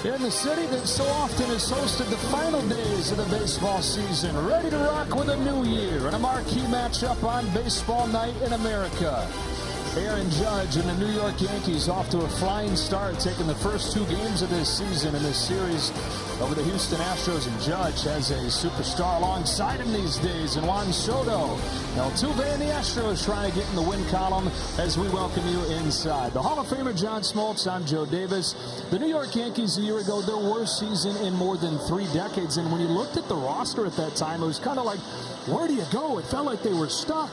In the city that so often has hosted the final days of the baseball season, ready to rock with a new year and a marquee matchup on Baseball Night in America. Aaron Judge and the New York Yankees off to a flying start, taking the first two games of this season in this series over the Houston Astros. And Judge has a superstar alongside him these days in Juan Soto. Altuve and the Astros trying to get in the win column as we welcome you inside. The Hall of Famer John Smoltz, I'm Joe Davis. The New York Yankees a year ago, their worst season in more than 3 decades. And when you looked at the roster at that time, it was kind of like, where do you go? It felt like they were stuck.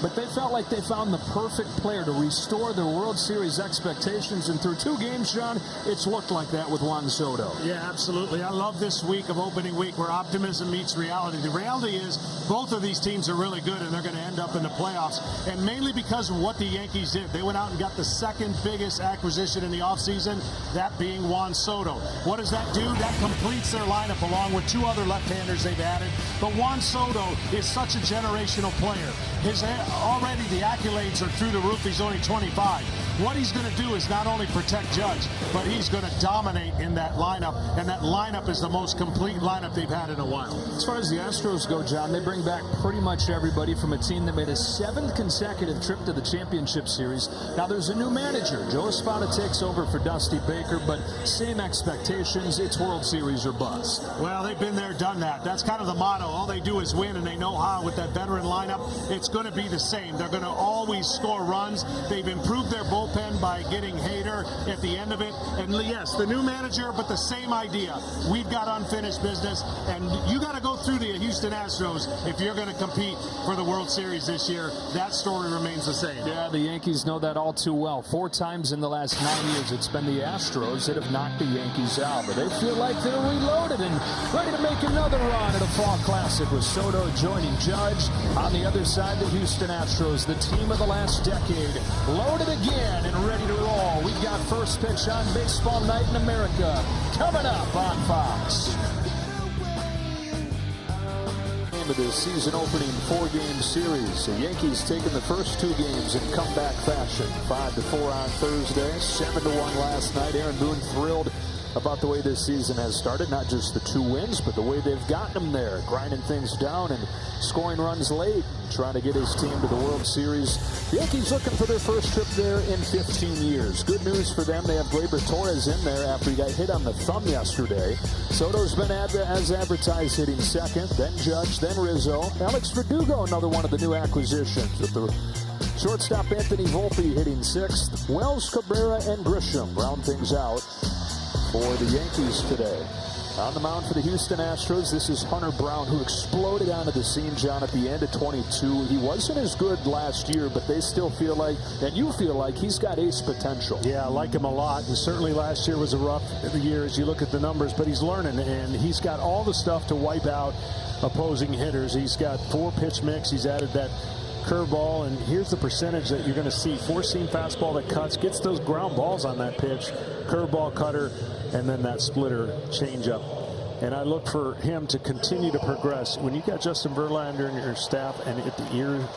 But they felt like they found the perfect player to restore their World Series expectations. And through 2 games, John, it's looked like that with Juan Soto. Yeah, absolutely. I love this week of opening week where optimism meets reality. The reality is both of these teams are really good and they're going to end up in the playoffs. And mainly because of what the Yankees did. They went out and got the second biggest acquisition in the offseason, that being Juan Soto. What does that do? That completes their lineup along with 2 other left-handers they've added. But Juan Soto is such a generational player. Already the accolades are through the roof. He's only 25. What he's going to do is not only protect Judge, but he's going to dominate in that lineup. And that lineup is the most complete lineup they've had in a while. As far as the Astros go, John, they bring back pretty much everybody from a team that made a 7th consecutive trip to the championship series. Now there's a new manager. Joe Espada takes over for Dusty Baker, but same expectations. It's World Series or bust. Well, they've been there, done that. That's kind of the motto. All they do is win, and they know how with that veteran lineup. It's going to be the same. They're going to always score runs. They've improved their bullpen by getting Hader at the end of it. And yes, the new manager, but the same idea. We've got unfinished business, and you got to go through the Houston Astros if you're going to compete for the World Series this year. That story remains the same. Yeah, the Yankees know that all too well. 4 times in the last 9 years, it's been the Astros that have knocked the Yankees out. But they feel like they're reloaded and ready to make another run at a Fall Classic with Soto joining Judge. On the other side, the Houston Astros, the team of the last decade, loaded again and ready to roll. We've got first pitch on Baseball Night in America coming up on Fox. Of the season opening 4-game series. The Yankees taking the first 2 games in comeback fashion. 5-4 on Thursday, 7-1 last night. Aaron Boone thrilled about the way this season has started. Not just the 2 wins, but the way they've gotten them there. Grinding things down and scoring runs late. Trying to get his team to the World Series. The Yankees looking for their first trip there in 15 years. Good news for them. They have Gleyber Torres in there after he got hit on the thumb yesterday. Soto's been as advertised, hitting second. Then Judge, then Rizzo. Alex Verdugo, another one of the new acquisitions. With the shortstop Anthony Volpe hitting 6th. Wells, Cabrera, and Grisham round things out for the Yankees today. On the mound for the Houston Astros, this is Hunter Brown, who exploded onto the scene, John, at the end of 22. He wasn't as good last year, but they still feel like, and you feel like, he's got ace potential. Yeah, I like him a lot. And certainly last year was a rough year as you look at the numbers, but he's learning, and he's got all the stuff to wipe out opposing hitters. He's got 4-pitch mix. He's added that curveball, and here's the percentage that you're going to see. 4-seam fastball that cuts, gets those ground balls on that pitch, curveball, cutter, and then that splitter changeup. And I look for him to continue to progress. When you got Justin Verlander in your staff and at the ear,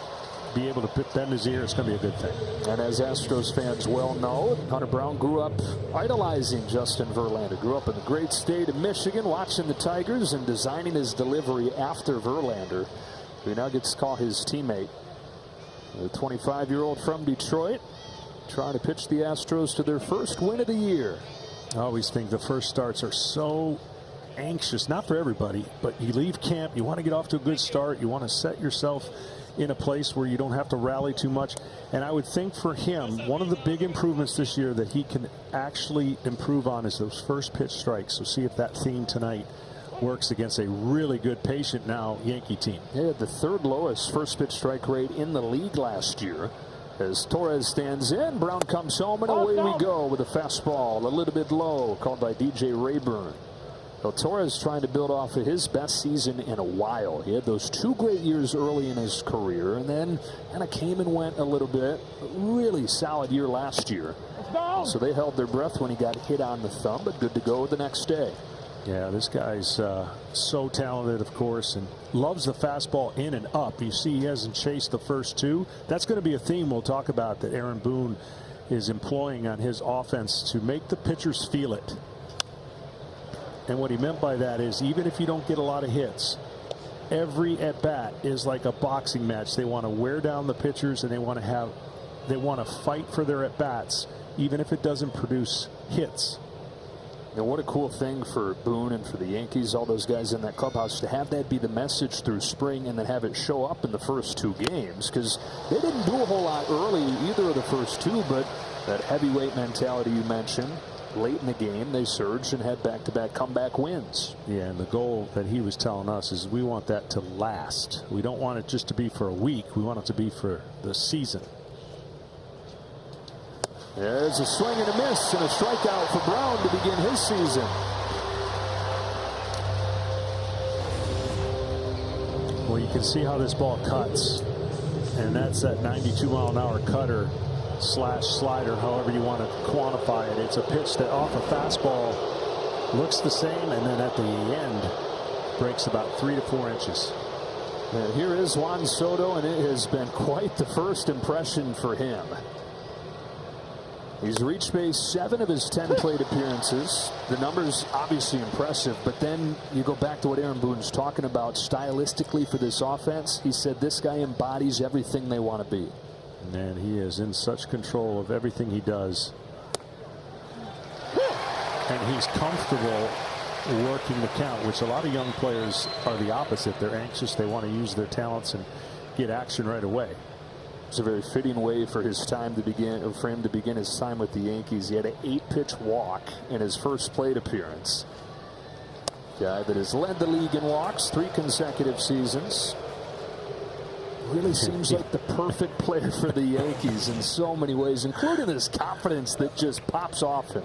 be able to bend his ear, it's going to be a good thing. And as Astros fans well know, Hunter Brown grew up idolizing Justin Verlander. Grew up in the great state of Michigan, watching the Tigers and designing his delivery after Verlander. He now gets to call his teammate. The 25-year-old from Detroit trying to pitch the Astros to their first win of the year. I always think the first starts are so anxious, not for everybody, but you leave camp, you want to get off to a good start, you want to set yourself in a place where you don't have to rally too much. And I would think for him, one of the big improvements this year that he can actually improve on is those first pitch strikes. So see if that theme tonight works against a really good, patient now Yankee team. They had the 3rd lowest first pitch strike rate in the league last year. As Torres stands in, Brown comes home, and away we go with a fastball a little bit low, called by DJ Rayburn. Well, Torres trying to build off of his best season in a while. He had those 2 great years early in his career, and then kind of came and went a little bit. Really solid year last year. So they held their breath when he got hit on the thumb, but good to go the next day. Yeah, this guy's so talented, of course, and loves the fastball in and up. You see he hasn't chased the first 2. That's going to be a theme we'll talk about that Aaron Boone is employing on his offense to make the pitchers feel it. And what he meant by that is, even if you don't get a lot of hits, every at bat is like a boxing match. They want to wear down the pitchers, and they want to fight for their at bats, even if it doesn't produce hits. And what a cool thing for Boone and for the Yankees, all those guys in that clubhouse, to have that be the message through spring and then have it show up in the first 2 games, because they didn't do a whole lot early either of the first 2, but that heavyweight mentality you mentioned, late in the game they surged and had back-to-back comeback wins. Yeah, and the goal that he was telling us is we want that to last. We don't want it just to be for a week. We want it to be for the season. There's a swing and a miss and a strikeout for Brown to begin his season. Well, you can see how this ball cuts, and that's that 92-mile-an-hour cutter slash slider, however you want to quantify it. It's a pitch that off a fastball looks the same, and then at the end breaks about 3 to 4 inches. And here is Juan Soto, and it has been quite the first impression for him. He's reached base 7 of his 10 plate appearances. The number's obviously impressive, but then you go back to what Aaron Boone's talking about stylistically for this offense. He said this guy embodies everything they want to be. And he is in such control of everything he does. And he's comfortable working the count, which a lot of young players are the opposite. They're anxious. They want to use their talents and get action right away. It's a very fitting way for his time to begin, or for him to begin his time with the Yankees. He had an 8-pitch walk in his first plate appearance. Guy that has led the league in walks 3 consecutive seasons. Really seems like the perfect player for the Yankees in so many ways, including his confidence that just pops off him.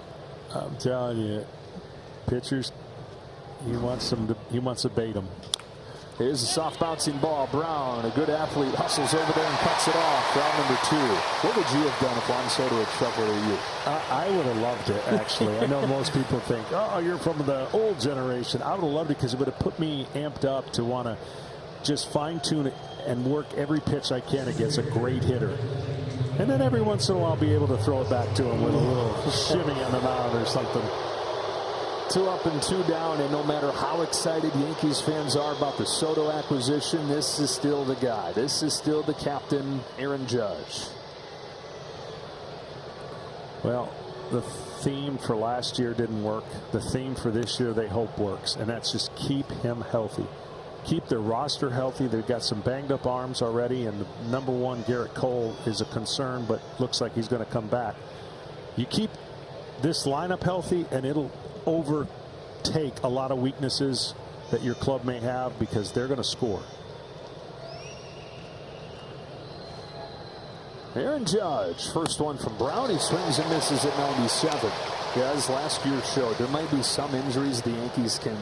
I'm telling you, pitchers, he wants to bait them. Here's a soft bouncing ball. Brown, a good athlete, hustles over there and cuts it off. Round number 2. What would you have done if Juan Soto had struck with you? I would have loved it, actually. I know most people think, oh, you're from the old generation. I would have loved it because it would have put me amped up to want to just fine-tune it and work every pitch I can against a great hitter. And then every once in a while be able to throw it back to him with a little shimmy on the mound or something. 2 up and 2 down, and no matter how excited Yankees fans are about the Soto acquisition, this is still the guy. This is still the captain, Aaron Judge. Well, the theme for last year didn't work. The theme for this year they hope works, and that's just keep him healthy. Keep their roster healthy. They've got some banged up arms already, and the number 1, Garrett Cole, is a concern, but looks like he's going to come back. You keep this lineup healthy, and it'll overtake a lot of weaknesses that your club may have, because they're going to score. Aaron Judge, first one from Brown. He swings and misses at 97. Yeah, as last year showed, there might be some injuries the Yankees can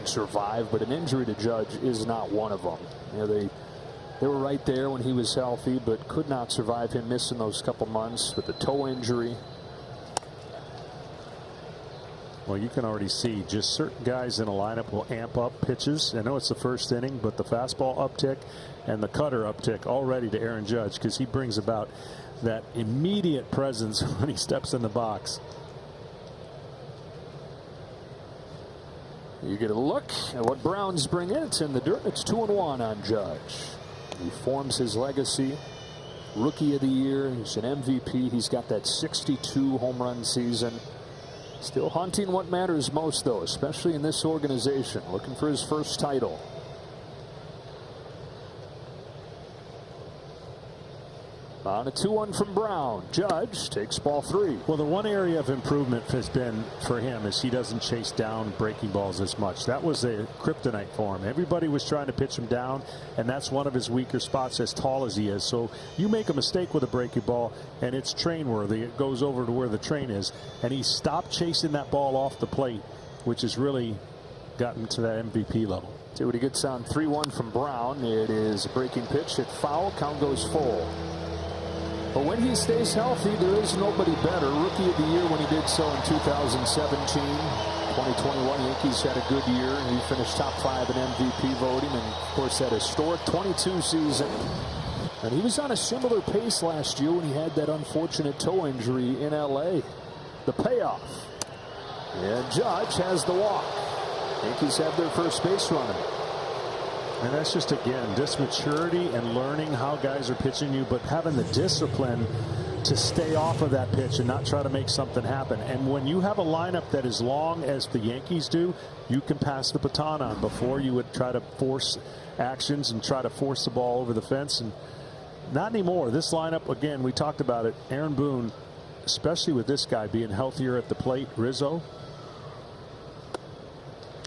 survive, but an injury to Judge is not one of them. You know, they were right there when he was healthy, but could not survive him missing those couple months with the toe injury. Well, you can already see just certain guys in a lineup will amp up pitches. I know it's the first inning, but the fastball uptick and the cutter uptick already to Aaron Judge, because he brings about that immediate presence when he steps in the box. You get a look at what Browns bring in. It's in the dirt. It's 2-1 on Judge. He forms his legacy. Rookie of the year. He's an MVP. He's got that 62 home run season. Still hunting what matters most, though, especially in this organization. Looking for his first title. On a 2-1 from Brown. Judge takes ball 3. Well, the one area of improvement has been for him is he doesn't chase down breaking balls as much. That was a kryptonite for him. Everybody was trying to pitch him down, and that's one of his weaker spots, as tall as he is. So you make a mistake with a breaking ball, and it's train worthy. It goes over to where the train is, and he stopped chasing that ball off the plate, which has really gotten to that MVP level. See what he gets on 3-1 from Brown. It is a breaking pitch. Hit foul. Count goes full. But when he stays healthy, there is nobody better. Rookie of the year when he did so in 2017. 2021, Yankees had a good year. He finished top 5 in MVP voting, and of course that historic 22 season. And he was on a similar pace last year when he had that unfortunate toe injury in LA. The payoff. And Judge has the walk. Yankees have their first base runner. And that's just, again, just maturity and learning how guys are pitching you, but having the discipline to stay off of that pitch and not try to make something happen. And when you have a lineup that is long as the Yankees do, you can pass the baton on. Before, you would try to force actions and try to force the ball over the fence, and not anymore. This lineup, again, we talked about it, Aaron Boone, especially with this guy being healthier at the plate, Rizzo,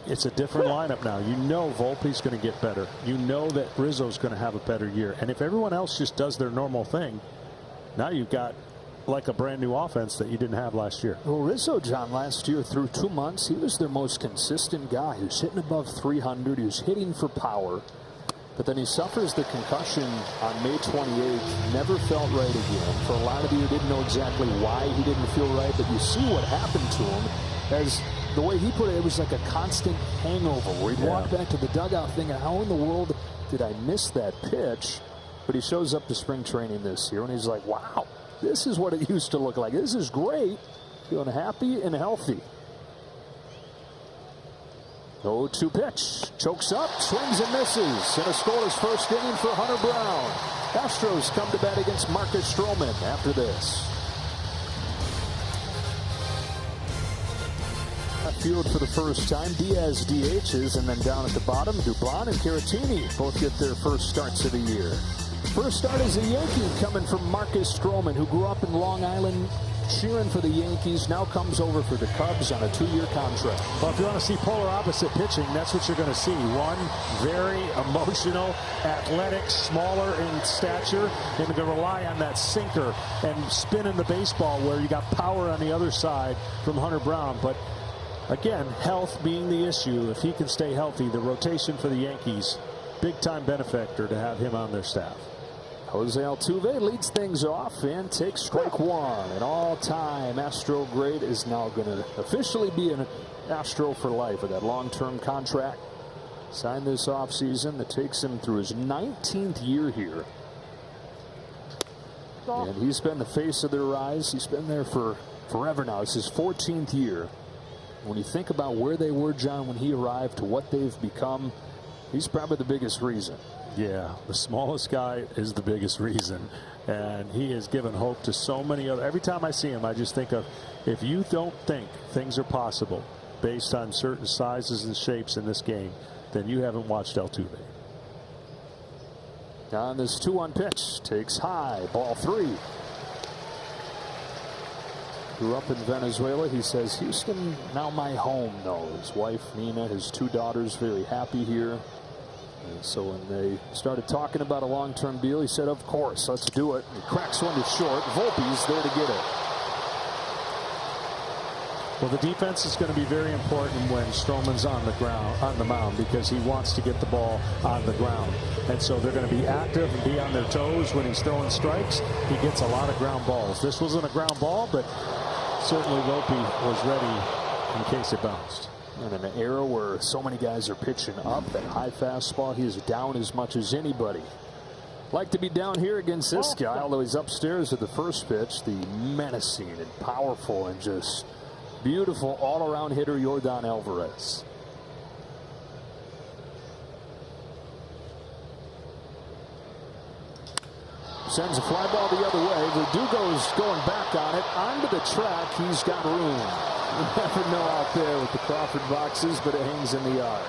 it's a different lineup now. You know Volpe's going to get better. You know that Rizzo's going to have a better year. And if everyone else just does their normal thing, now you've got like a brand new offense that you didn't have last year. Well, Rizzo, John, last year through 2 months, he was their most consistent guy. He was hitting above 300. He was hitting for power. But then he suffers the concussion on May 28th. Never felt right again. For a lot of you, didn't know exactly why he didn't feel right. But you see what happened to him. As the way he put it, it was like a constant hangover where he'd walk back to the dugout thinking, how in the world did I miss that pitch? But he shows up to spring training this year and he's like, wow, this is what it used to look like. This is great. Feeling happy and healthy. 0-2 pitch. Chokes up, swings and misses. And a scoreless first inning for Hunter Brown. Astros come to bat against Marcus Stroman after this. Field for the first time. Diaz DHs, and then down at the bottom, Dubon and Caratini both get their first starts of the year. First start is a Yankee coming from Marcus Stroman, who grew up in Long Island cheering for the Yankees, now comes over for the Cubs on a 2-year contract. Well, if you want to see polar opposite pitching, that's what you're going to see. One very emotional, athletic, smaller in stature, and going to rely on that sinker and spinning the baseball, where you got power on the other side from Hunter Brown. But again, health being the issue. If he can stay healthy, the rotation for the Yankees, big-time benefactor to have him on their staff. Jose Altuve leads things off and takes strike one. An all-time Astro great is now going to officially be an Astro for life with that long-term contract. Signed this offseason that takes him through his 19th year here. And he's been the face of their rise. He's been there for forever now. It's his 14th year. When you think about where they were, John, when he arrived to what they've become, he's probably the biggest reason. Yeah, the smallest guy is the biggest reason. And he has given hope to so many other. Every time I see him, I just think of, if you don't think things are possible based on certain sizes and shapes in this game, then you haven't watched Altuve. On this 2-1 pitch, takes high, ball 3. Grew up in Venezuela. He says, Houston, now my home, though. His wife, Nina, his 2 daughters, very happy here. And so when they started talking about a long-term deal, he said, of course, let's do it. He cracks one to short. Volpe's there to get it. Well, the defense is going to be very important when Stroman's on the mound, because he wants to get the ball on the ground. And so they're going to be active and be on their toes when he's throwing strikes. He gets a lot of ground balls. This wasn't a ground ball, but certainly Volpe was ready in case it bounced. And in an era where so many guys are pitching up, that high fastball, he is down as much as anybody. Like to be down here against this guy, although he's upstairs at the first pitch. The menacing and powerful and just beautiful all-around hitter, Yordan Alvarez. Sends a fly ball the other way. Verdugo's going back on it. Onto the track. He's got room. You never know out there with the Crawford boxes, but it hangs in the yard.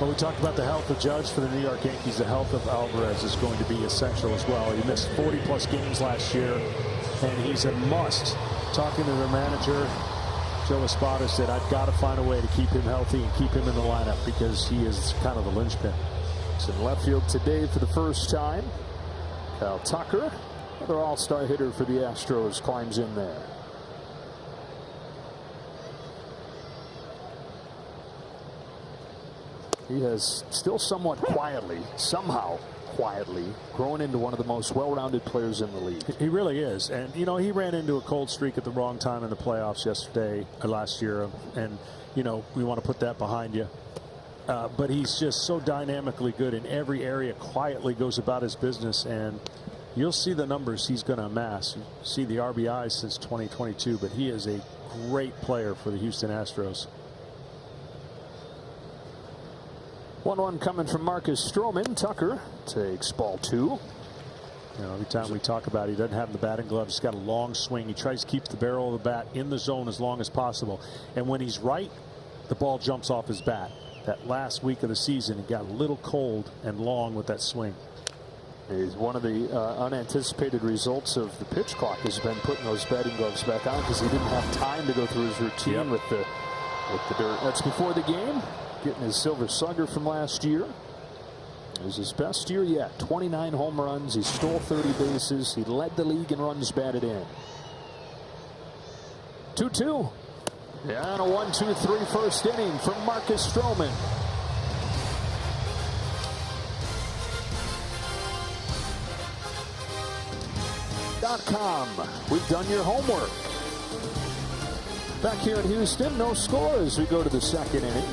Well, we talked about the health of Judge for the New York Yankees. The health of Alvarez is going to be essential as well. He missed 40-plus games last year, and he's a must. Talking to their manager, Joe Espada, said, I've got to find a way to keep him healthy and keep him in the lineup, because he is kind of the linchpin. It's in left field today for the first time. Kyle Tucker, another all-star hitter for the Astros, climbs in there. He has still somewhat quietly, somehow quietly, grown into one of the most well-rounded players in the league. He really is. And, you know, he ran into a cold streak at the wrong time in the playoffs last year. And, you know, we want to put that behind you. But he's just so dynamically good in every area, quietly goes about his business, and you'll see the numbers he's going to amass. You see the RBIs since 2022, but he is a great player for the Houston Astros. 1-1 coming from Marcus Stroman. Tucker takes ball 2. You know, every time we talk about it, he doesn't have the batting glove. He's got a long swing. He tries to keep the barrel of the bat in the zone as long as possible. And when he's right, the ball jumps off his bat. That last week of the season, he got a little cold and long with that swing. Is one of the unanticipated results of the pitch clock has been putting those batting gloves back on because he didn't have time to go through his routine with the dirt. That's before the game. Getting his Silver Slugger from last year. It was his best year yet. 29 home runs. He stole 30 bases. He led the league in runs batted in. 2-2. Yeah, and a 1-2-3 first inning from Marcus Stroman. .com. We've done your homework. Back here in Houston, no score as we go to the second inning.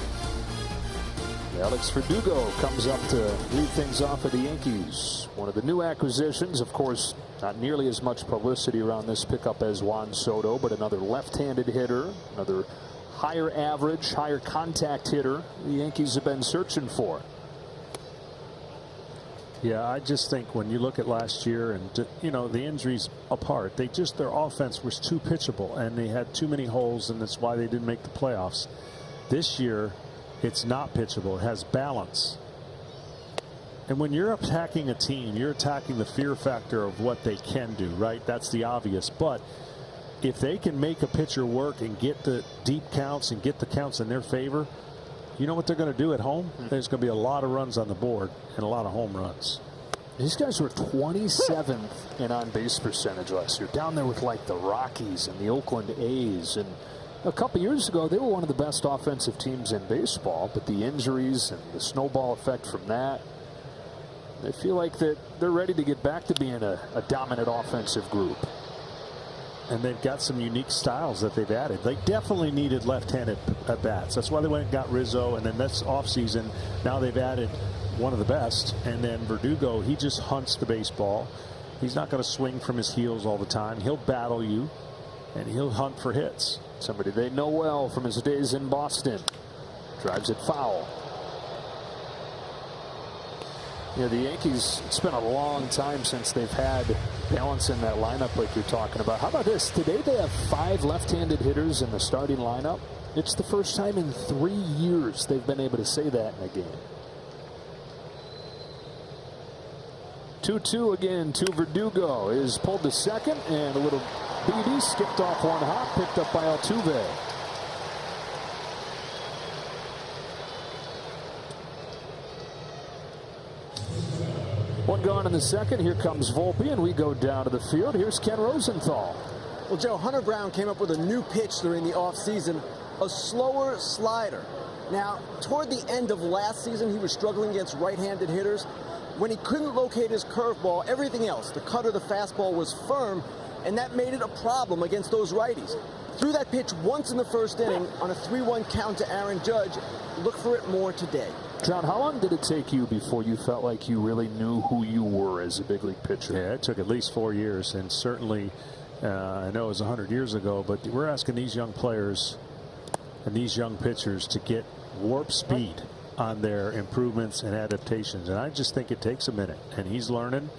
Alex Verdugo comes up to lead things off for the Yankees. One of the new acquisitions, of course, not nearly as much publicity around this pickup as Juan Soto, but another left-handed hitter, another higher average, higher contact hitter the Yankees have been searching for. Yeah, I just think when you look at last year and, you know, the injuries apart, their offense was too pitchable and they had too many holes, and that's why they didn't make the playoffs. This year, it's not pitchable. It has balance. And when you're attacking a team, you're attacking the fear factor of what they can do, right? That's the obvious. But if they can make a pitcher work and get the deep counts and get the counts in their favor, you know what they're going to do at home? There's going to be a lot of runs on the board and a lot of home runs. These guys were 27th in on-base percentage last year, down there with like the Rockies and the Oakland A's. And a couple years ago, they were one of the best offensive teams in baseball, but the injuries and the snowball effect from that, they feel like that they're ready to get back to being a dominant offensive group. And they've got some unique styles that they've added. They definitely needed left-handed bats. That's why they went and got Rizzo, and then this offseason, now they've added one of the best. And then Verdugo, he just hunts the baseball. He's not going to swing from his heels all the time. He'll battle you, and he'll hunt for hits. Somebody they know well from his days in Boston. Drives it foul. You know, the Yankees, it's been a long time since they've had balance in that lineup like you're talking about. How about this? Today they have 5 left-handed hitters in the starting lineup. It's the first time in 3 years they've been able to say that in a game. 2-2 again to Verdugo. Is pulled to second, and a little BD skipped off one hop, picked up by Altuve. One gone in the second. Here comes Volpe, and we go down to the field. Here's Ken Rosenthal. Well, Joe, Hunter Brown came up with a new pitch during the offseason, a slower slider. Now, toward the end of last season, he was struggling against right-handed hitters. When he couldn't locate his curveball, everything else, the cutter, the fastball, was firm, and that made it a problem against those righties. Threw that pitch once in the first inning on a 3-1 count to Aaron Judge. Look for it more today. John, how long did it take you before you felt like you really knew who you were as a big league pitcher? Yeah, it took at least 4 years, and certainly I know it was 100 years ago, but we're asking these young players and these young pitchers to get warp speed on their improvements and adaptations, and I just think it takes a minute, and he's learning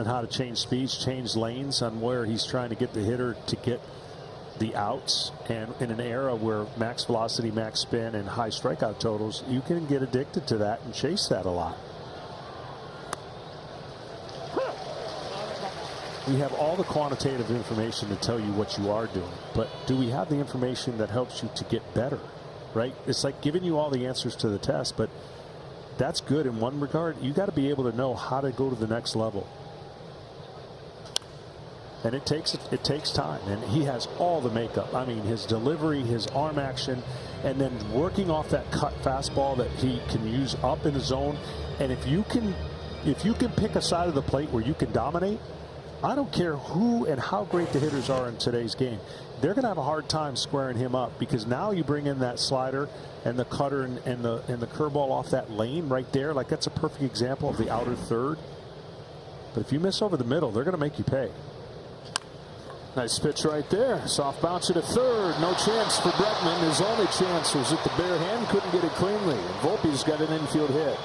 how to change speeds, change lanes on where he's trying to get the hitter to get the outs. And in an era where max velocity, max spin, and high strikeout totals, you can get addicted to that and chase that a lot. We have all the quantitative information to tell you what you are doing, but do we have the information that helps you to get better? Right? It's like giving you all the answers to the test, but that's good in one regard. You got to be able to know how to go to the next level. And it takes time, and he has all the makeup. I mean, his delivery, his arm action, and then working off that cut fastball that he can use up in the zone. And if you can pick a side of the plate where you can dominate, I don't care who and how great the hitters are in today's game, they're going to have a hard time squaring him up, because now you bring in that slider and the cutter and the curveball off that lane right there. Like, that's a perfect example of the outer third. But if you miss over the middle, they're going to make you pay. Nice pitch right there. Soft bounce to third. No chance for Bregman. His only chance was at the bare hand. Couldn't get it cleanly. And Volpe's got an infield hit.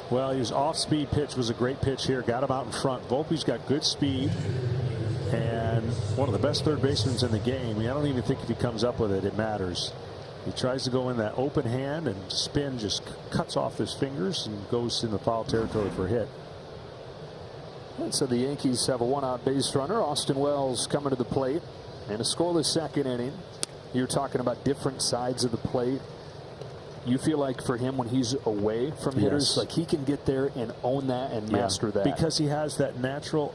Well, his off-speed pitch was a great pitch here. Got him out in front. Volpe's got good speed and one of the best third basemen in the game. I don't even think if he comes up with it, it matters. He tries to go in that open hand, and spin just cuts off his fingers and goes in the foul territory for a hit. And so the Yankees have a one-out base runner. Austin Wells coming to the plate in a scoreless second inning. You're talking about different sides of the plate. You feel like for him, when he's away from hitters, like he can get there and own that and master that. Because he has that natural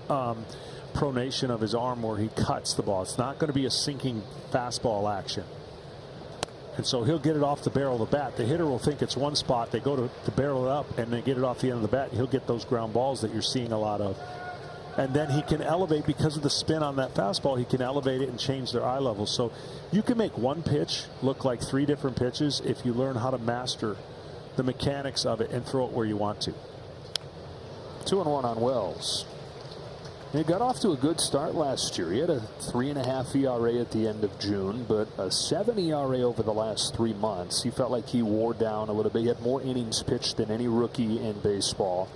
pronation of his arm where he cuts the ball. It's not going to be a sinking fastball action. And so he'll get it off the barrel of the bat. The hitter will think it's one spot. They go to barrel it up and they get it off the end of the bat. He'll get those ground balls that you're seeing a lot of. And then he can elevate because of the spin on that fastball. He can elevate it and change their eye level. So you can make one pitch look like 3 different pitches if you learn how to master the mechanics of it and throw it where you want to. 2-1 on Wells. He got off to a good start last year. He had a 3.5 ERA at the end of June, but a 7 ERA over the last 3 months. He felt like he wore down a little bit. He had more innings pitched than any rookie in baseball.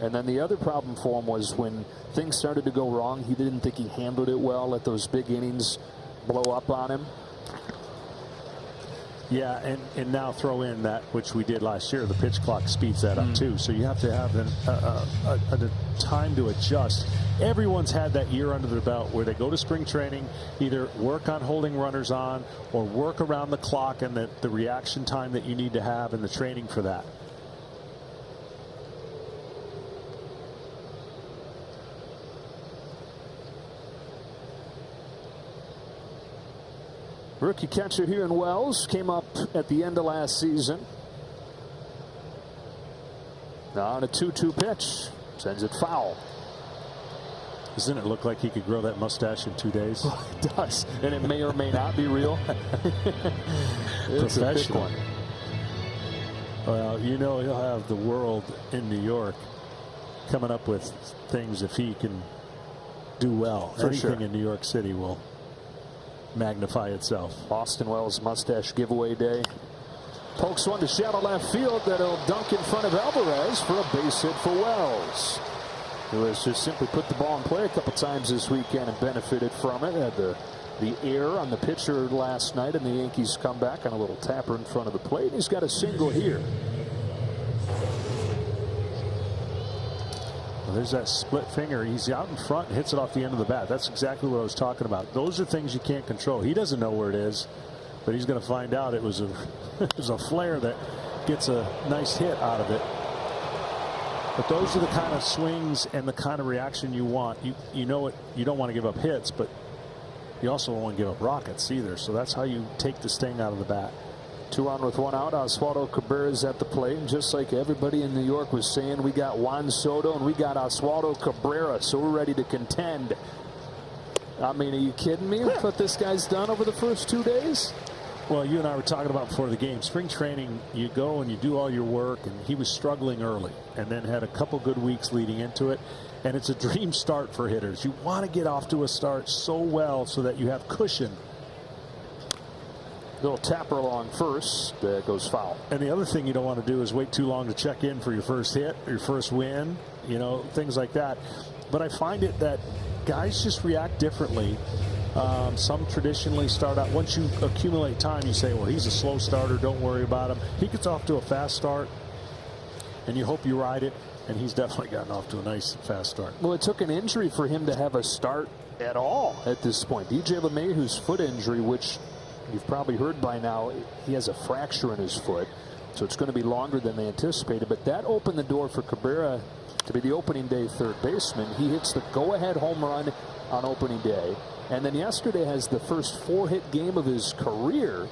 And then the other problem for him was when things started to go wrong, he didn't think he handled it well, let those big innings blow up on him. Yeah, and now throw in that which we did last year. The pitch clock speeds that up too. So you have to have a time to adjust. Everyone's had that year under their belt where they go to spring training, either work on holding runners on or work around the clock and the reaction time that you need to have and the training for that. Rookie catcher here in Wells came up at the end of last season. Now on a 2-2 pitch, sends it foul. Doesn't it look like he could grow that mustache in 2 days? It does, and it may or may not be real. It's a big one. Well, you know he'll have the world in New York coming up with things if he can do well. Anything in New York City will magnify itself. Austin Wells mustache giveaway day. Pokes one to shallow left field that'll dunk in front of Alvarez for a base hit for Wells, who has just simply put the ball in play a couple times this weekend and benefited from it. Had the air on the pitcher last night, and the Yankees come back on a little tapper in front of the plate. He's got a single here. Well, there's that split finger. He's out in front and hits it off the end of the bat. That's exactly what I was talking about. Those are things you can't control. He doesn't know where it is, but he's going to find out it was a flare that gets a nice hit out of it. But those are the kind of swings and the kind of reaction you want. You know it. You don't want to give up hits, but you also don't want to give up rockets either. So that's how you take the sting out of the bat. 2 on with 1 out. Oswaldo Cabrera is at the plate, and just like everybody in New York was saying, we got Juan Soto and we got Oswaldo Cabrera, so we're ready to contend. I mean, are you kidding me? What this guy's done over the first 2 days? Well, you and I were talking about before the game. Spring training, you go and you do all your work, and he was struggling early and then had a couple good weeks leading into it. And it's a dream start for hitters. You want to get off to a start so well so that you have cushion. Little tapper along first. That goes foul. And the other thing you don't want to do is wait too long to check in for your first hit, or your first win, you know, things like that. But I find it that guys just react differently. Some traditionally start out, once you accumulate time, you say, well, he's a slow starter, don't worry about him. He gets off to a fast start, and you hope you ride it, and he's definitely gotten off to a nice fast start. Well, it took an injury for him to have a start at all at this point. DJ LeMahieu's foot injury, which you've probably heard by now, he has a fracture in his foot, so it's going to be longer than they anticipated. But that opened the door for Cabrera to be the opening day third baseman. He hits the go-ahead home run on opening day, and then yesterday has the first 4-hit game of his career.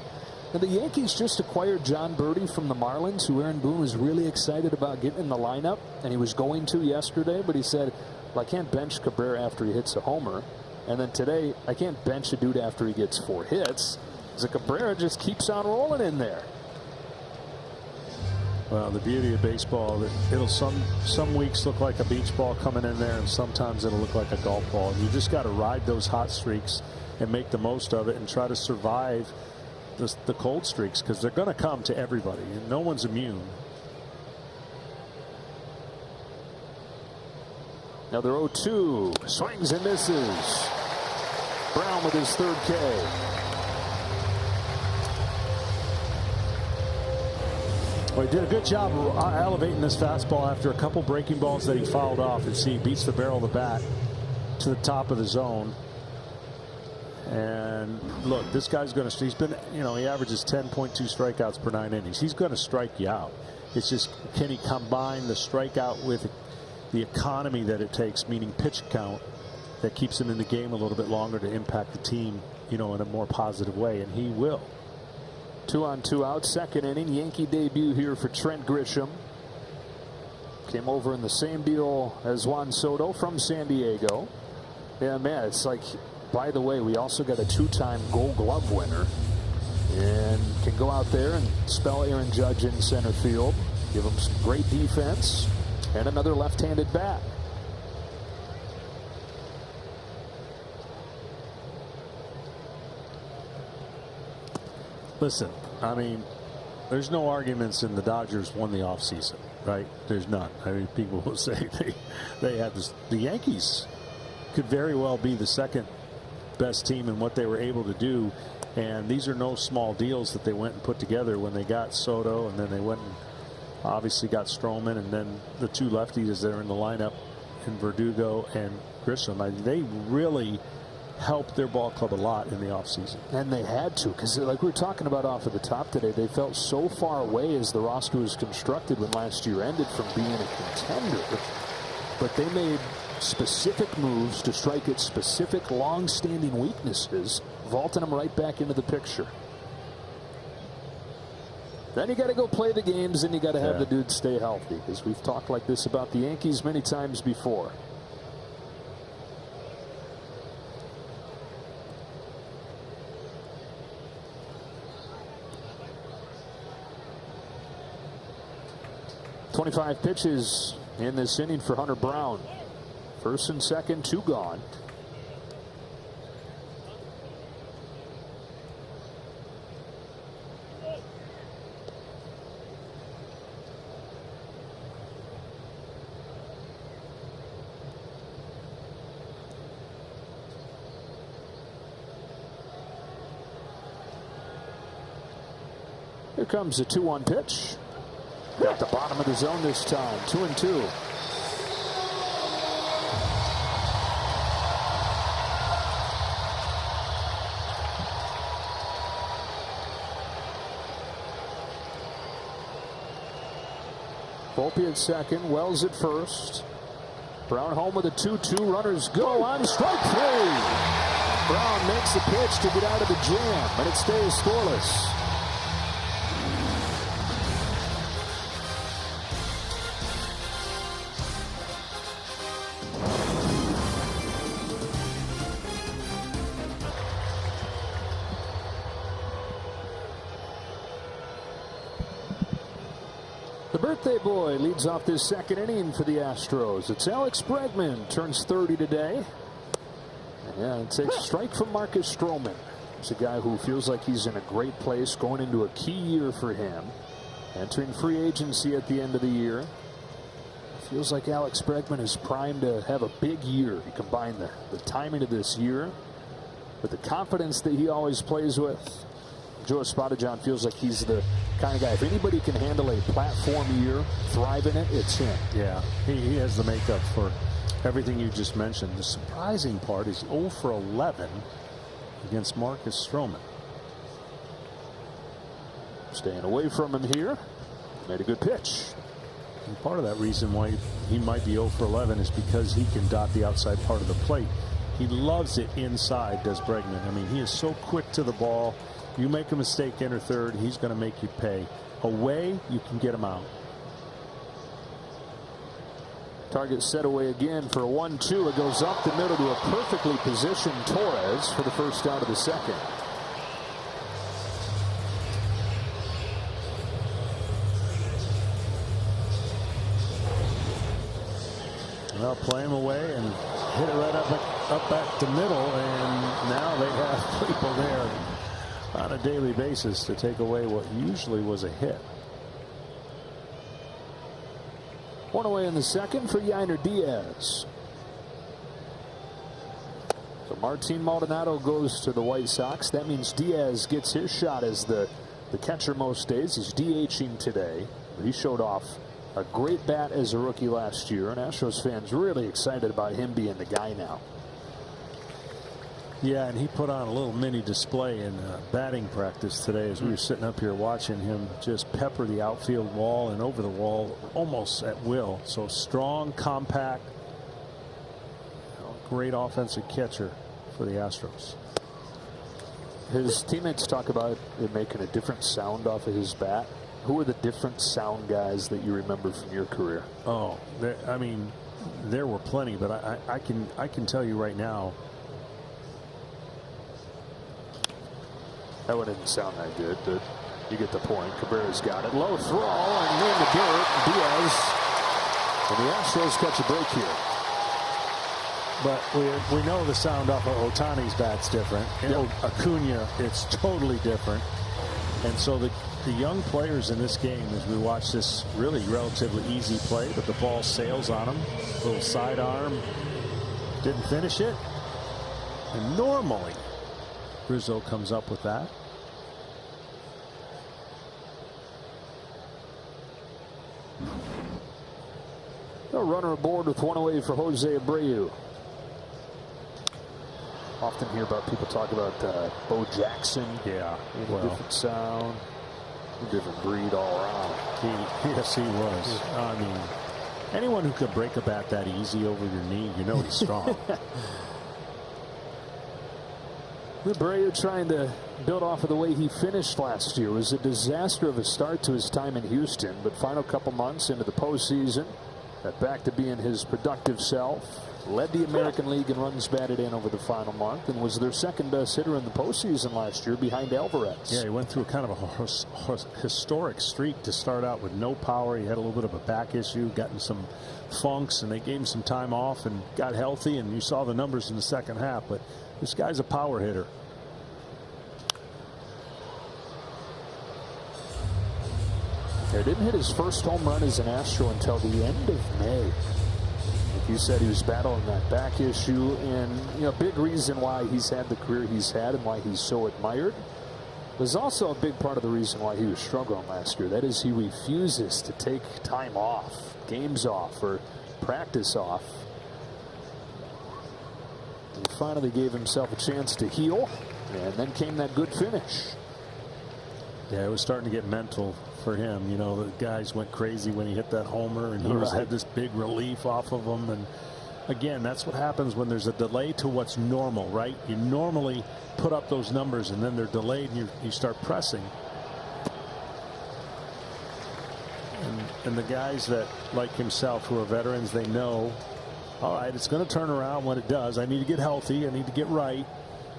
And the Yankees just acquired John Birdie from the Marlins, who Aaron Boone was really excited about getting in the lineup, and he was going to yesterday, but he said, well, I can't bench Cabrera after he hits a homer. And then today, I can't bench a dude after he gets 4 hits. So Cabrera just keeps on rolling in there. Well, the beauty of baseball, it'll some weeks look like a beach ball coming in there, and sometimes it'll look like a golf ball. And you just got to ride those hot streaks and make the most of it and try to survive the cold streaks, because they're going to come to everybody and no one's immune. Another 0-2, swings and misses. Brown with his third K. Well, he did a good job of elevating this fastball after a couple breaking balls that he fouled off. And see, he beats the barrel of the bat to the top of the zone. And look, this guy's going to, he's been, you know, he averages 10.2 strikeouts per 9 innings. He's going to strike you out. It's just, can he combine the strikeout with the economy that it takes, meaning pitch count, that keeps him in the game a little bit longer to impact the team, you know, in a more positive way, and he will. 2 on 2 out, second inning. Yankee debut here for Trent Grisham. Came over in the same deal as Juan Soto from San Diego. Yeah, man, it's like, by the way, we also got a 2-time Gold Glove winner and can go out there and spell Aaron Judge in center field, give him some great defense, and another left-handed bat. Listen, I mean, there's no arguments in the Dodgers won the offseason, right? There's none. I mean, people will say they had this. The Yankees could very well be the second best team in what they were able to do, and these are no small deals that they went and put together when they got Soto, and then they went and obviously got Stroman, and then the 2 lefties that are in the lineup in Verdugo and Grisham. I mean, they really helped their ball club a lot in the offseason. And they had to, because like we were talking about off at the top today, they felt so far away as the roster was constructed when last year ended from being a contender. But they made specific moves to strike at specific long-standing weaknesses, vaulting them right back into the picture. Then you got to go play the games, and you got to have the dudes stay healthy, because we've talked like this about the Yankees many times before. .25 pitches in this inning for Hunter Brown. First and second, 2 gone. Here comes the 2-1 pitch. Got the bottom of the zone this time. 2-2. Volpe at second, Wells at first. Brown home with a 2-2. Runners go on strike 3. Brown makes the pitch to get out of the jam, but it stays scoreless. The birthday boy leads off this second inning for the Astros. It's Alex Bregman, turns 30 today. Yeah, it takes a strike from Marcus Stroman. It's a guy who feels like he's in a great place going into a key year for him. Entering free agency at the end of the year. Feels like Alex Bregman is primed to have a big year. You combine the timing of this year with the confidence that he always plays with. Joe Espada feels like he's the kind of guy, if anybody can handle a platform year, thrive in it, it's him. Yeah, he has the makeup for everything you just mentioned. The surprising part is 0 for 11 against Marcus Stroman. Staying away from him here. Made a good pitch. And part of that reason why he might be 0 for 11 is because he can dot the outside part of the plate. He loves it inside, does Bregman. I mean, he is so quick to the ball. You make a mistake, enter third, he's going to make you pay. Away, you can get him out. Target set away again for a 1-2. It goes up the middle to a perfectly positioned Torres for the first out of the second. Well, play him away and hit it right up back to middle, and now they have people there on a daily basis to take away what usually was a hit. One away in the second for Yainer Diaz. So Martin Maldonado goes to the White Sox. That means Diaz gets his shot as the catcher most days. He's DHing today. He showed off a great bat as a rookie last year, and Astros fans really excited about him being the guy now. Yeah, and he put on a little mini display in batting practice today as we were sitting up here watching him just pepper the outfield wall and over the wall almost at will. So strong, compact, great offensive catcher for the Astros. His teammates talk about it making a different sound off of his bat. Who are the different sound guys that you remember from your career? Oh, I mean, there were plenty, but I can tell you right now. That one didn't sound that good, but you get the point. Cabrera's got it. Low throw and in the dirt. Diaz. And the Astros catch a break here. But we know the sound off of Ohtani's bat's different. Yep. Acuna, it's totally different. And so the young players in this game, as we watch this really relatively easy play, but the ball sails on them. Little sidearm. Didn't finish it. And normally Rizzo comes up with that. A runner aboard with one away for Jose Abreu. Often hear about people talk about Bo Jackson. Yeah, different sound, a different breed all around. Yes, he was. I mean, anyone who could break a bat that easy over your knee, you know he's strong. Abreu trying to build off of the way he finished last year. It was a disaster of a start to his time in Houston, but final couple months into the postseason, got back to being his productive self. Led the American League in runs batted in over the final month and was their second best hitter in the postseason last year behind Alvarez. Yeah, he went through kind of a historic streak to start out with no power. He had a little bit of a back issue, gotten some funks, and they gave him some time off and got healthy, and you saw the numbers in the second half. But this guy's a power hitter. He didn't hit his first home run as an Astro until the end of May. You said he was battling that back issue, and a big reason why he's had the career he's had and why he's so admired was also a big part of the reason why he was struggling last year. That is, he refuses to take time off, games off, or practice off. He finally gave himself a chance to heal, and then came that good finish. Yeah, it was starting to get mental for him. You know, the guys went crazy when he hit that homer, and he had this big relief off of them. And again, that's what happens when there's a delay to what's normal, right? You normally put up those numbers, and then they're delayed, and you start pressing. And the guys that, like himself, who are veterans, they know, all right, it's going to turn around when it does. I need to get healthy. I need to get right.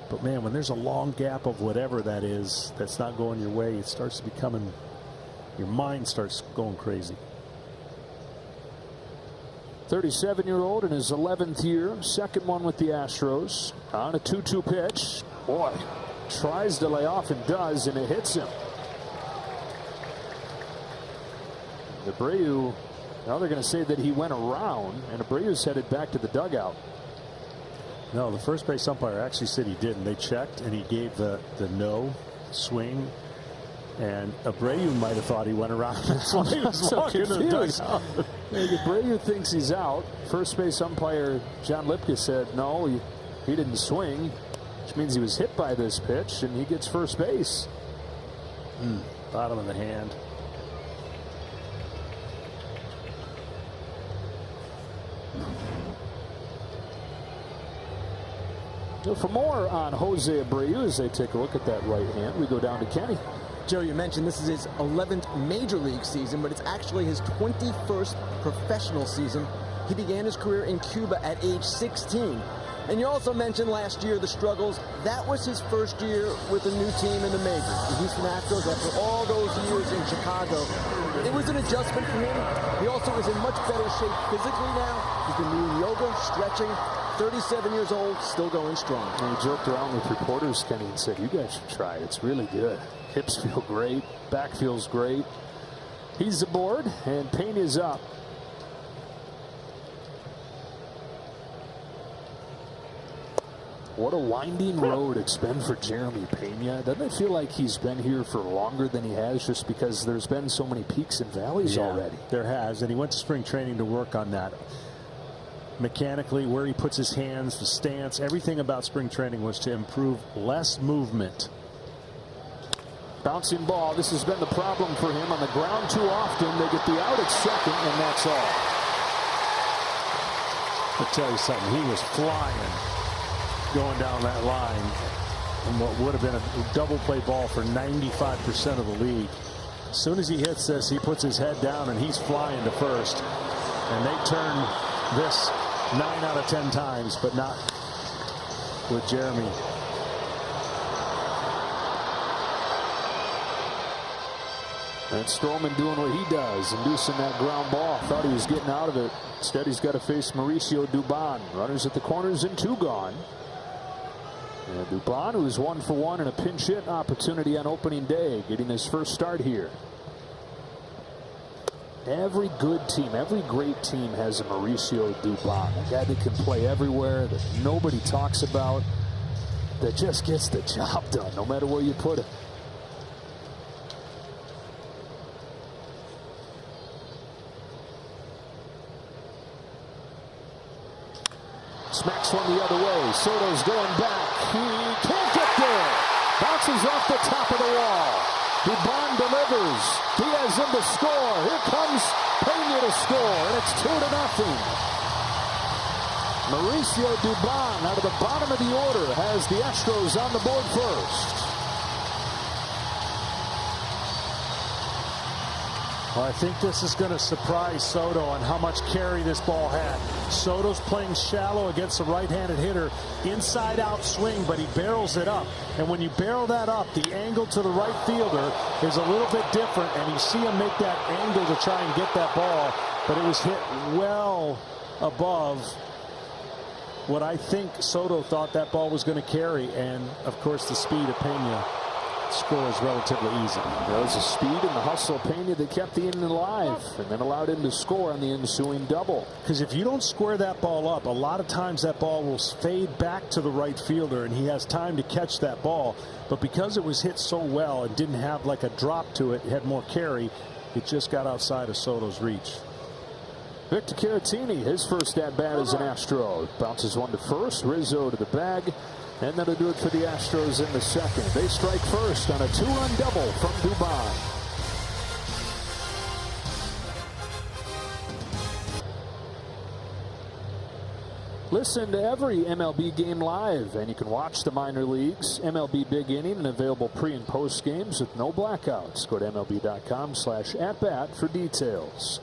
But, man, when there's a long gap of whatever that is that's not going your way, it starts becoming, your mind starts going crazy. 37-year-old in his 11th year, second one with the Astros, on a 2-2 pitch. Boy, tries to lay off and does, and it hits him. Abreu, now they're going to say that he went around, and Abreu's headed back to the dugout. No, the first base umpire actually said he didn't. They checked, and he gave the no swing. And Abreu might have thought he went around. That's why he was walking in the dugout. Abreu thinks he's out. First base umpire John Lipka said no, he didn't swing, which means he was hit by this pitch, and he gets first base. Bottom of the hand. For more on Jose Abreu as they take a look at that right hand, we go down to Kenny. Joe, you mentioned this is his 11th major league season, but it's actually his 21st professional season. He began his career in Cuba at age 16. And you also mentioned last year the struggles. That was his first year with a new team in the majors. The Houston Astros, after all those years in Chicago, it was an adjustment for him. He also is in much better shape physically now. He's been doing yoga, stretching. 37 years old, still going strong. And he joked around with reporters, Kenny, and said, you guys should try it. It's really good. Hips feel great. Back feels great. He's aboard, and Pena's up. What a winding road it's been for Jeremy Pena. Doesn't it feel like he's been here for longer than he has, just because there's been so many peaks and valleys already? There has, and he went to spring training to work on that. Mechanically, where he puts his hands, the stance, everything about spring training was to improve less movement. Bouncing ball. This has been the problem for him on the ground too often. They get the out at second, and that's all. I'll tell you something. He was flying going down that line and what would have been a double play ball for 95% of the league. As soon as he hits this, he puts his head down and he's flying to first. And they turn this 9 out of 10 times, but not with Jeremy. And Stroman doing what he does, inducing that ground ball. Thought he was getting out of it. Instead, he's got to face Mauricio Dubon. Runners at the corners and 2 gone. And Dubon, who's 1 for 1 in a pinch hit opportunity on opening day, getting his first start here. Every good team, every great team has a Mauricio Dubon, a guy that can play everywhere, that nobody talks about, that just gets the job done, no matter where you put him. Smacks one the other way. Soto's going back. He can't get there. Bounces off the top of the wall. Dubon delivers. Diaz in to score. Here comes Pena to score, and it's 2-0. Mauricio Dubon, out of the bottom of the order, has the Astros on the board first. Well, I think this is going to surprise Soto on how much carry this ball had. Soto's playing shallow against a right-handed hitter. Inside-out swing, but he barrels it up. And when you barrel that up, the angle to the right fielder is a little bit different, and you see him make that angle to try and get that ball. But it was hit well above what I think Soto thought that ball was going to carry. And, of course, the speed of Pena scores relatively easy. That was the speed and the hustle of Pena that kept the inning alive and then allowed him to score on the ensuing double. Because if you don't square that ball up, a lot of times that ball will fade back to the right fielder and he has time to catch that ball. But because it was hit so well and didn't have like a drop to it, it had more carry, it just got outside of Soto's reach. Victor Caratini, his first at bat as an Astro. Bounces one to first. Rizzo to the bag. And that'll do it for the Astros in the second. They strike first on a 2-run double from Dubon. Listen to every MLB game live, and you can watch the minor leagues, MLB Big Inning, and available pre- and post games with no blackouts. Go to MLB.com/atbat for details.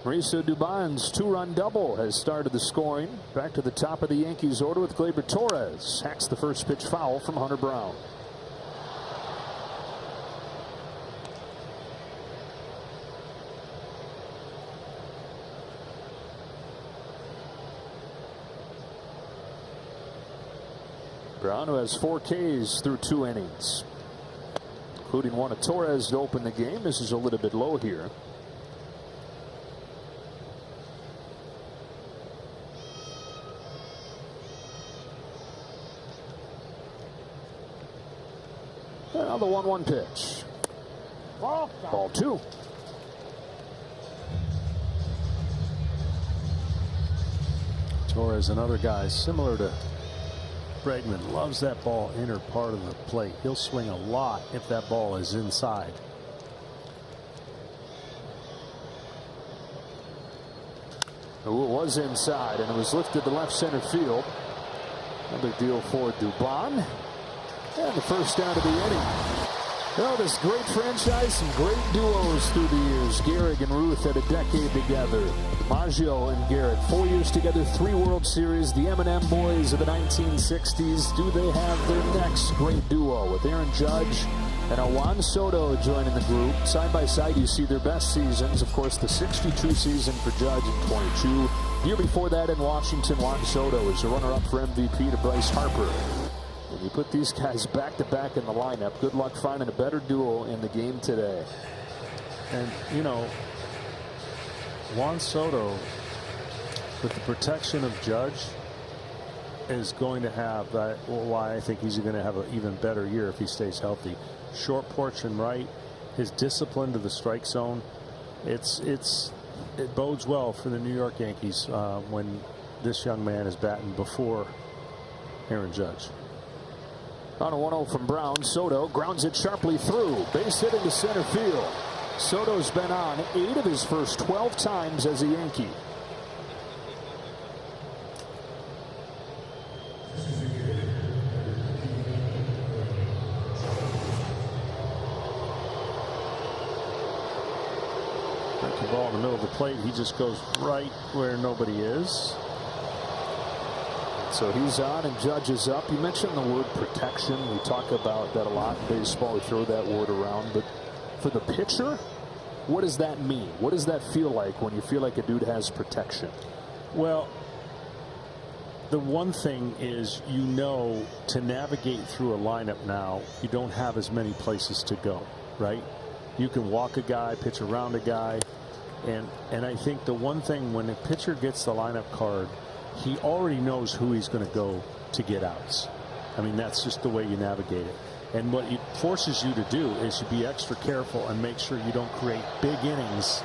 Mauricio Dubon's 2-run double has started the scoring. Back to the top of the Yankees order with Gleyber Torres. Hacks the first pitch foul from Hunter Brown. Brown, who has 4 Ks through 2 innings, including one of Torres to open the game. This is a little bit low here. Now the 1-1 pitch. Ball 2. Torres, another guy similar to Bregman, loves that ball inner part of the plate. He'll swing a lot if that ball is inside. Oh, it was inside, and it was lifted to left center field. Another deal for Dubon. And the first out of the inning. Well, this great franchise, some great duos through the years. Gehrig and Ruth had a decade together. Maggio and Garrett, 4 years together, 3 World Series. The M&M boys of the 1960s. Do they have their next great duo with Aaron Judge and Juan Soto joining the group? Side by side, you see their best seasons. Of course, the 62 season for Judge in 22. The year before that in Washington, Juan Soto is a runner-up for MVP to Bryce Harper. When you put these guys back-to-back in the lineup, good luck finding a better duo in the game today. And, you know, Juan Soto, with the protection of Judge, is going to have why I think he's going to have an even better year if he stays healthy. Short porch and right, his discipline to the strike zone, it bodes well for the New York Yankees when this young man is batting before Aaron Judge. On a 1-0 from Brown, Soto grounds it sharply through. Base hit into center field. Soto's been on 8 of his first 12 times as a Yankee. That's the ball in the middle of the plate. He just goes right where nobody is. So he's on and Judge is up. You mentioned the word protection. We talk about that a lot in baseball. We throw that word around. But for the pitcher, what does that mean? What does that feel like when you feel like a dude has protection? Well, the one thing is, you know, to navigate through a lineup now, you don't have as many places to go, right? You can walk a guy, pitch around a guy. And I think the one thing, when a pitcher gets the lineup card, he already knows who he's going to go to get outs. I mean, that's just the way you navigate it. And what it forces you to do is to be extra careful and make sure you don't create big innings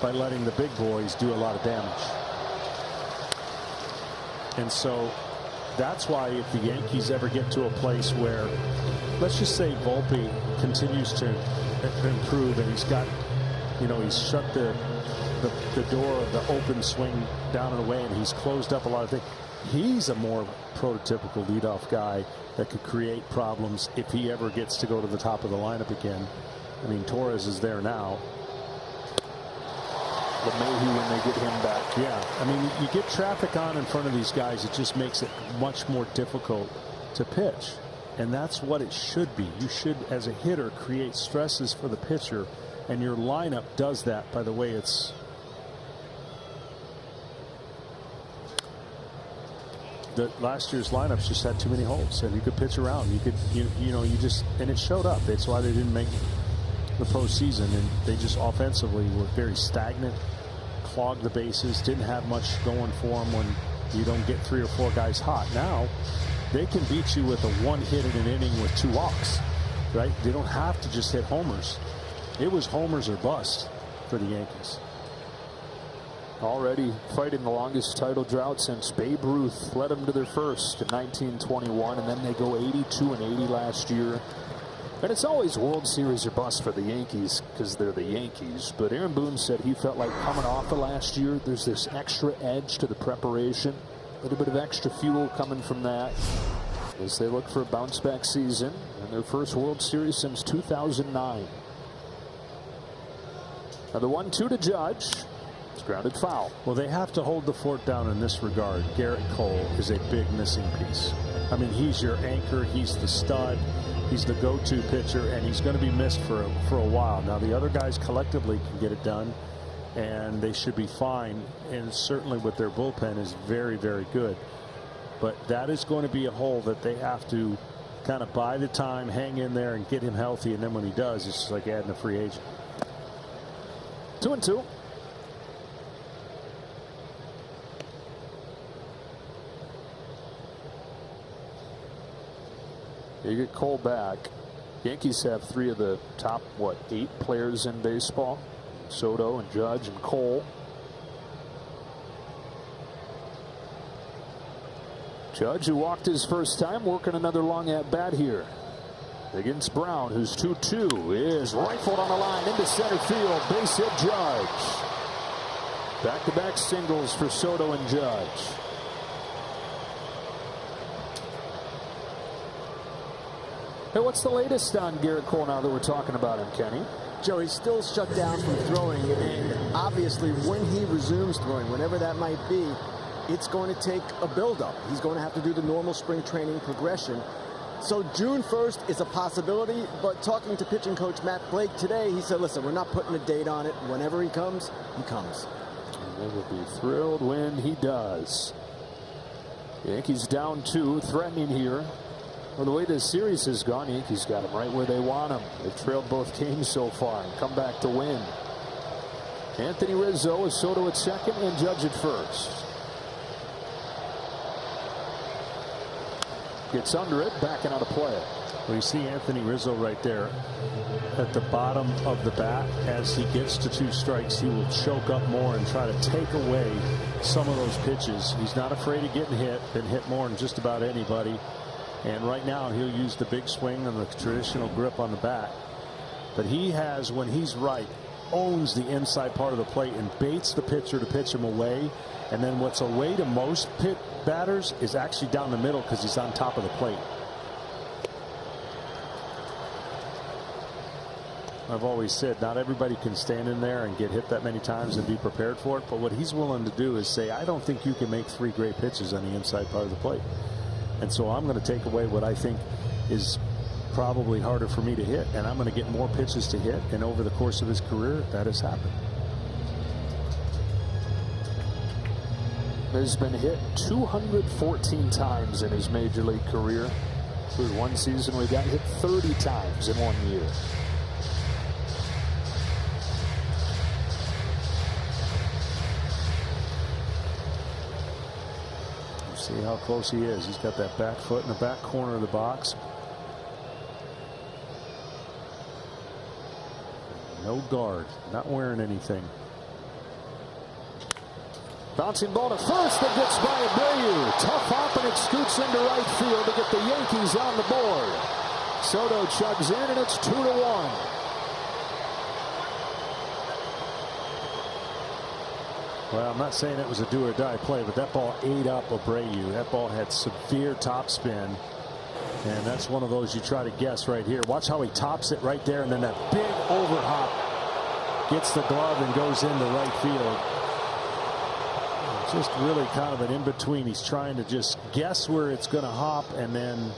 by letting the big boys do a lot of damage. And so that's why if the Yankees ever get to a place where, let's just say Volpe continues to improve and he's got, you know, he's shut the door of the open swing down and away, and he's closed up a lot of things. He's a more prototypical leadoff guy that could create problems if he ever gets to go to the top of the lineup again. I mean, Torres is there now. LeMahieu when they get him back. Yeah, I mean, you get traffic on in front of these guys, it just makes it much more difficult to pitch. And that's what it should be. You should, as a hitter, create stresses for the pitcher, and your lineup does that by the way it's. The last year's lineups just had too many holes, and you could pitch around. You could, you know, you just, and it showed up. That's why they didn't make the postseason, and they just offensively were very stagnant, clogged the bases, didn't have much going for them when you don't get 3 or 4 guys hot. Now they can beat you with a 1 hit in an inning with 2 walks, right? They don't have to just hit homers. It was homers or bust for the Yankees. Already fighting the longest title drought since Babe Ruth led them to their first in 1921, and then they go 82 and 80 last year. And it's always World Series or bust for the Yankees because they're the Yankees. But Aaron Boone said he felt like coming off of last year, there's this extra edge to the preparation, a little bit of extra fuel coming from that as they look for a bounce back season and their first World Series since 2009. Now the 1-2 to Judge. Grounded foul. Well, they have to hold the fort down in this regard. Garrett Cole is a big missing piece. I mean, he's your anchor. He's the stud. He's the go-to pitcher, and he's going to be missed for a while. Now, the other guys collectively can get it done, and they should be fine. And certainly with their bullpen is very, very good. But that is going to be a hole that they have to kind of buy the time, hang in there, and get him healthy. And then when he does, it's just like adding a free agent. 2-2. You get Cole back. Yankees have 3 of the top, 8 players in baseball. Soto and Judge and Cole. Judge, who walked his first time, working another long at bat here against Brown, who's 2-2, is rifled on the line into center field. Base hit Judge. Back-to-back singles for Soto and Judge. Hey, what's the latest on Gerrit Cole now that we're talking about him, Kenny? Joe, he's still shut down from throwing, and obviously when he resumes throwing, whenever that might be, it's going to take a build-up. He's going to have to do the normal spring training progression. So June 1st is a possibility, but talking to pitching coach Matt Blake today, he said, listen, we're not putting a date on it. Whenever he comes, he comes. And they will be thrilled when he does. Yankees down 2, threatening here. Well, the way this series has gone, Yankees got them right where they want them. They've trailed both games so far and come back to win. Anthony Rizzo is Soto at second and Judge at first. Gets under it, backing out of play. Well, you see Anthony Rizzo right there at the bottom of the bat. As he gets to 2 strikes, he will choke up more and try to take away some of those pitches. He's not afraid of getting hit. Been hit more than just about anybody. And right now he'll use the big swing and the traditional grip on the bat. But he has, when he's right, owns the inside part of the plate and baits the pitcher to pitch him away. And then what's away to most batters is actually down the middle because he's on top of the plate. I've always said not everybody can stand in there and get hit that many times and be prepared for it. But what he's willing to do is say, I don't think you can make 3 great pitches on the inside part of the plate. And so I'm going to take away what I think is probably harder for me to hit, and I'm going to get more pitches to hit. And over the course of his career, that has happened. Has been hit 214 times in his major league career. Through one season, we got hit 30 times in 1 year. See how close he is. He's got that back foot in the back corner of the box. No guard, not wearing anything. Bouncing ball to first that gets by Abreu. Tough hop and it scoots into right field to get the Yankees on the board. Soto chugs in and it's 2-1. Well, I'm not saying it was a do or die play, but that ball ate up Abreu. That ball had severe topspin. And that's one of those you try to guess right here. Watch how he tops it right there, and then that big overhop gets the glove and goes into right field. Just really kind of an in-between. He's trying to just guess where it's going to hop, and then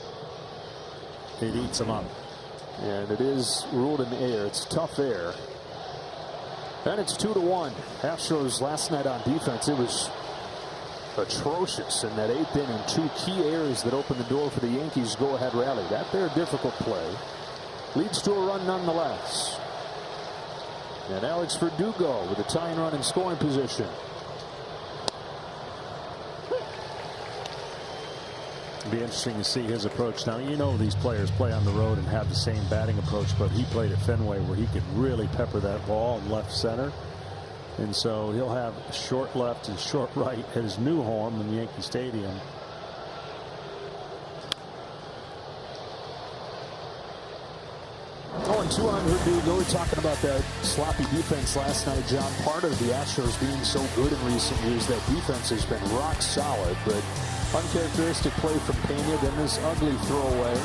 it eats him up. And it is ruled in the air. It's tough air. And it's 2-1. Astros last night on defense, it was atrocious in that 8th inning. 2 key errors that opened the door for the Yankees' go-ahead rally. That there difficult play leads to a run nonetheless. And Alex Verdugo with a tying run in scoring position. It'll be interesting to see his approach. Now, you know these players play on the road and have the same batting approach, but he played at Fenway where he could really pepper that ball in left center. And so he'll have short left and short right at his new home in Yankee Stadium. Oh, and 2 on Verdugo. We're talking about that sloppy defense last night, John. Part of the Astros being so good in recent years, that defense has been rock solid, but uncharacteristic play from Pena, then this ugly throwaway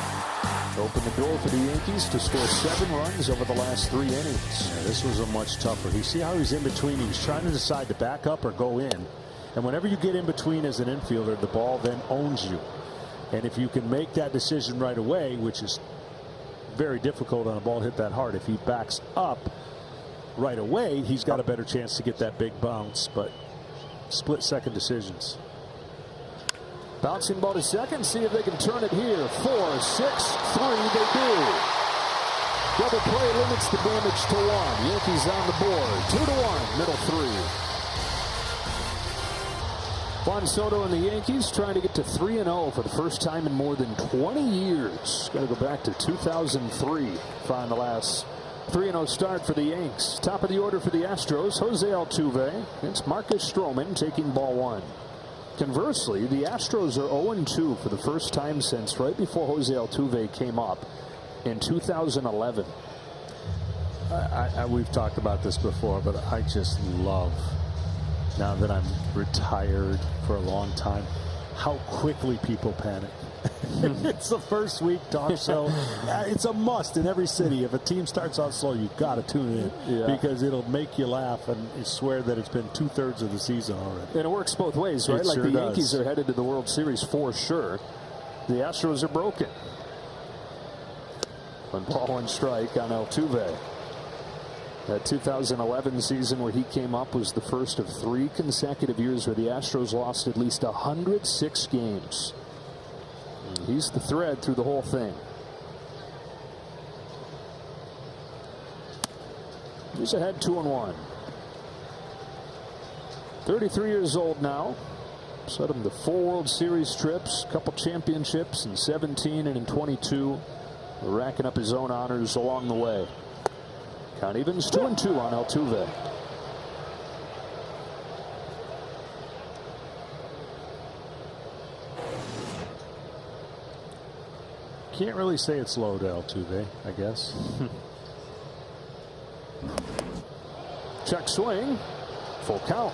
opened the door for the Yankees to score 7 runs over the last 3 innings. Yeah, this was a much tougher. You see how he's in between. He's trying to decide to back up or go in. And whenever you get in between as an infielder, the ball then owns you. And if you can make that decision right away, which is very difficult on a ball hit that hard, if he backs up right away, he's got a better chance to get that big bounce. But split-second decisions. Bouncing ball to second. See if they can turn it here. 4, 6, 3. They do. Double play limits the damage to 1. Yankees on the board. 2-1. Middle 3. Juan Soto and the Yankees trying to get to 3-0 for the first time in more than 20 years. Got to go back to 2003. Find the last 3-0 start for the Yanks. Top of the order for the Astros. Jose Altuve. It's Marcus Stroman taking ball 1. Conversely, the Astros are 0-2 for the first time since right before Jose Altuve came up in 2011. We've talked about this before, but I just love, now that I'm retired for a long time, how quickly people panic. It's the first week talk show. It's a must in every city. If a team starts out slow, you've got to tune in because it'll make you laugh and you swear that it's been 2/3 of the season already. And it works both ways, right? Like the Yankees are headed to the World Series for sure. The Astros are broken. One ball, one strike on Altuve. That 2011 season where he came up was the first of 3 consecutive years where the Astros lost at least 106 games. And he's the thread through the whole thing. He's ahead 2-1. 33 years old now. Set him to 4 World Series trips, a couple championships in 17 and in 22. Racking up his own honors along the way. Count evens 2-2 on Altuve. Can't really say it's low to Altuve, I guess. Check swing. Full count.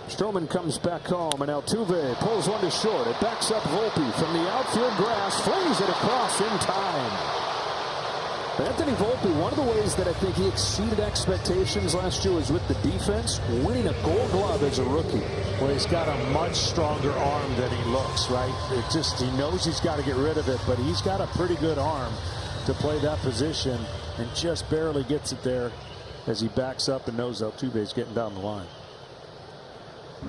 Stroman comes back home, and Altuve pulls one to short. It backs up Volpe from the outfield grass, flings it across in time. Anthony Volpe, one of the ways that I think he exceeded expectations last year was with the defense, winning a Gold Glove as a rookie. Well, he's got a much stronger arm than he looks, right? He knows he's got to get rid of it, but he's got a pretty good arm to play that position and just barely gets it there as he backs up and knows Altuve's getting down the line.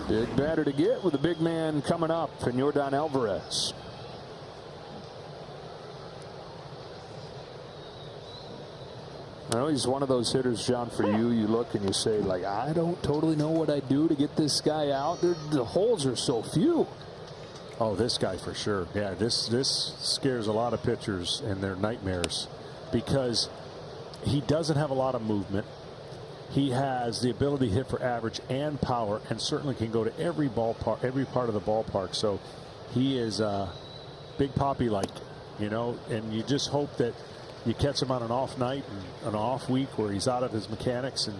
Big batter to get with a big man coming up in Yordan Alvarez. I know he's one of those hitters, John, for you. You look and you say, like, I don't totally know what I do to get this guy out. The holes are so few. Oh, this guy for sure. Yeah, this scares a lot of pitchers and their nightmares because he doesn't have a lot of movement. He has the ability to hit for average and power, and certainly can go to every ballpark, every part of the ballpark. So he is Big Papi-like, you know, and you just hope that you catch him on an off night and an off week where he's out of his mechanics and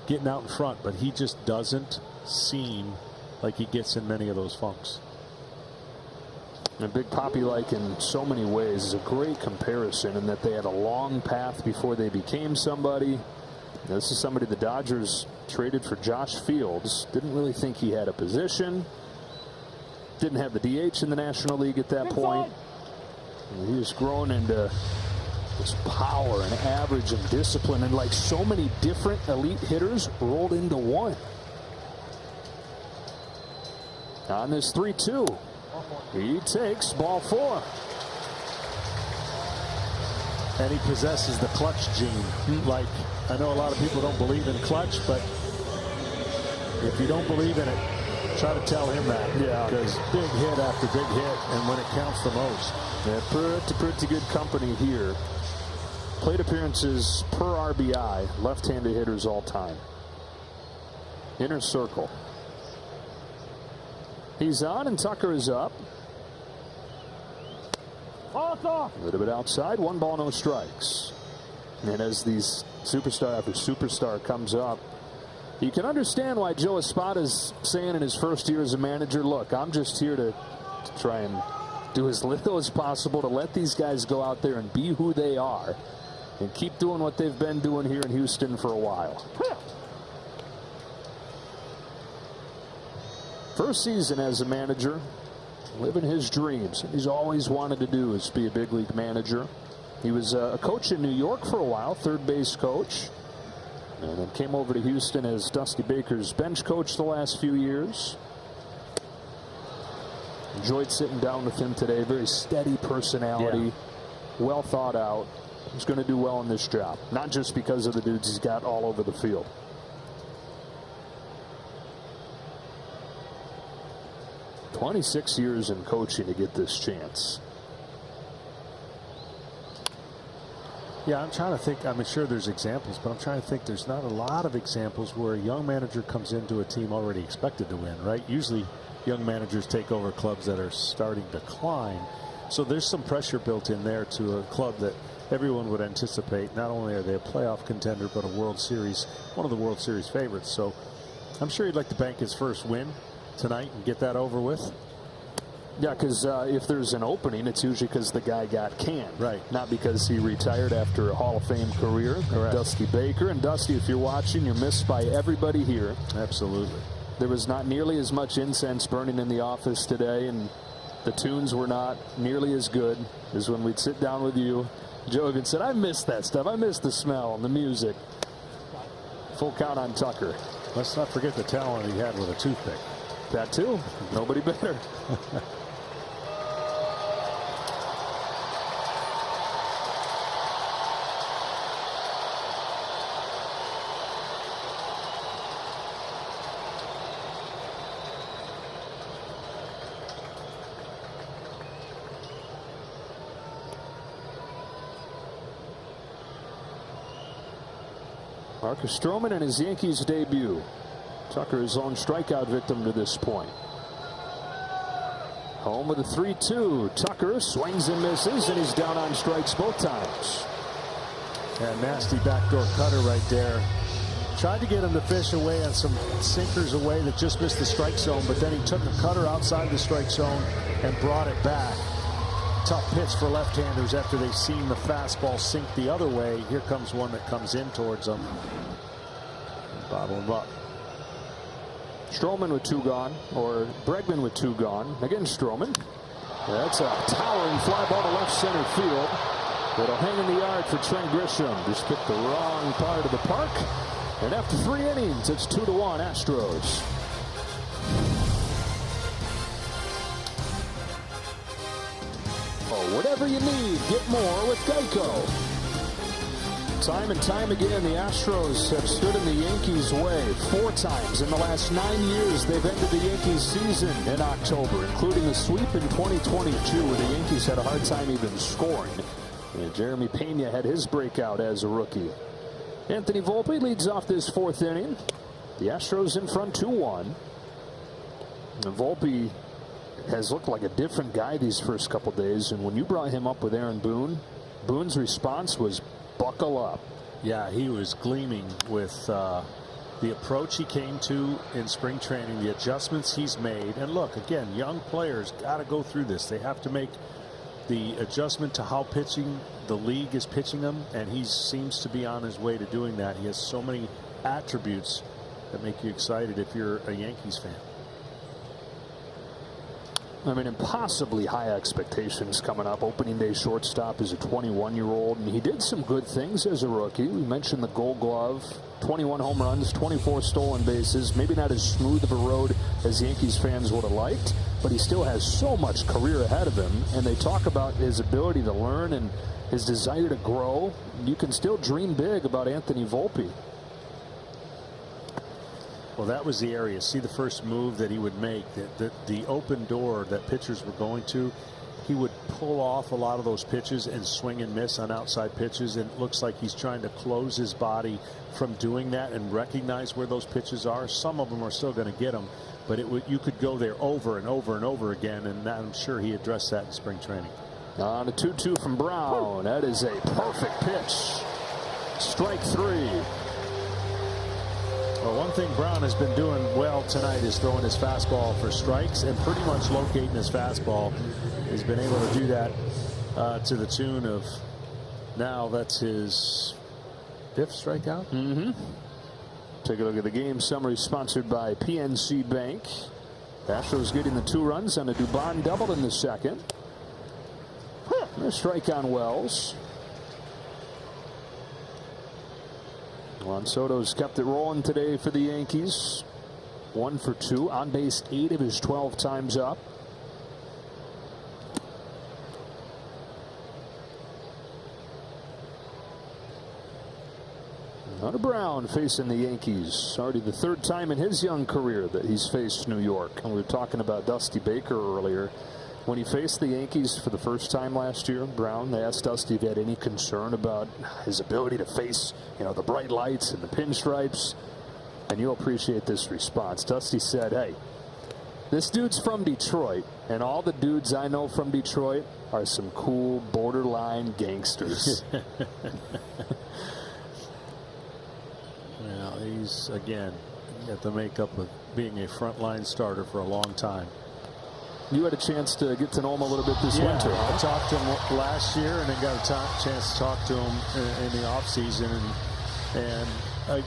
getting out in front. But he just doesn't seem like he gets in many of those funks. And Big Papi-like in so many ways is a great comparison in that they had a long path before they became somebody. This is somebody the Dodgers traded for Josh Fields. Didn't really think he had a position. Didn't have the DH in the National League at that point. And he has grown into this power and average and discipline, and like so many different elite hitters rolled into one. On this 3-2, he takes ball 4. And he possesses the clutch gene. Like, I know a lot of people don't believe in clutch, but if you don't believe in it, try to tell him that. Yeah. Because big hit after big hit, and when it counts the most. Yeah, pretty good company here. Plate appearances per RBI, left-handed hitters all time. Inner circle. He's on, and Tucker is up. A little bit outside, 1 ball, no strikes. And as these superstar after superstar comes up, you can understand why Joe Espada's saying in his first year as a manager, look, I'm just here to try and do as little as possible to let these guys go out there and be who they are and keep doing what they've been doing here in Houston for a while. First season as a manager, living his dreams. He's always wanted to do is be a big league manager. He was a coach in New York for a while, third base coach, and then came over to Houston as Dusty Baker's bench coach the last few years. Enjoyed sitting down with him today. Very steady personality, well thought out. He's going to do well in this job, not just because of the dudes he's got all over the field. "26 years in coaching to get this chance." Yeah, I'm trying to think. I'm sure there's examples, but I'm trying to think. There's not a lot of examples where a young manager comes into a team already expected to win, right? Usually young managers take over clubs that are starting to climb. So there's some pressure built in there to a club that everyone would anticipate. Not only are they a playoff contender, but a World Series, one of the World Series favorites. So I'm sure he'd like to bank his first win tonight and get that over with. Yeah, because if there's an opening, it's usually because the guy got canned. Right. Not because he retired after a Hall of Fame career. Correct. Dusty Baker. And Dusty, if you're watching, you're missed by everybody here. Absolutely. There was not nearly as much incense burning in the office today, and the tunes were not nearly as good as when we'd sit down with you. Joe even said, I miss that stuff. I miss the smell and the music. Full count on Tucker. Let's not forget the talent he had with a toothpick. That too. Nobody better. Marcus Stroman in his Yankees debut. Tucker, his own strikeout victim to this point. Home with a 3-2. Tucker swings and misses, and he's down on strikes both times. Yeah, nasty backdoor cutter right there. Tried to get him to fish away on some sinkers away that just missed the strike zone, but then he took a cutter outside the strike zone and brought it back. Tough pitch for left-handers after they've seen the fastball sink the other way. Here comes one that comes in towards them. Bottle him up. Stroman with 2 gone, or Bregman with 2 gone. Again, Stroman. That's a towering fly ball to left center field. It'll hang in the yard for Trent Grisham. Just picked the wrong part of the park. And after 3 innings, it's 2-1 Astros. Oh, whatever you need, get more with Geico. Time and time again, the Astros have stood in the Yankees' way 4 times in the last 9 years. They've ended the Yankees season in October, including a sweep in 2022 where the Yankees had a hard time even scoring. And Jeremy Pena had his breakout as a rookie. Anthony Volpe leads off this 4th inning. The Astros in front 2-1. Volpe has looked like a different guy these first couple days, and when you brought him up with Aaron Boone, Boone's response was buckle up. Yeah, he was gleaming with the approach he came to in spring training, the adjustments he's made. And look, again, young players got to go through this. They have to make the adjustment to how pitching the league is pitching them, and he seems to be on his way to doing that. He has so many attributes that make you excited if you're a Yankees fan. I mean, impossibly high expectations coming up. Opening day shortstop is a 21-year-old, and he did some good things as a rookie. We mentioned the Gold Glove, 21 home runs, 24 stolen bases. Maybe not as smooth of a road as Yankees fans would have liked, but he still has so much career ahead of him, and they talk about his ability to learn and his desire to grow. You can still dream big about Anthony Volpe. Well, that was the area. See the first move that he would make, the open door that pitchers were going to. He would pull off a lot of those pitches and swing and miss on outside pitches, and it looks like he's trying to close his body from doing that and recognize where those pitches are. Some of them are still going to get him, but you could go there over and over and over again, and I'm sure he addressed that in spring training. On a 2-2 from Brown. That is a perfect pitch. Strike 3. Well, one thing Brown has been doing well tonight is throwing his fastball for strikes and pretty much locating his fastball. He's been able to do that to the tune of, now that's his 5th strikeout. Mm-hmm. Take a look at the game summary sponsored by PNC Bank. Astros getting the 2 runs on a Dubon double in the 2nd. A strike on Wells. Juan Soto's kept it rolling today for the Yankees. 1 for 2. On base 8 of his 12 times up. Hunter Brown facing the Yankees. Already the 3rd time in his young career that he's faced New York. And we were talking about Dusty Baker earlier. When he faced the Yankees for the first time last year, Brown, they asked Dusty if he had any concern about his ability to face, the bright lights and the pinstripes. And you'll appreciate this response. Dusty said, hey, this dude's from Detroit, and all the dudes I know from Detroit are some cool borderline gangsters. Well, he's, again, at the makeup of being a frontline starter for a long time. You had a chance to get to know him a little bit this winter. I talked to him last year and then got a chance to talk to him in the offseason. And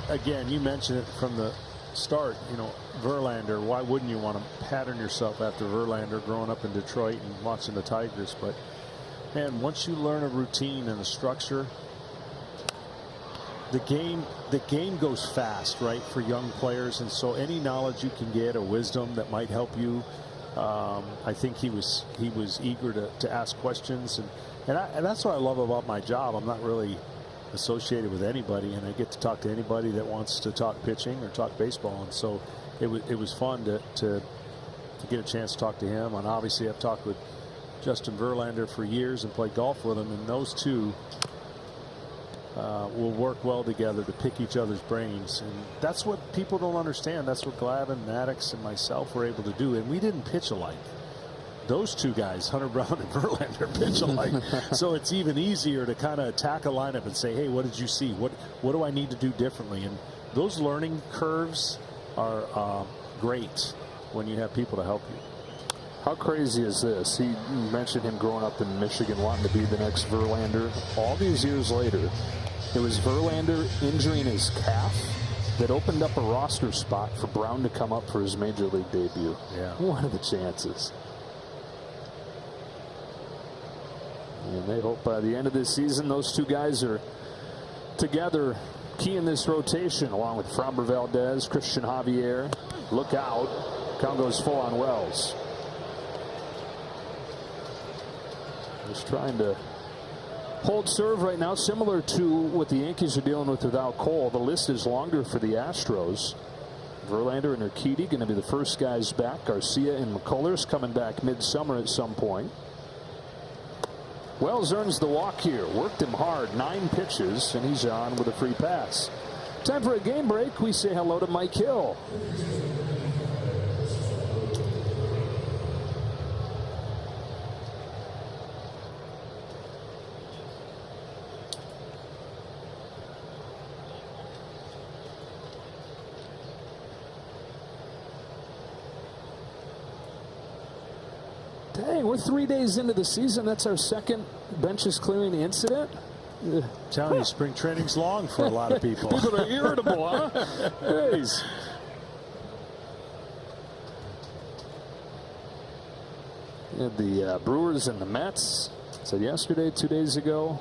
again, you mentioned it from the start, you know, Verlander, why wouldn't you want to pattern yourself after Verlander growing up in Detroit and watching the Tigers? But, man, once you learn a routine and a structure, the game goes fast, right, for young players. And so any knowledge you can get or wisdom that might help you, I think he was eager to ask questions. And that's what I love about my job. I'm not really associated with anybody, and I get to talk to anybody that wants to talk pitching or talk baseball. And so it was fun to get a chance to talk to him. And obviously I've talked with Justin Verlander for years and played golf with him, and those two will work well together to pick each other's brains. And that's what people don't understand. That's what Glavine, Maddox, and myself were able to do. And we didn't pitch alike. Those two guys, Hunter Brown and Verlander, pitch alike. So it's even easier to kind of attack a lineup and say, hey, what did you see? What do I need to do differently? And those learning curves are great when you have people to help you. How crazy is this? He mentioned him growing up in Michigan, wanting to be the next Verlander. All these years later, it was Verlander injuring his calf that opened up a roster spot for Brown to come up for his major league debut. Yeah. What are the chances? And they hope by the end of this season, those two guys are together, key in this rotation, along with Framber Valdez, Christian Javier. Look out. Count goes full on Wells. Just trying to hold serve right now, similar to what the Yankees are dealing with without Cole. The list is longer for the Astros. Verlander and Urquidy going to be the first guys back. Garcia and McCullers coming back midsummer at some point. Wells earns the walk here. Worked him hard. 9 pitches, and he's on with a free pass. Time for a game break. We say hello to Mike Hill. Dang, we're 3 days into the season. That's our second benches clearing incident. I'm telling you, spring training's long for a lot of people. People are irritable, huh? Jeez. You had the Brewers and the Mets. Said yesterday, 2 days ago,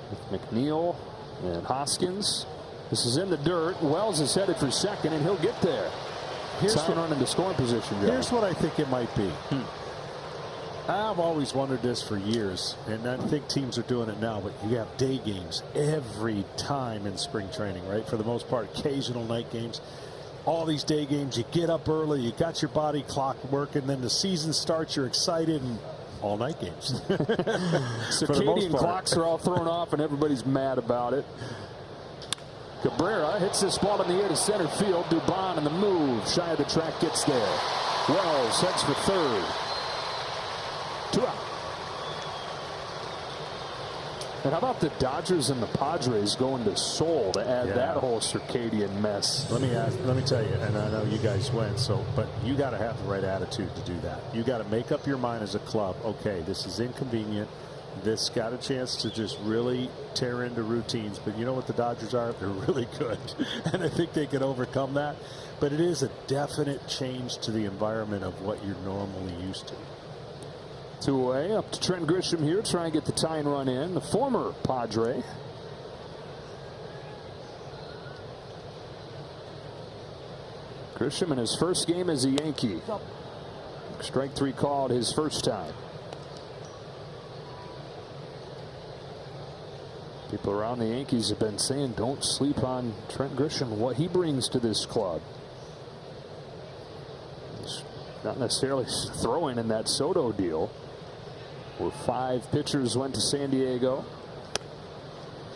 with McNeil and Hoskins. This is in the dirt. Wells is headed for second, and he'll get there. Here's what run into scoring position. Joe. Here's what I think it might be. I've always wondered this for years, and I think teams are doing it now, but you have day games every time in spring training, right? For the most part, occasional night games. All these day games, you get up early, you got your body clock working, then the season starts, you're excited, and all night games. Circadian clocks are all thrown off, and everybody's mad about it. Cabrera hits this ball in the air to center field. Dubon in the move. Shy of the track, gets there. Wells heads for third. 2 out. And how about the Dodgers and the Padres going to Seoul to add that whole circadian mess? Let me tell you, and I know you guys went, but you got to have the right attitude to do that. You got to make up your mind as a club. Okay, this is inconvenient. This got a chance to just really tear into routines, but you know what the Dodgers are? They're really good, and I think they can overcome that. But it is a definite change to the environment of what you're normally used to. 2 away, up to Trent Grisham here, try and get the tying run in. The former Padre. Grisham in his first game as a Yankee. Strike 3 called his first time. People around the Yankees have been saying don't sleep on Trent Grisham, what he brings to this club. He's not necessarily throwing in that Soto deal, where 5 pitchers went to San Diego.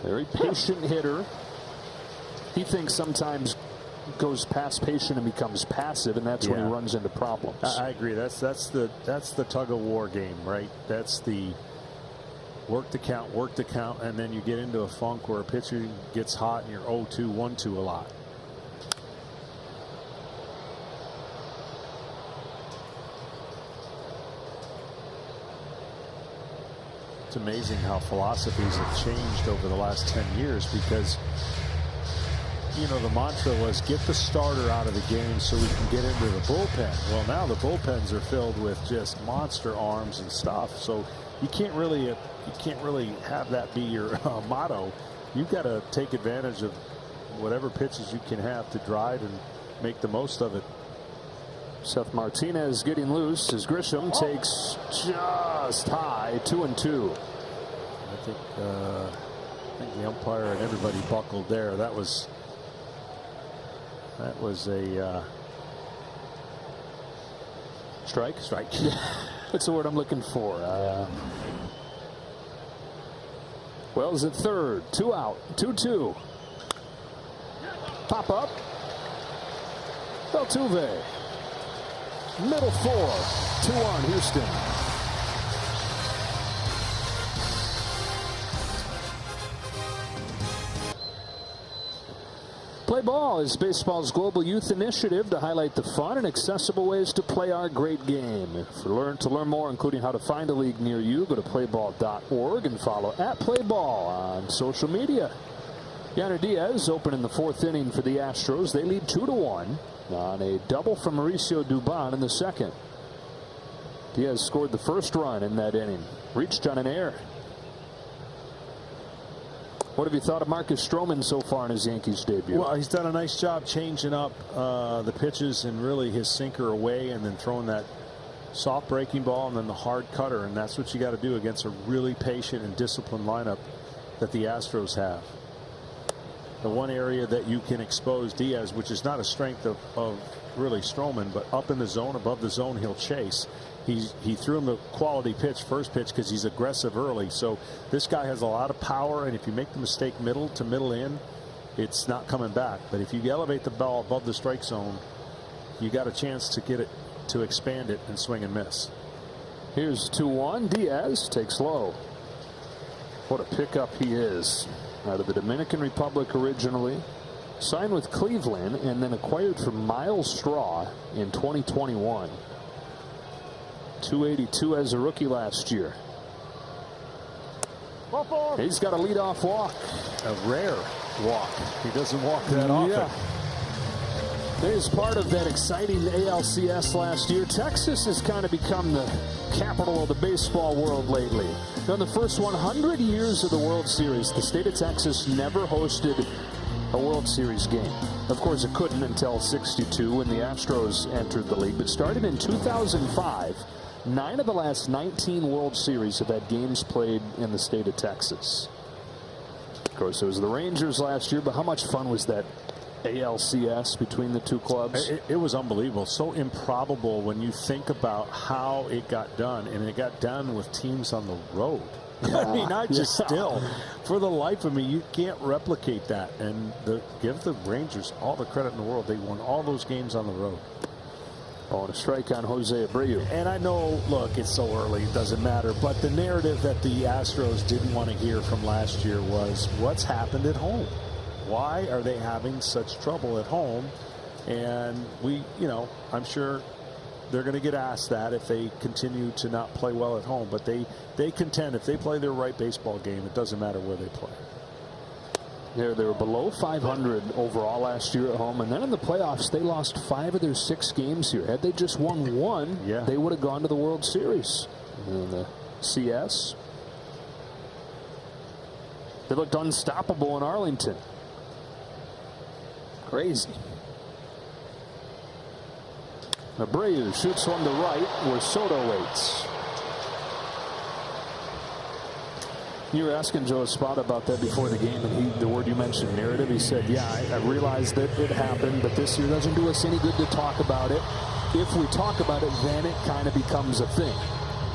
Very patient hitter. He thinks sometimes goes past patient and becomes passive, and that's when he runs into problems. I agree. That's the tug of war game, right? That's the work the count, and then you get into a funk where a pitcher gets hot and you're 0-2, 1-2 a lot. It's amazing how philosophies have changed over the last 10 years, because you know, the mantra was get the starter out of the game so we can get into the bullpen. Well, now the bullpens are filled with just monster arms and stuff. So you can't really have that be your motto. You've got to take advantage of whatever pitches you can have to drive and make the most of it. Seth Martinez getting loose as Grisham takes just high, 2-2. I think the umpire and everybody buckled there. That was a strike. That's the word I'm looking for. Wells at third, 2 out, 2-2. Pop up. Altuve. Middle 4, 2-1 Houston. Play Ball is baseball's global youth initiative to highlight the fun and accessible ways to play our great game. To learn more, including how to find a league near you, go to playball.org and follow @playball on social media. Yanner Diaz opening the 4th inning for the Astros. They lead 2-1 on a double from Mauricio Dubon in the 2nd. Diaz scored the first run in that inning. Reached on an error. What have you thought of Marcus Stroman so far in his Yankees debut? Well, he's done a nice job changing up the pitches and really his sinker away, and then throwing that soft breaking ball and then the hard cutter, and that's what you got to do against a really patient and disciplined lineup that the Astros have. The one area that you can expose Diaz, which is not a strength of really Stroman, but up in the zone, above the zone, he'll chase. He threw him the quality pitch, first pitch, because he's aggressive early. So this guy has a lot of power, and if you make the mistake middle to middle in, it's not coming back. But if you elevate the ball above the strike zone, you got a chance to get it, to expand it and swing and miss. Here's 2-1. Diaz takes low. What a pickup he is. Out of the Dominican Republic originally, signed with Cleveland and then acquired from Miles Straw in 2021. 282 as a rookie last year. He's got a leadoff walk. A rare walk. He doesn't walk that often. Yeah. As part of that exciting ALCS last year, Texas has kind of become the capital of the baseball world lately. Now, in the first 100 years of the World Series, the state of Texas never hosted a World Series game. Of course, it couldn't until '62 when the Astros entered the league. But started in 2005, 9 of the last 19 World Series have had games played in the state of Texas. Of course, it was the Rangers last year, but how much fun was that ALCS between the two clubs? It was unbelievable. So improbable when you think about how it got done, and it got done with teams on the road. I mean, I just still, for the life of me, you can't replicate that. And give the Rangers all the credit in the world. They won all those games on the road. Oh, and a strike on Jose Abreu. And I know, look, it's so early, it doesn't matter. But the narrative that the Astros didn't want to hear from last year was, what's happened at home? Why are they having such trouble at home? And I'm sure they're going to get asked that if they continue to not play well at home. But they contend if they play their right baseball game, it doesn't matter where they play. They were below 500 overall last year at home, and then in the playoffs they lost 5 of their 6 games here. Had they just won 1, they would have gone to the World Series. In the CS, they looked unstoppable in Arlington. Crazy. Abreu shoots one to right where Soto waits. You were asking Joe Espada about that before the game, and the word you mentioned, narrative, he said, yeah, I realized that it happened, but this year doesn't do us any good to talk about it. If we talk about it, then it kind of becomes a thing.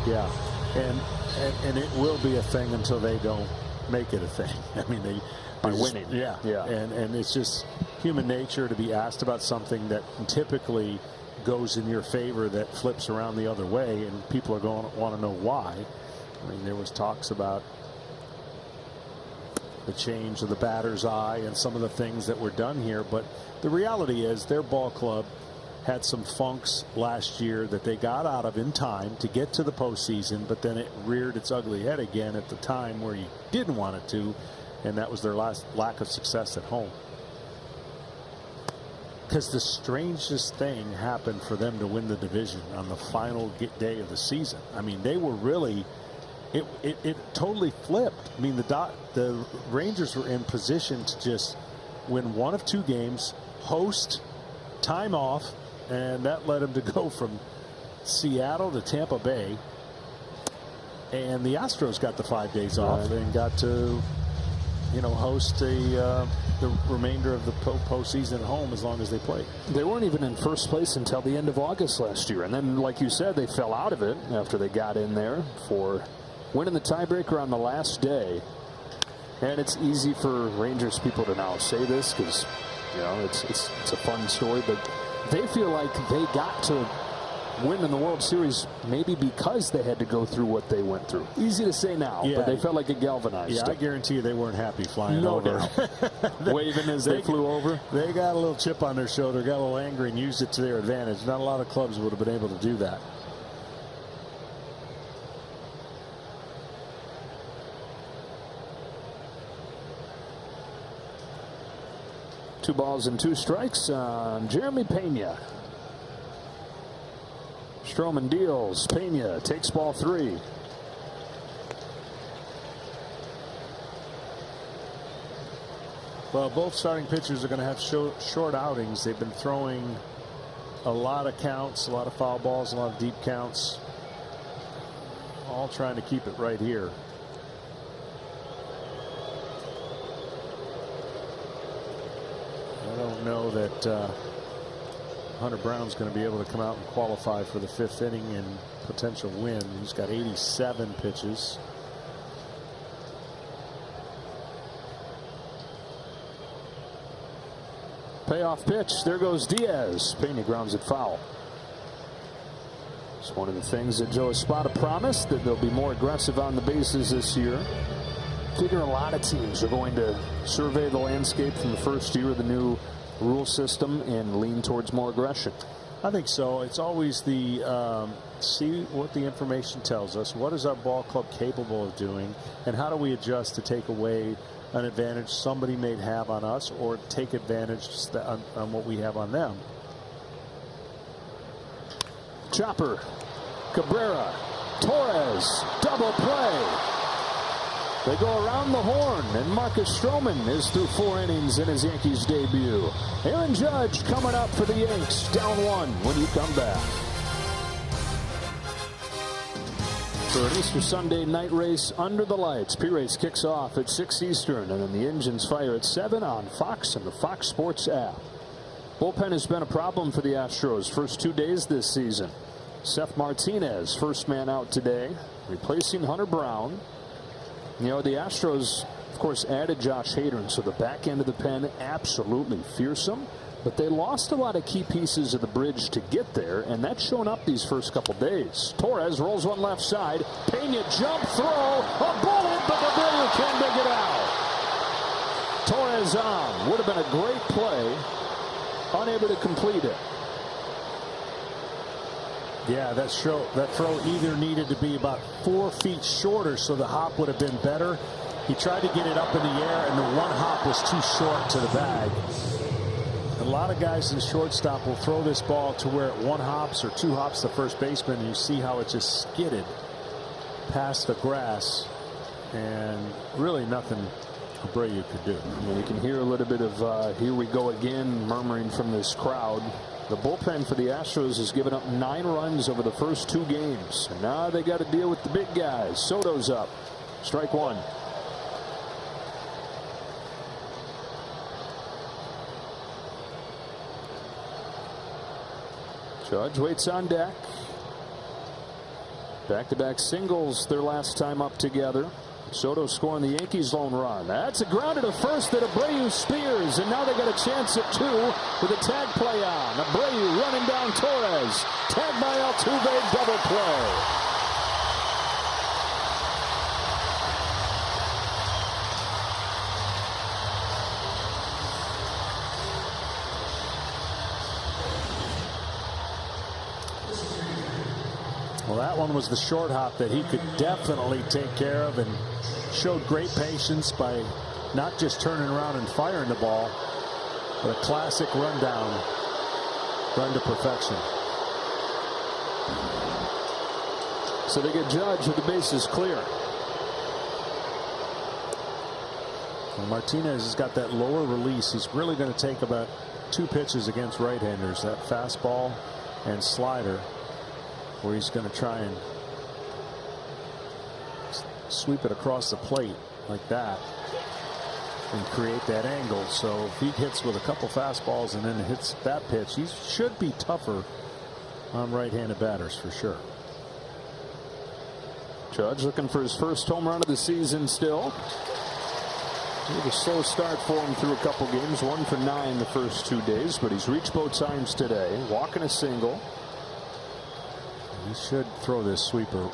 Yeah, and it will be a thing until they don't make it a thing. I mean, by winning. Yeah. And it's just, human nature to be asked about something that typically goes in your favor that flips around the other way, and people are going to want to know why. I mean, there was talks about the change of the batter's eye and some of the things that were done here, but the reality is their ball club had some funks last year that they got out of in time to get to the postseason, but then it reared its ugly head again at the time where you didn't want it to, and that was their last lack of success at home. Because the strangest thing happened for them to win the division on the final day of the season. I mean, they were really, it totally flipped. I mean, the Rangers were in position to just win one of two games, host, time off, and that led them to go from Seattle to Tampa Bay. And the Astros got the 5 days off and got to, you know, host the remainder of the postseason at home as long as they play. They weren't even in first place until the end of August last year. And then, like you said, they fell out of it after they got in there for winning the tiebreaker on the last day. And it's easy for Rangers people to now say this because, you know, it's a fun story, but they feel like they got to win in the World Series maybe because they had to go through what they went through. Easy to say now, but they felt like it galvanized. Yeah, I guarantee you they weren't happy flying over. Waving as they flew over. They got a little chip on their shoulder, got a little angry, and used it to their advantage. Not a lot of clubs would have been able to do that. Two balls and two strikes on Jeremy Pena. Stroman deals. Pena takes ball 3. Well, both starting pitchers are going to have short outings. They've been throwing a lot of counts, a lot of foul balls, a lot of deep counts, all trying to keep it right here. I don't know that Hunter Brown's going to be able to come out and qualify for the 5th inning and potential win. He's got 87 pitches. Payoff pitch. There goes Diaz. Pena grounds it foul. It's one of the things that Joe Espada promised, that they'll be more aggressive on the bases this year. Figure a lot of teams are going to survey the landscape from the first year of the new rule system and lean towards more aggression. I think so. It's always the see what the information tells us. What is our ball club capable of doing, and how do we adjust to take away an advantage somebody may have on us, or take advantage on what we have on them. Chopper, Cabrera, Torres, double play. They go around the horn, and Marcus Stroman is through 4 innings in his Yankees debut. Aaron Judge coming up for the Yanks, down 1 when you come back. For an Easter Sunday night race under the lights, P-Race kicks off at 6 Eastern, and then the engines fire at 7 on Fox and the Fox Sports app. Bullpen has been a problem for the Astros first 2 days this season. Seth Martinez, first man out today, replacing Hunter Brown. You know, the Astros, of course, added Josh Hader, so the back end of the pen absolutely fearsome. But they lost a lot of key pieces of the bridge to get there, and that's shown up these first couple days. Torres rolls one left side. Pena jump throw. A bullet, but Gabriel can't make it out. Torres on. Would have been a great play. Unable to complete it. Yeah, that throw either needed to be about 4 feet shorter, so the hop would have been better. He tried to get it up in the air, and the one hop was too short to the bag. A lot of guys in shortstop will throw this ball to where it 1 hops or 2 hops to first baseman, and you see how it just skidded past the grass, and really nothing Abreu could do. And you can hear a little bit of here we go again murmuring from this crowd. The bullpen for the Astros has given up 9 runs over the first 2 games, and now they got to deal with the big guys. Soto's up. Strike 1. Judge waits on deck. Back-to-back singles their last time up together. Soto scoring the Yankees' lone run. That's a grounded to first that Abreu spears, and now they got a chance at 2 with a tag play on. Abreu running down Torres. Tagged by Altuve, double play. Well, that one was the short hop that he could definitely take care of, and showed great patience by not just turning around and firing the ball, but a classic rundown, run to perfection. So they get Judge with the bases clear. Well, Martinez has got that lower release. He's really going to take about 2 pitches against right-handers, that fastball and slider, where he's going to try and sweep it across the plate like that and create that angle. So if he hits with a couple fastballs and then hits that pitch, he should be tougher on right-handed batters for sure. Judge looking for his first home run of the season still. A slow start for him through a couple games. 1 for 9 the first 2 days, but he's reached both times today. Walking a single. He should throw this sweeper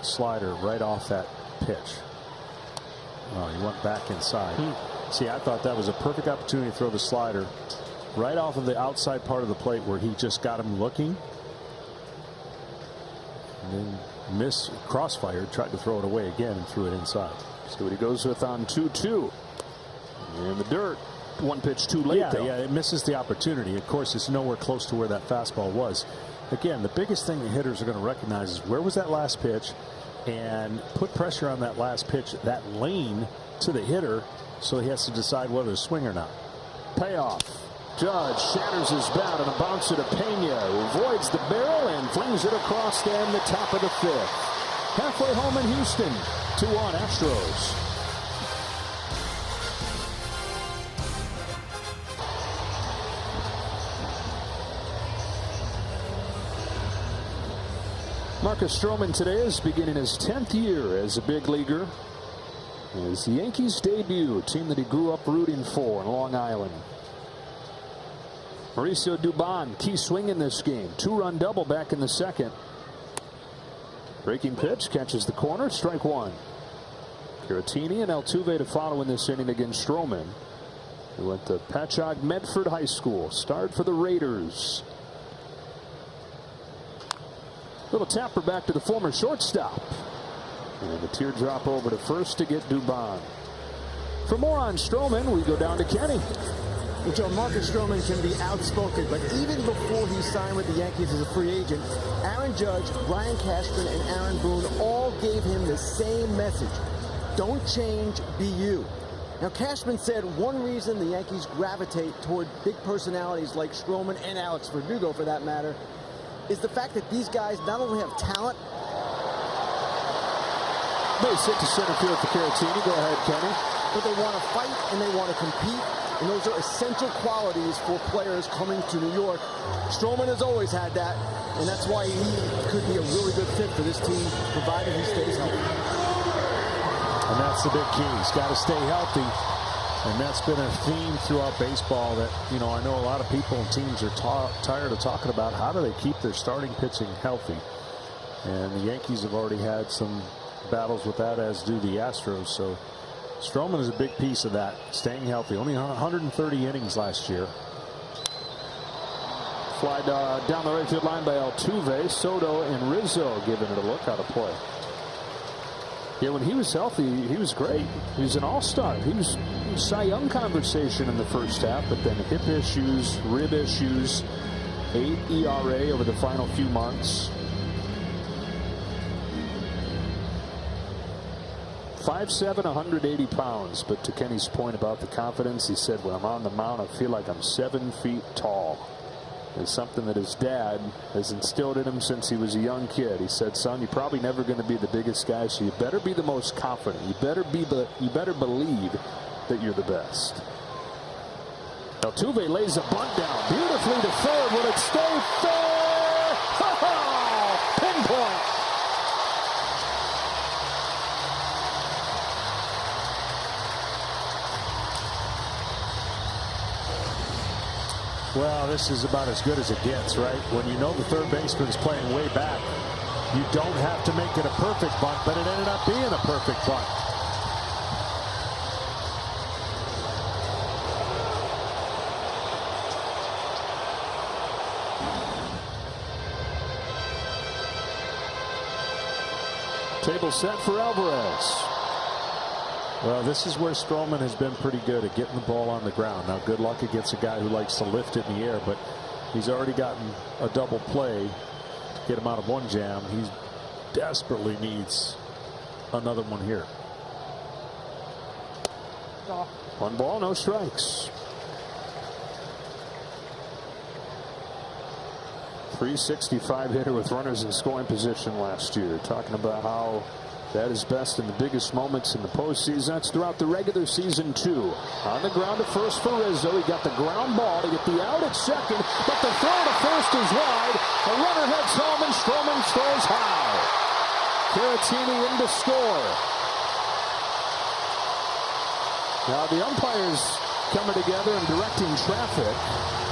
slider right off that pitch. Oh, he went back inside. See, I thought that was a perfect opportunity to throw the slider right off of the outside part of the plate where he just got him looking. And then missed, crossfired, tried to throw it away again and threw it inside. See what he goes with on 2-2. In the dirt. 1 pitch too late, though. Yeah, it misses the opportunity. Of course, it's nowhere close to where that fastball was. Again, the biggest thing the hitters are going to recognize is where was that last pitch, and put pressure on that last pitch, that lane to the hitter, so he has to decide whether to swing or not. Payoff. Judge shatters his bat on a bouncer to Pena, who avoids the barrel and flings it across to end the top of the 5th. Halfway home in Houston, 2-1 Astros. Marcus Stroman today is beginning his 10th year as a big leaguer. As the Yankees debut, a team that he grew up rooting for in Long Island. Mauricio Dubon, key swing in this game. 2-run double back in the 2nd. Breaking pitch, catches the corner, strike 1. Caratini and Altuve to follow in this inning against Stroman, who went to Patchogue Medford High School. Starred for the Raiders. Little tapper back to the former shortstop. And a teardrop over to first to get Dubon. For more on Stroman, we go down to Kenny. Well, Joe, Marcus Stroman can be outspoken, but even before he signed with the Yankees as a free agent, Aaron Judge, Brian Cashman, and Aaron Boone all gave him the same message. Don't change, be you. Now, Cashman said one reason the Yankees gravitate toward big personalities like Stroman and Alex Verdugo, for that matter, is the fact that these guys not only have talent. Base hit to center field for Caratini. Go ahead, Kenny. But they want to fight and they want to compete, and those are essential qualities for players coming to New York. Stroman has always had that, and that's why he could be a really good fit for this team, provided he stays healthy. And that's the big key. He's got to stay healthy. And that's been a theme throughout baseball that, you know, I know a lot of people and teams are tired of talking about how do they keep their starting pitching healthy. And the Yankees have already had some battles with that, as do the Astros. So Stroman is a big piece of that, staying healthy. Only 130 innings last year. Fly down the right field line by Altuve. Soto and Rizzo giving it a look out of play. Yeah, when he was healthy, he was great. He was an all-star. He was Cy Young conversation in the first half, but then hip issues, rib issues, 8 ERA over the final few months. 5'7", 180 pounds. But to Kenny's point about the confidence, he said, when I'm on the mound, I feel like I'm 7 feet tall. It's something that his dad has instilled in him since he was a young kid. He said, son, you're probably never going to be the biggest guy, so you better be the most confident. You better believe that you're the best. Altuve lays a bunt down beautifully to third. Will it stay fair? Ha-ha! Pinpoint. Well, this is about as good as it gets, right? When you know the third baseman's playing way back, you don't have to make it a perfect bunt, but it ended up being a perfect bunt. Table set for Alvarez. Well, this is where Stroman has been pretty good at getting the ball on the ground. Now, good luck against a guy who likes to lift it in the air, but he's already gotten a double play to get him out of one jam. He desperately needs another one here. 1 ball, no strikes. .365 hitter with runners in scoring position last year. Talking about how that is best in the biggest moments in the postseason. That's throughout the regular season, too. On the ground to first for Rizzo. He got the ground ball to get the out at second, but the throw to first is wide. A runner heads home, and Stroman scores high. Caratini in to score. Now the umpires coming together and directing traffic.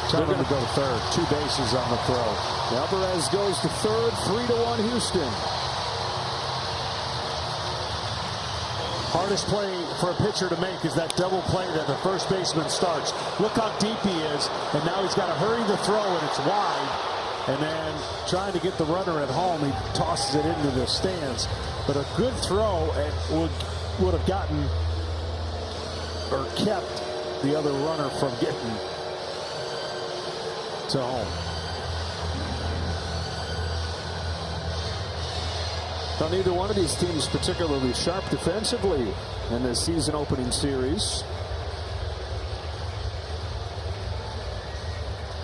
They're going to go third. 2 bases on the throw. Alvarez goes to third. 3-1 Houston. Hardest play for a pitcher to make is that double play that the first baseman starts. Look how deep he is, and now he's got to hurry the throw, and it's wide. And then trying to get the runner at home, he tosses it into the stands. But a good throw would have gotten or kept the other runner from getting to home. Well, neither one of these teams particularly sharp defensively in this season opening series.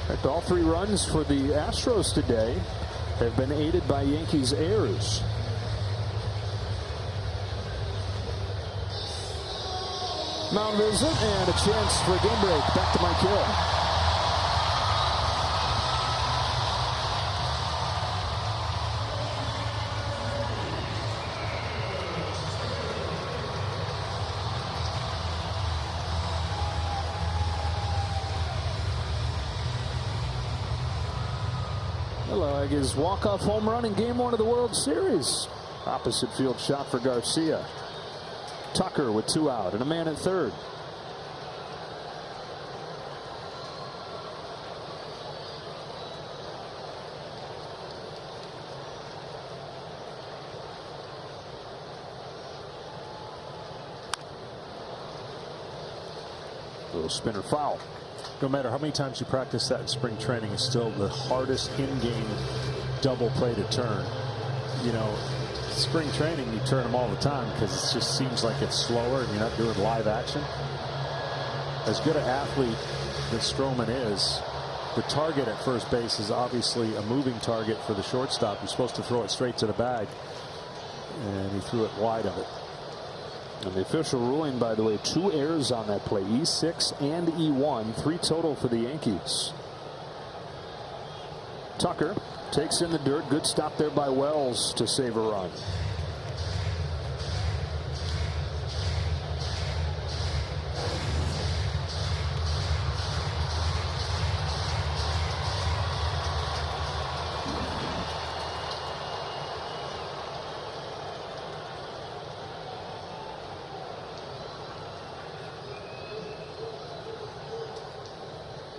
In fact, all 3 runs for the Astros today have been aided by Yankees errors. Mound visit and a chance for a game break. Back to Mike Hill. His walk-off home run in Game 1 of the World Series. Opposite field shot for Garcia. Tucker with 2 out and a man at third. Little spinner foul. No matter how many times you practice that in spring training, it's still the hardest in-game double play to turn. You know, spring training, you turn them all the time because it just seems like it's slower and you're not doing live action. As good an athlete that Stroman is, the target at first base is obviously a moving target for the shortstop. You're supposed to throw it straight to the bag, and he threw it wide of it. And the official ruling, by the way, 2 errors on that play, E6 and E1, 3 total for the Yankees. Tucker takes in the dirt. Good stop there by Wells to save a run.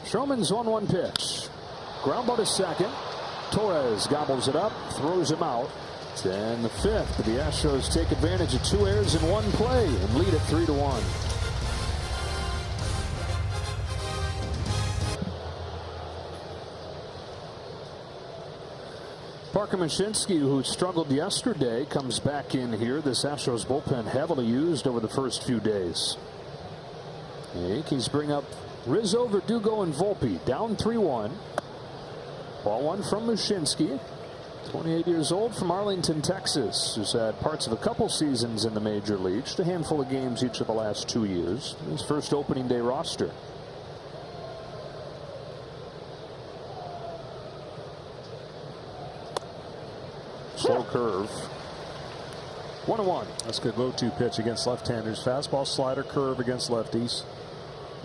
Stroman's 1-1 pitch. Ground ball to second. Torres gobbles it up, throws him out. And the 5th, but the Astros take advantage of 2 errors in 1 play and lead it 3-1. Parker Mushinski, who struggled yesterday, comes back in here. This Astros bullpen heavily used over the first few days. The Yankees bring up Rizzo, Verdugo, and Volpe. Down 3-1. Ball 1 from Mushinski. 28 years old, from Arlington, Texas, who's had parts of a couple seasons in the major leagues, just a handful of games each of the last 2 years. His first opening day roster. Slow curve. 1-1. That's a good low-2 pitch against left-handers. Fastball, slider, curve against lefties.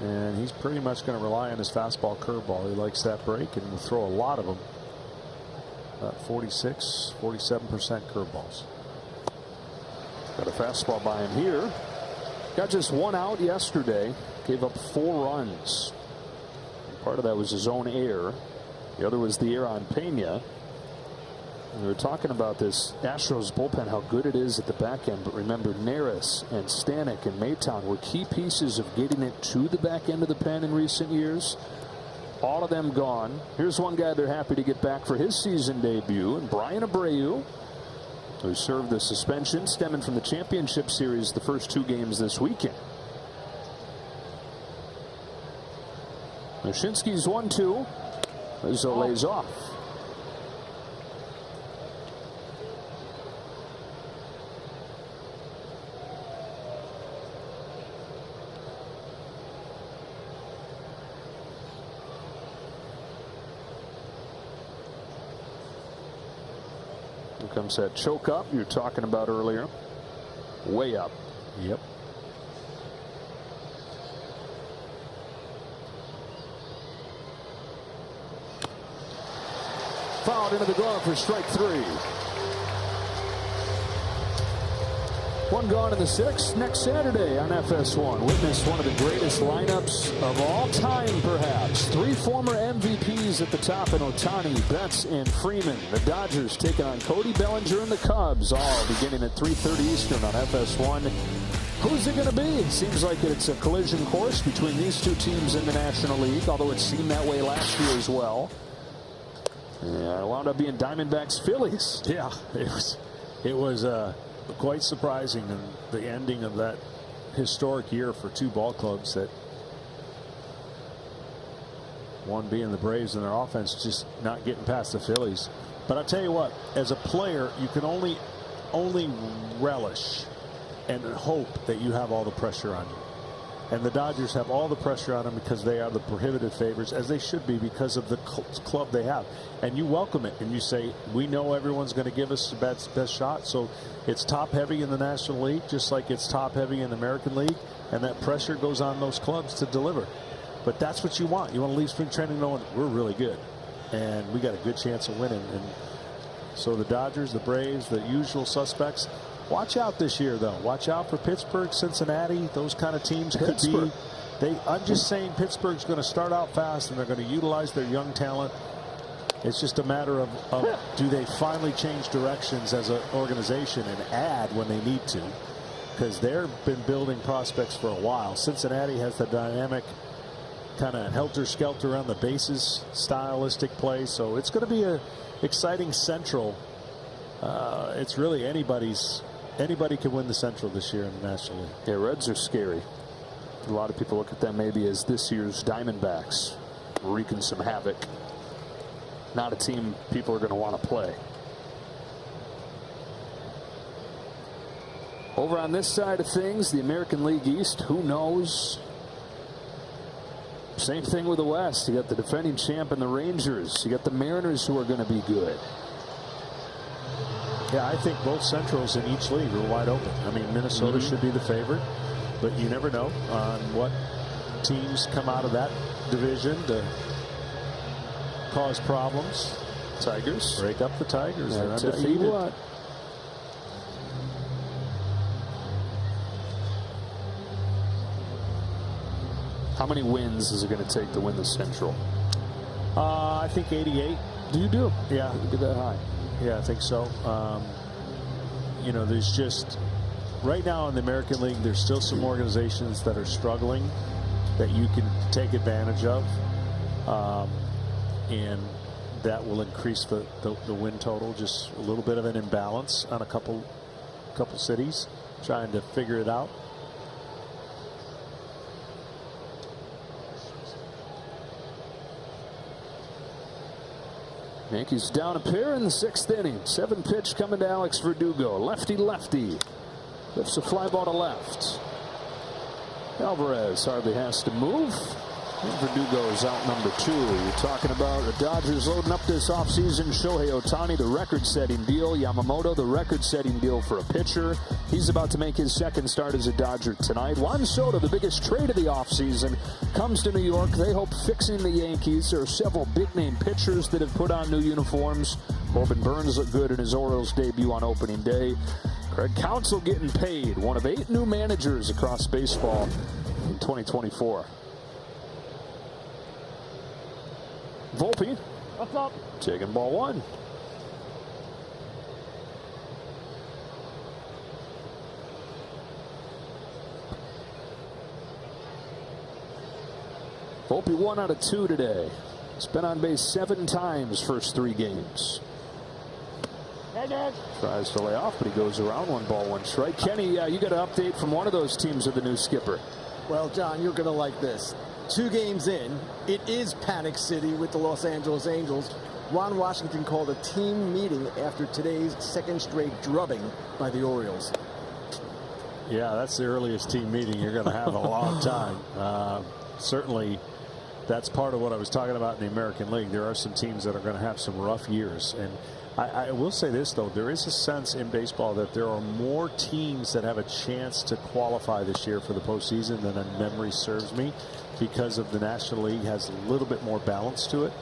And he's pretty much going to rely on his fastball curveball. He likes that break and will throw a lot of them. About 46, 47% curveballs. Got a fastball by him here. Got just one out yesterday. Gave up 4 runs. Part of that was his own error. The other was the error on Pena. And we were talking about this Astros bullpen, how good it is at the back end. But remember, Neris and Stanek and Maytown were key pieces of getting it to the back end of the pen in recent years. All of them gone. Here's one guy they're happy to get back for his season debut, and Brian Abreu, who served the suspension stemming from the championship series the first 2 games this weekend. Mushinski's 1-2. Rizzo lays off. Here comes that choke up you're talking about earlier. Way up. Yep. Fouled into the glove for strike 3. 1 gone in the 6th. Next Saturday on FS1. Witness one of the greatest lineups of all time, perhaps. 3 former MVPs at the top in Ohtani, Betts, and Freeman. The Dodgers taking on Cody Bellinger and the Cubs, all beginning at 3:30 Eastern on FS1. Who's it going to be? It seems like it's a collision course between these 2 teams in the National League, although it seemed that way last year as well. Yeah, it wound up being Diamondbacks Phillies. Yeah, it was quite surprising, in the ending of that historic year for 2 ball clubs, that one being the Braves and their offense just not getting past the Phillies. But I'll tell you what, as a player, you can only relish and hope that you have all the pressure on you. And the Dodgers have all the pressure on them because they are the prohibitive favorites, as they should be, because of the club they have. And you welcome it, and you say, we know everyone's going to give us the best shot. So it's top heavy in the National League, just like it's top heavy in the American League, and that pressure goes on those clubs to deliver. But that's what you want. You want to leave spring training knowing we're really good, and we got a good chance of winning. And so the Dodgers, the Braves, the usual suspects. Watch out this year, though. Watch out for Pittsburgh, Cincinnati. Those kind of teams could be. I'm just saying Pittsburgh's going to start out fast, and they're going to utilize their young talent. It's just a matter of do they finally change directions as an organization and add when they need to, because they've been building prospects for a while. Cincinnati has the dynamic kind of helter-skelter around the bases stylistic play, so it's going to be a exciting Central. It's really anybody can win the Central this year in the National League. Yeah, Reds are scary. A lot of people look at them maybe as this year's Diamondbacks, wreaking some havoc. Not a team people are going to want to play. Over on this side of things, the American League East, who knows? Same thing with the West. You got the defending champ and the Rangers. You got the Mariners, who are going to be good. Yeah, I think both Centrals in each league are wide open. I mean, Minnesota should be the favorite, but you never know on what teams come out of that division to cause problems. Tigers. Break up the Tigers. They're Tell you undefeated. what. How many wins is it going to take to win the Central? I think 88. Do you do? Yeah. Get that high. Yeah, I think so. You know, there's just right now in the American League, there's still some organizations that are struggling that you can take advantage of, and that will increase the win total. Just a little bit of an imbalance on a couple cities trying to figure it out. Yankees down a pair in the 6th inning. 7-pitch coming to Alex Verdugo. Lefty. Lifts a fly ball to left. Alvarez hardly has to move. Verdugo is out number 2. You're talking about the Dodgers loading up this offseason. Shohei Ohtani, the record-setting deal. Yamamoto, the record-setting deal for a pitcher. He's about to make his second start as a Dodger tonight. Juan Soto, the biggest trade of the offseason, comes to New York. They hope fixing the Yankees. There are several big-name pitchers that have put on new uniforms. Corbin Burns looked good in his Orioles debut on opening day. Craig Counsell getting paid. One of 8 new managers across baseball in 2024. Volpe. What's up? Taking ball 1. Volpe 1 out of 2 today. He's been on base 7 times first 3 games. Hey, Dad. Tries to lay off, but he goes around. 1 ball, 1 strike. Kenny, you got an update from one of those teams with the new skipper. Well, John, you're going to like this. 2 games in, it is Panic City with the Los Angeles Angels. Ron Washington called a team meeting after today's 2nd straight drubbing by the Orioles. Yeah, that's the earliest team meeting you're going to have in a long time. Certainly, that's part of what I was talking about in the American League. There are some teams that are going to have some rough years. And I will say this, though. There is a sense in baseball that there are more teams that have a chance to qualify this year for the postseason than memory serves me, because of the National League has a little bit more balance to it.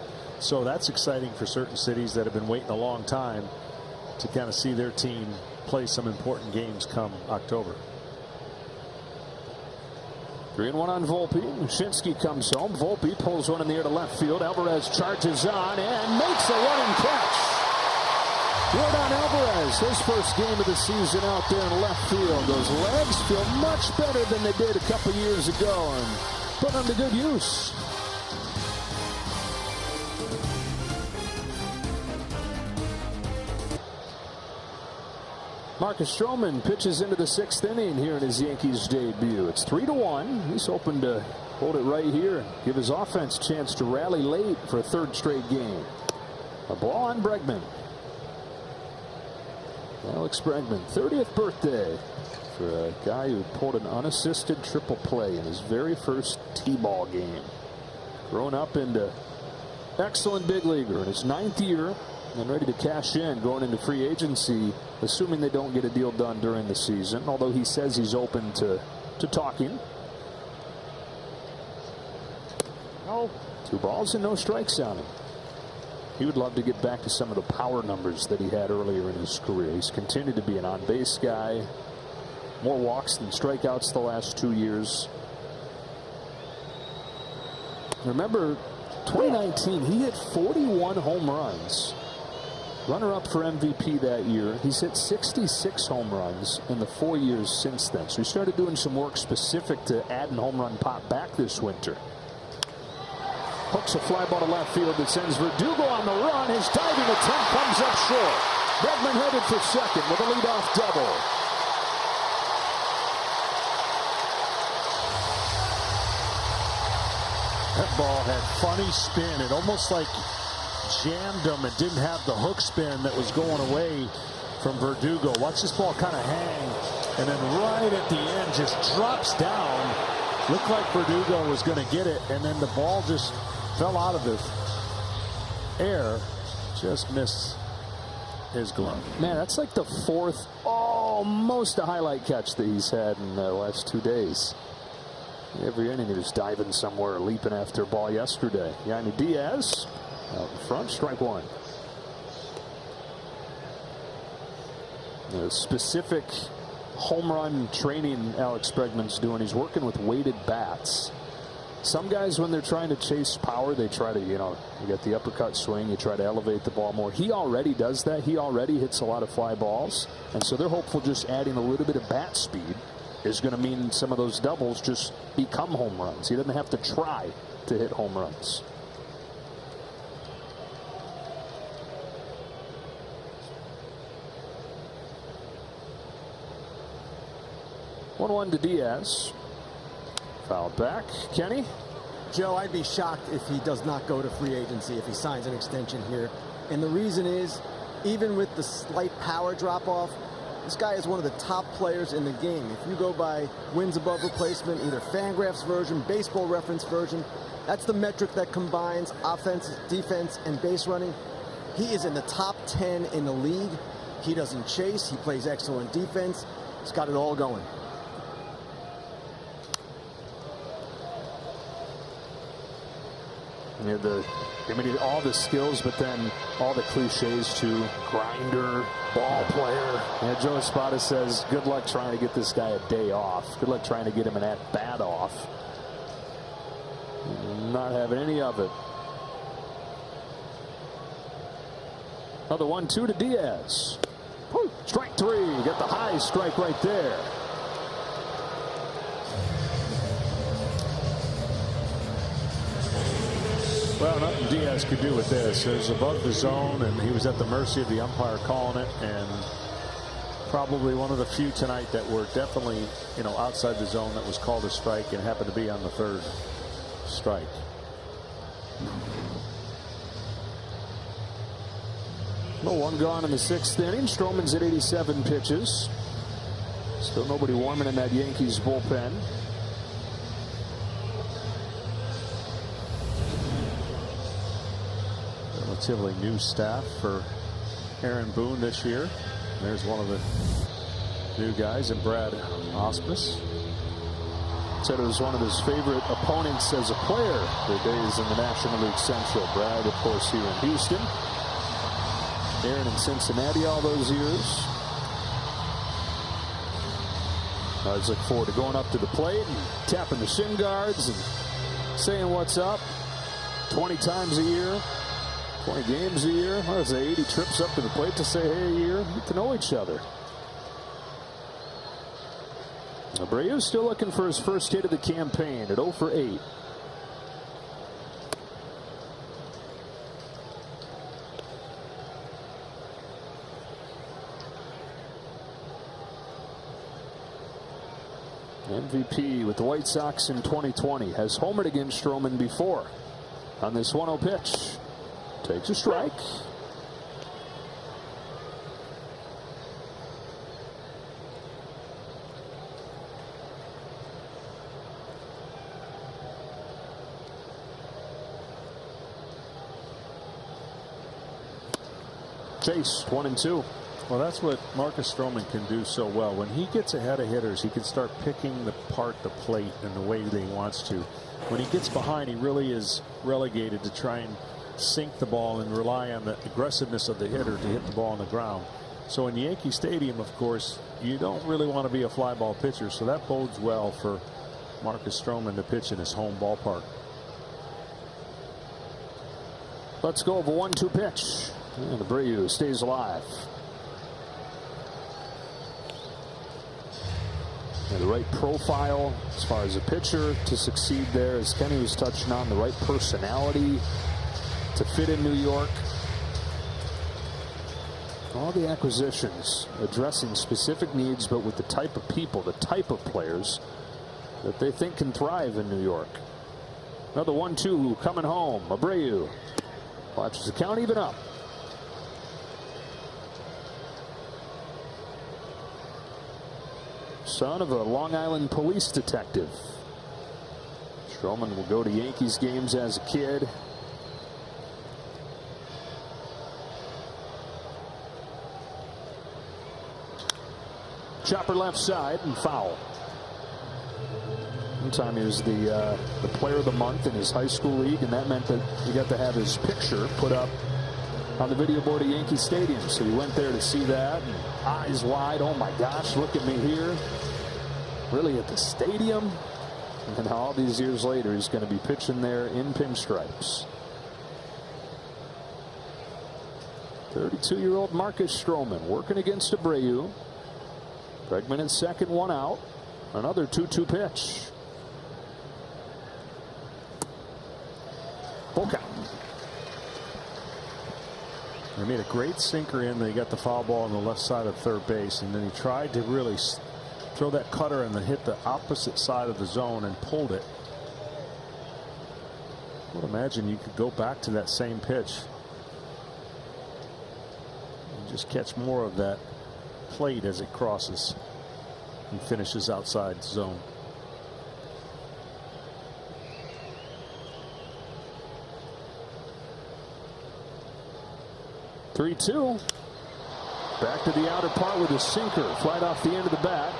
So that's exciting for certain cities that have been waiting a long time to kind of see their team play some important games come October. 3-1 on Volpe. Mushinski comes home. Volpe pulls one in the air to left field. Alvarez charges on and makes a running catch. Yordan Alvarez, his first game of the season out there in left field. Those legs feel much better than they did a couple years ago, and put them to good use. Marcus Stroman pitches into the 6th inning here in his Yankees debut. It's 3-1. He's hoping to hold it right here and give his offense a chance to rally late for a 3rd straight game. A ball on Bregman. Alex Bregman, 30th birthday for a guy who pulled an unassisted triple play in his very first T-ball game. Grown up into excellent big leaguer in his 9th year and ready to cash in going into free agency, assuming they don't get a deal done during the season, although he says he's open to talking. No. 2 balls and no strikes on him. He would love to get back to some of the power numbers that he had earlier in his career. He's continued to be an on-base guy. More walks than strikeouts the last 2 years. Remember, 2019, he hit 41 home runs. Runner-up for MVP that year. He's hit 66 home runs in the 4 years since then. So he started doing some work specific to adding home run pop back this winter. Hooks a fly ball to left field that sends Verdugo on the run. His diving attempt comes up short. Bregman headed for second with a leadoff double. That ball had funny spin. It almost like jammed him and didn't have the hook spin that was going away from Verdugo. Watch this ball kind of hang, and then right at the end just drops down. Looked like Verdugo was going to get it, and then the ball just fell out of the air, just missed his glove. Man, that's like the 4th, almost a highlight catch that he's had in the last 2 days. Every inning he was diving somewhere, leaping after a ball yesterday. Yandy Diaz out in front, strike 1. The specific home run training Alex Bregman's doing, he's working with weighted bats. Some guys, when they're trying to chase power, they try to, you get the uppercut swing, you try to elevate the ball more. He already does that. He already hits a lot of fly balls. And so they're hopeful just adding a little bit of bat speed is going to mean some of those doubles just become home runs. He doesn't have to try to hit home runs. One to Diaz. Fouled back. Kenny? Joe, I'd be shocked if he does not go to free agency, if he signs an extension here. And the reason is, even with the slight power drop-off, This guy is one of the top players in the game. If you go by wins above replacement, either Fangraphs version, Baseball Reference version, that's the metric that combines offense, defense, and base running. He is in the top 10 in the league. He doesn't chase. He plays excellent defense. He's got it all going. All the skills, but then all the cliches too. Grinder, ball player. Yeah, Joe Espada says, good luck trying to get this guy a day off. Good luck trying to get him an at-bat off. Not having any of it. Another 1-2 to Diaz. Woo, strike three. Get the high strike right there. Well, nothing Diaz could do with this. It was above the zone, and he was at the mercy of the umpire calling it, and probably one of the few tonight that were definitely, outside the zone that was called a strike and happened to be on the third strike. Well, one gone in the sixth inning. Stroman's at 87 pitches. Still nobody warming in that Yankees bullpen. Relatively new staff for Aaron Boone this year. There's one of the new guys in Brad Ausmus. Said it was one of his favorite opponents as a player their days in the National League Central. Brad, of course, here in Houston. Aaron in Cincinnati all those years. I was looking forward to going up to the plate and tapping the shin guards and saying what's up 20 times a year. 20 games a year. What is it, 80 trips up to the plate to say hey a year? Get to know each other. Abreu still looking for his first hit of the campaign at 0 for 8. MVP with the White Sox in 2020 has homered against Stroman before. On this 1-0 pitch. Takes a strike. Chase, 1-2. Well, that's what Marcus Stroman can do so well. When he gets ahead of hitters, he can start picking apart the plate in the way that he wants to. When he gets behind, he really is relegated to try and sink the ball and rely on the aggressiveness of the hitter to hit the ball on the ground. So in Yankee Stadium, of course, you don't really want to be a fly ball pitcher. So that bodes well for Marcus Stroman to pitch in his home ballpark. Let's go of a 1-2 pitch. And Abreu stays alive. And the right profile as far as a pitcher to succeed there, as Kenny was touching on, the right personality to fit in New York. All the acquisitions addressing specific needs, but with the type of people, the type of players that they think can thrive in New York. Another 1-2 coming home. Abreu watches the count even up. Son of a Long Island police detective. Stroman will go to Yankees games as a kid. Chopper left side and foul. One time he was the player of the month in his high school league, and that meant that he got to have his picture put up on the video board at Yankee Stadium. So he went there to see that, and eyes wide. Oh my gosh, look at me here. Really at the stadium? And all these years later, he's going to be pitching there in pinstripes. 32-year-old Marcus Stroman working against Abreu. Bregman in second, one out. Another 2-2 pitch. Full count. He made a great sinker in. They got the foul ball on the left side of third base, and then he tried to really throw that cutter and then hit the opposite side of the zone and pulled it. I would imagine you could go back to that same pitch and just catch more of that plate as it crosses and finishes outside zone. Three-two. Back to the outer part with a sinker. Flight off the end of the bat.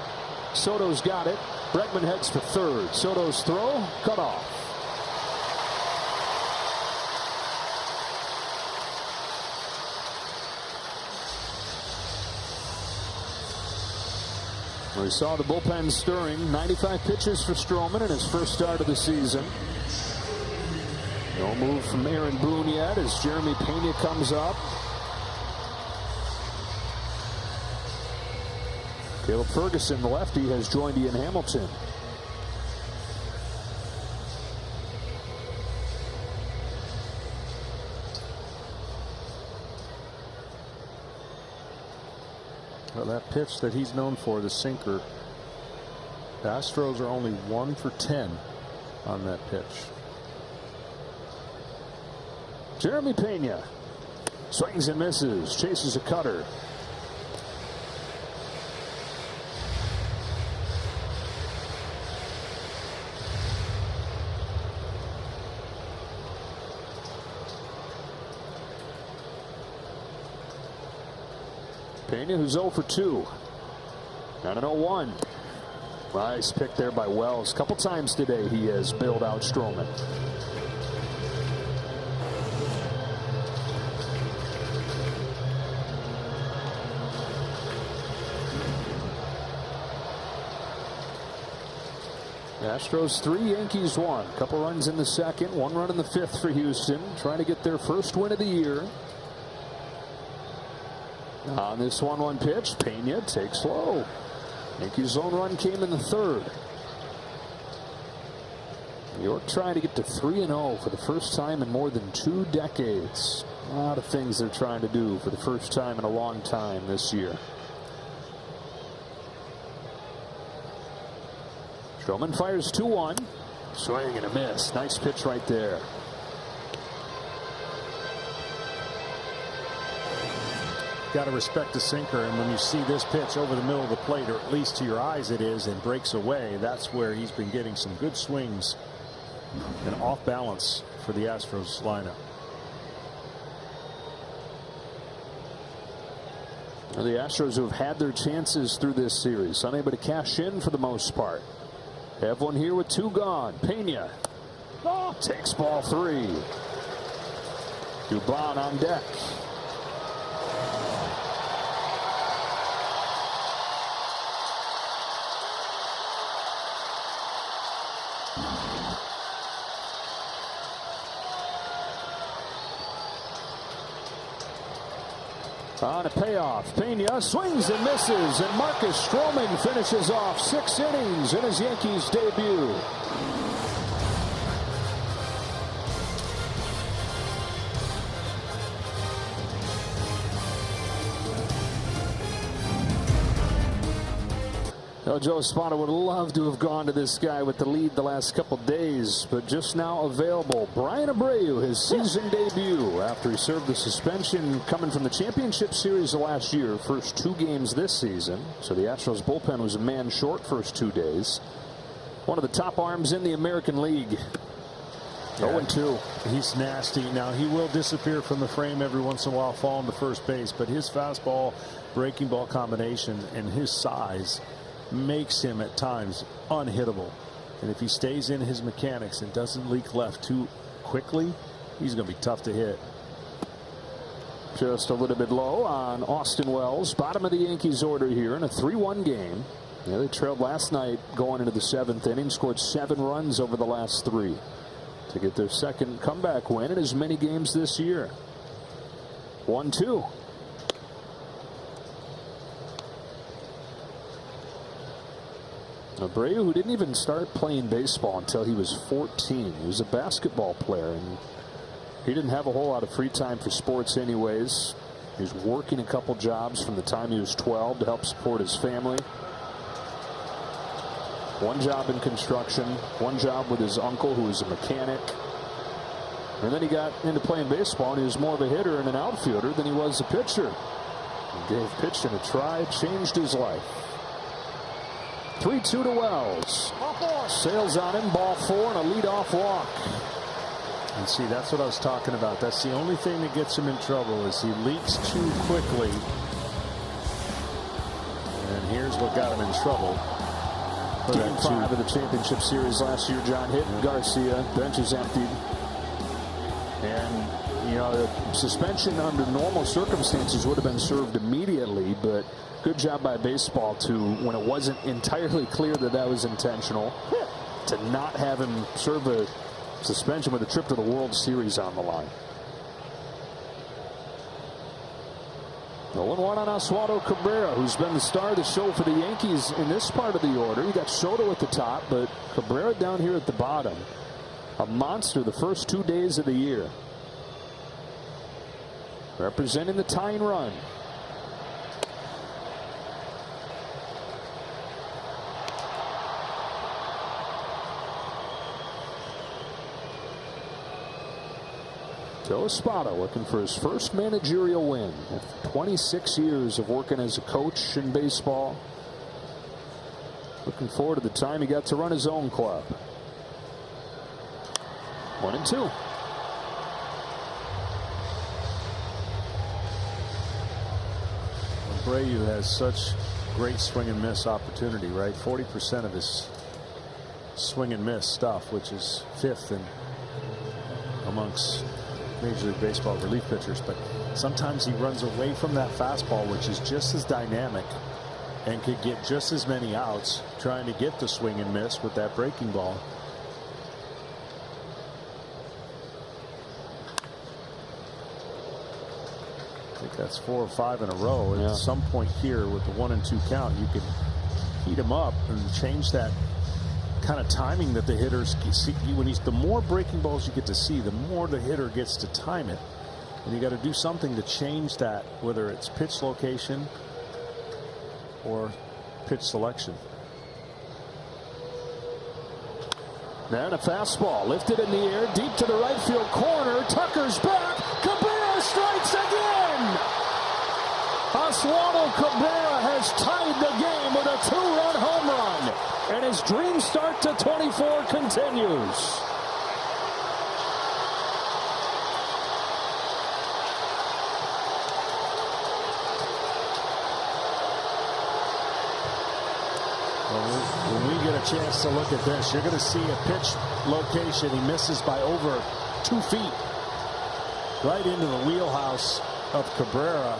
Soto's got it. Bregman heads for third. Soto's throw cut off. We saw the bullpen stirring. 95 pitches for Stroman in his first start of the season. No move from Aaron Boone yet as Jeremy Pena comes up. Caleb Ferguson, the lefty, has joined Ian Hamilton. Well, that pitch that he's known for, the sinker, the Astros are only 1 for 10 on that pitch. Jeremy Pena swings and misses, chases a cutter. Pena, who's 0 for 2. Not an 0-1. Nice pick there by Wells. A couple times today he has bailed out Stroman. Astros 3, Yankees 1. Couple runs in the second, 1 run in the 5th for Houston, trying to get their first win of the year. On this 1-1 pitch, Pena takes low. Yankees' own run came in the 3rd. New York trying to get to 3-0 for the first time in more than 2 decades. A lot of things they're trying to do for the first time in a long time this year. Stroman fires 2-1. Swing and a miss. Nice pitch right there. Got to respect the sinker, and when you see this pitch over the middle of the plate, or at least to your eyes it is, and breaks away, that's where he's been getting some good swings and off balance for the Astros lineup. Well, the Astros who have had their chances through this series, unable to cash in for the most part. Have one here with 2 gone. Pena takes ball 3. Dubon on deck. On a payoff, Pena swings and misses, and Marcus Stroman finishes off 6 innings in his Yankees debut. Well, Joe Espada would love to have gone to this guy with the lead the last couple days, but just now available. Brian Abreu, his season debut after he served the suspension coming from the championship series of last year. First 2 games this season. So the Astros bullpen was a man short first 2 days. One of the top arms in the American League. 0-2. He's nasty. Now, he will disappear from the frame every once in a while, falling to first base, but his fastball, breaking ball combination and his size makes him at times unhittable. And if he stays in his mechanics and doesn't leak left too quickly, he's going to be tough to hit. Just a little bit low on Austin Wells. Bottom of the Yankees order here in a 3-1 game. Yeah, they trailed last night going into the 7th inning. Scored 7 runs over the last 3 to get their second comeback win in as many games this year. 1-2. Abreu, who didn't even start playing baseball until he was 14. He was a basketball player, and he didn't have a whole lot of free time for sports anyways. He was working a couple jobs from the time he was 12 to help support his family. 1 job in construction, 1 job with his uncle, who was a mechanic. And then he got into playing baseball, and he was more of a hitter and an outfielder than he was a pitcher. He gave pitching a try, changed his life. 3-2 to Wells. Sails on him, ball 4 and a leadoff walk. And see, that's what I was talking about. That's the only thing that gets him in trouble is he leaks too quickly. And here's what got him in trouble. Game 5 of the championship series last year, John hit Garcia. Bench is emptied. And, you know, the suspension under normal circumstances would have been served immediately, but good job by baseball to, when it wasn't entirely clear that that was intentional, to not have him serve a suspension with a trip to the World Series on the line. 0-1 on Oswaldo Cabrera, who's been the star of the show for the Yankees in this part of the order. You got Soto at the top, but Cabrera down here at the bottom. A monster the first 2 days of the year. Representing the tying run. Joe Espada looking for his first managerial win. After 26 years of working as a coach in baseball. Looking forward to the time he got to run his own club. 1-2. Abreu has such great swing and miss opportunity, right? 40% of his swing and miss stuff, which is 5th in amongst Major League Baseball relief pitchers, but sometimes he runs away from that fastball, which is just as dynamic and could get just as many outs trying to get the swing and miss with that breaking ball. I think that's 4 or 5 in a row. And at some point here with the 1 and 2 count, you can heat him up and change that kind of timing that the hitters see. When the more breaking balls you get to see, the more the hitter gets to time it, and you got to do something to change that, whether it's pitch location or pitch selection. And a fastball lifted in the air deep to the right field corner. Tucker's back. Cabrera strikes again. Oswaldo Cabrera has tied the game with a 2-run home run, and his dream start to 24 continues. When we get a chance to look at this, you're going to see a pitch location. He misses by over 2 feet, right into the wheelhouse of Cabrera.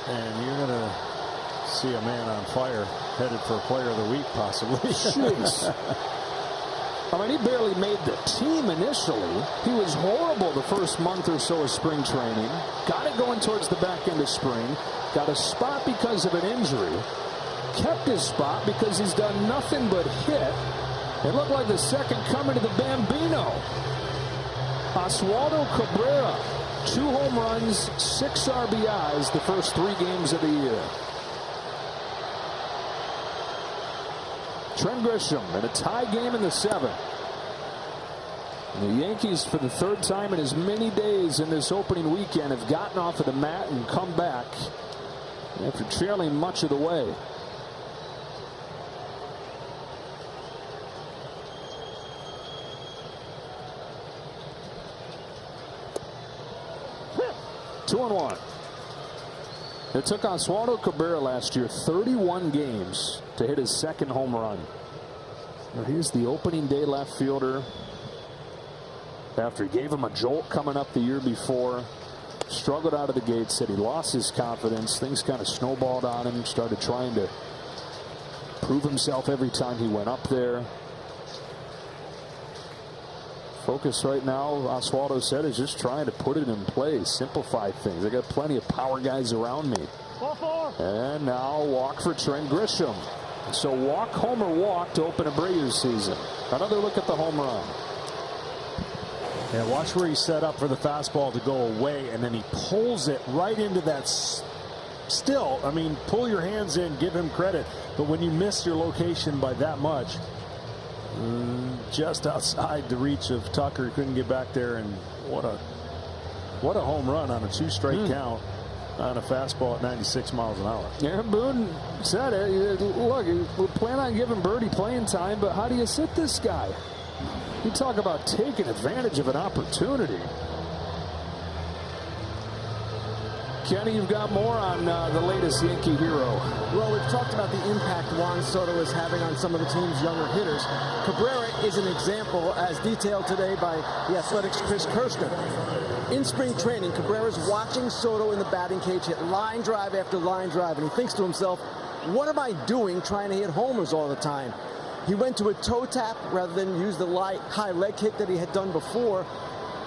And you're going to see a man on fire headed for Player of the Week, possibly. Jeez. I mean, he barely made the team initially. He was horrible the first month or so of spring training. Got it going towards the back end of spring. Got a spot because of an injury. Kept his spot because he's done nothing but hit. It looked like the second coming to the Bambino. Oswaldo Cabrera, 2 home runs, 6 RBIs the first 3 games of the year. Trent Grisham in a tie game in the 7th. And the Yankees, for the 3rd time in as many days in this opening weekend, have gotten off of the mat and come back after trailing much of the way. Two and 1. It took Oswaldo Cabrera last year 31 games to hit his 2nd home run. Now here's the opening day left fielder. After he gave him a jolt coming up the year before, struggled out of the gate, said he lost his confidence. Things kind of snowballed on him. Started trying to prove himself every time he went up there. Focus right now, Oswaldo said, is just trying to put it in play, simplify things. I got plenty of power guys around me. And now walk for Trent Grisham. So walk, homer, walk to open Abreu's season. Another look at the home run. Yeah, watch where he set up for the fastball to go away, and then he pulls it right into that. Still, I mean, pull your hands in, give him credit. But when you miss your location by that much, just outside the reach of Tucker, couldn't get back there, and what a What a home run on a 2 straight count on a fastball at 96 miles an hour. Aaron Boone said it. Look, we plan on giving Birdie playing time, but how do you sit this guy? You talk about taking advantage of an opportunity. Kenny, you've got more on the latest Yankee hero. Well, we've talked about the impact Juan Soto is having on some of the team's younger hitters. Cabrera is an example, as detailed today by the Athletics' Chris Kirschner. In spring training, Cabrera's watching Soto in the batting cage hit line drive after line drive, and he thinks to himself, what am I doing trying to hit homers all the time? He went to a toe tap rather than use the high leg kick that he had done before,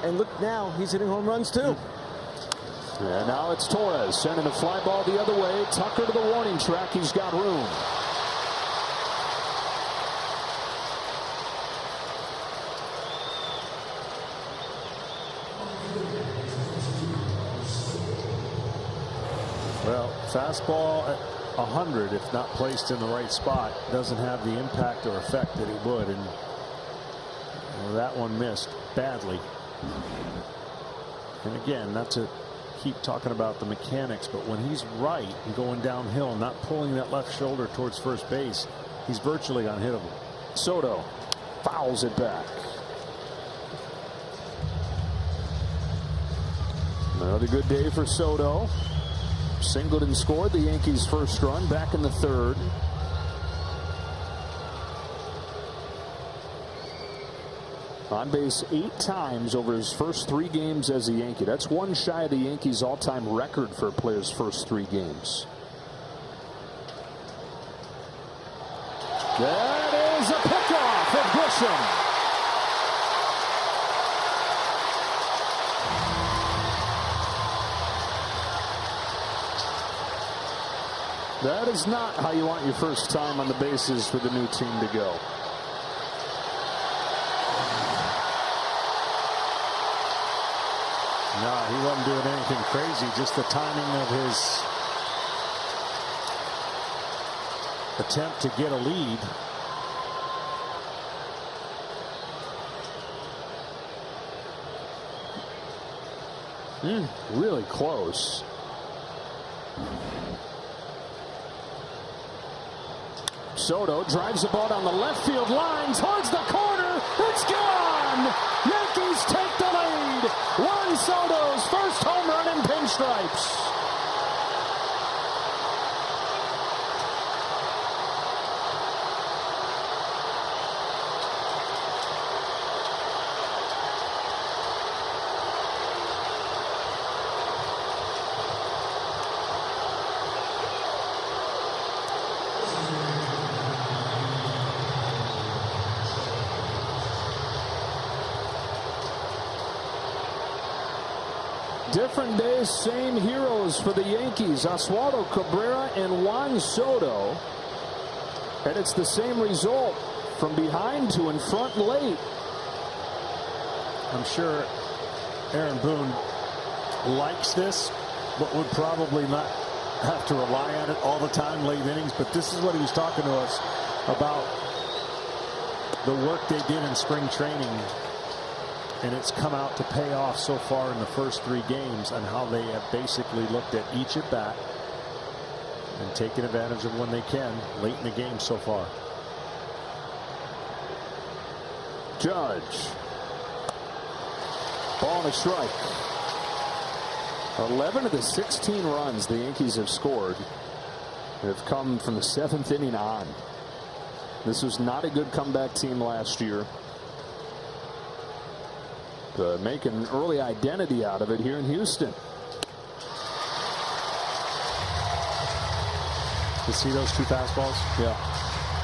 and look now, he's hitting home runs too. And now it's Torres sending a fly ball the other way. Tucker to the warning track. He's got room. Well, fastball at 100, if not placed in the right spot, doesn't have the impact or effect that he would. And that one missed badly. And again, not to keep talking about the mechanics, but when he's right and going downhill and not pulling that left shoulder towards first base, he's virtually unhittable. Soto fouls it back. Another good day for Soto. Singleton scored the Yankees' first run back in the third. On base 8 times over his first 3 games as a Yankee. That's one shy of the Yankees' all-time record for a player's first 3 games. That is a pickoff of Grisham. That is not how you want your first time on the bases for the new team to go. No, he wasn't doing anything crazy, just the timing of his attempt to get a lead. Really close. Soto drives the ball down the left field line towards the corner. It's gone! Yankees take the lead. Juan Soto's first home run in pinstripes. Different days, same heroes for the Yankees. Oswaldo Cabrera and Juan Soto. And it's the same result. From behind to in front late. I'm sure Aaron Boone likes this, but would probably not have to rely on it all the time late innings. But this is what he was talking to us about, the work they did in spring training. And it's come out to pay off so far in the first 3 games, and how they have basically looked at each at bat and taken advantage of when they can late in the game so far. Judge. Ball and a strike. 11 of the 16 runs the Yankees have scored have come from the 7th inning on. This was not a good comeback team last year. Make an early identity out of it here in Houston. You see those 2 fastballs? Yeah.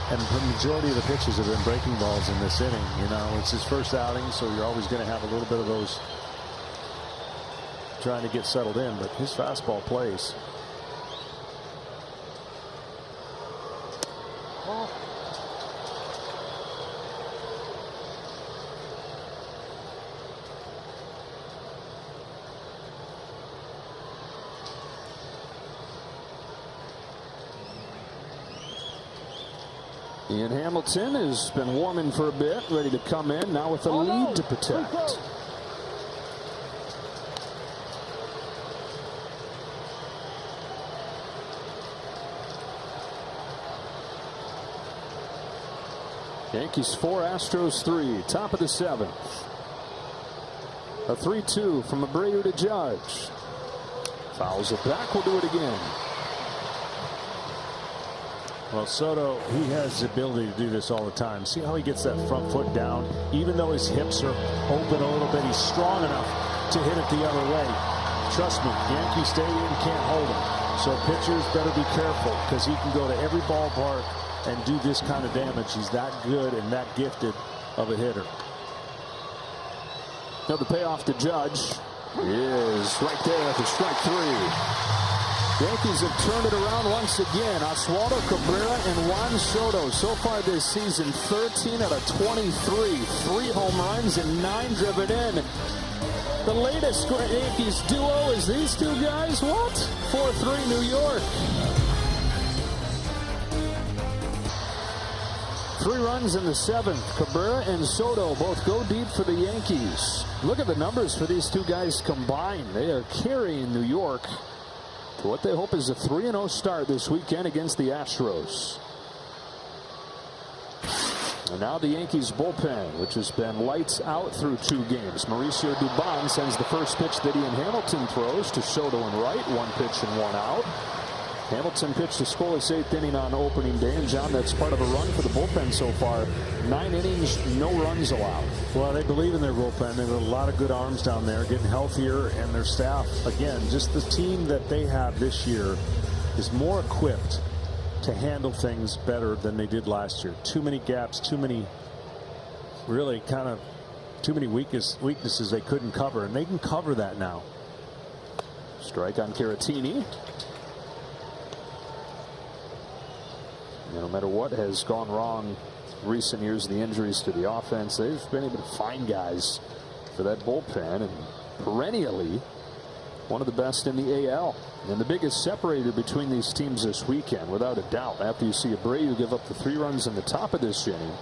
And the majority of the pitches have been breaking balls in this inning. You know, it's his first outing, so you're always going to have a little bit of those trying to get settled in, but his fastball plays. Ian Hamilton has been warming for a bit, ready to come in now with a lead to protect. Yankees 4, Astros 3. Top of the 7th. A 3-2 from Abreu to Judge. Fouls it back. We'll do it again. Well, Soto, he has the ability to do this all the time. See how he gets that front foot down? Even though his hips are open a little bit, he's strong enough to hit it the other way. Trust me, Yankee Stadium can't hold him. So pitchers better be careful, because he can go to every ballpark and do this kind of damage. He's that good and that gifted of a hitter. Now the payoff to Judge is right there for strike 3. Yankees have turned it around once again. Oswaldo Cabrera and Juan Soto so far this season, 13 out of 23. 3 home runs and 9 driven in. The latest Yankees duo is these two guys. What? 4-3 New York. 3 runs in the 7th. Cabrera and Soto both go deep for the Yankees. Look at the numbers for these two guys combined. They are carrying New York to what they hope is a 3-0 start this weekend against the Astros. And now the Yankees bullpen, which has been lights out through 2 games. Mauricio Dubon sends the first pitch that Ian Hamilton throws to Soto and right. 1 pitch and 1 out. Hamilton pitched a scoreless 8th inning on opening day, and John, that's part of a run for the bullpen so far. 9 innings, no runs allowed. Well, they believe in their bullpen. They've got a lot of good arms down there, getting healthier, and their staff, again, just the team that they have this year is more equipped to handle things better than they did last year. Too many gaps, too many weaknesses they couldn't cover, and they can cover that now. Strike on Caratini. No matter what has gone wrong in recent years, the injuries to the offense, they've been able to find guys for that bullpen, and perennially one of the best in the AL. And the biggest separator between these teams this weekend, without a doubt, after you see Abreu give up the 3 runs in the top of this inning,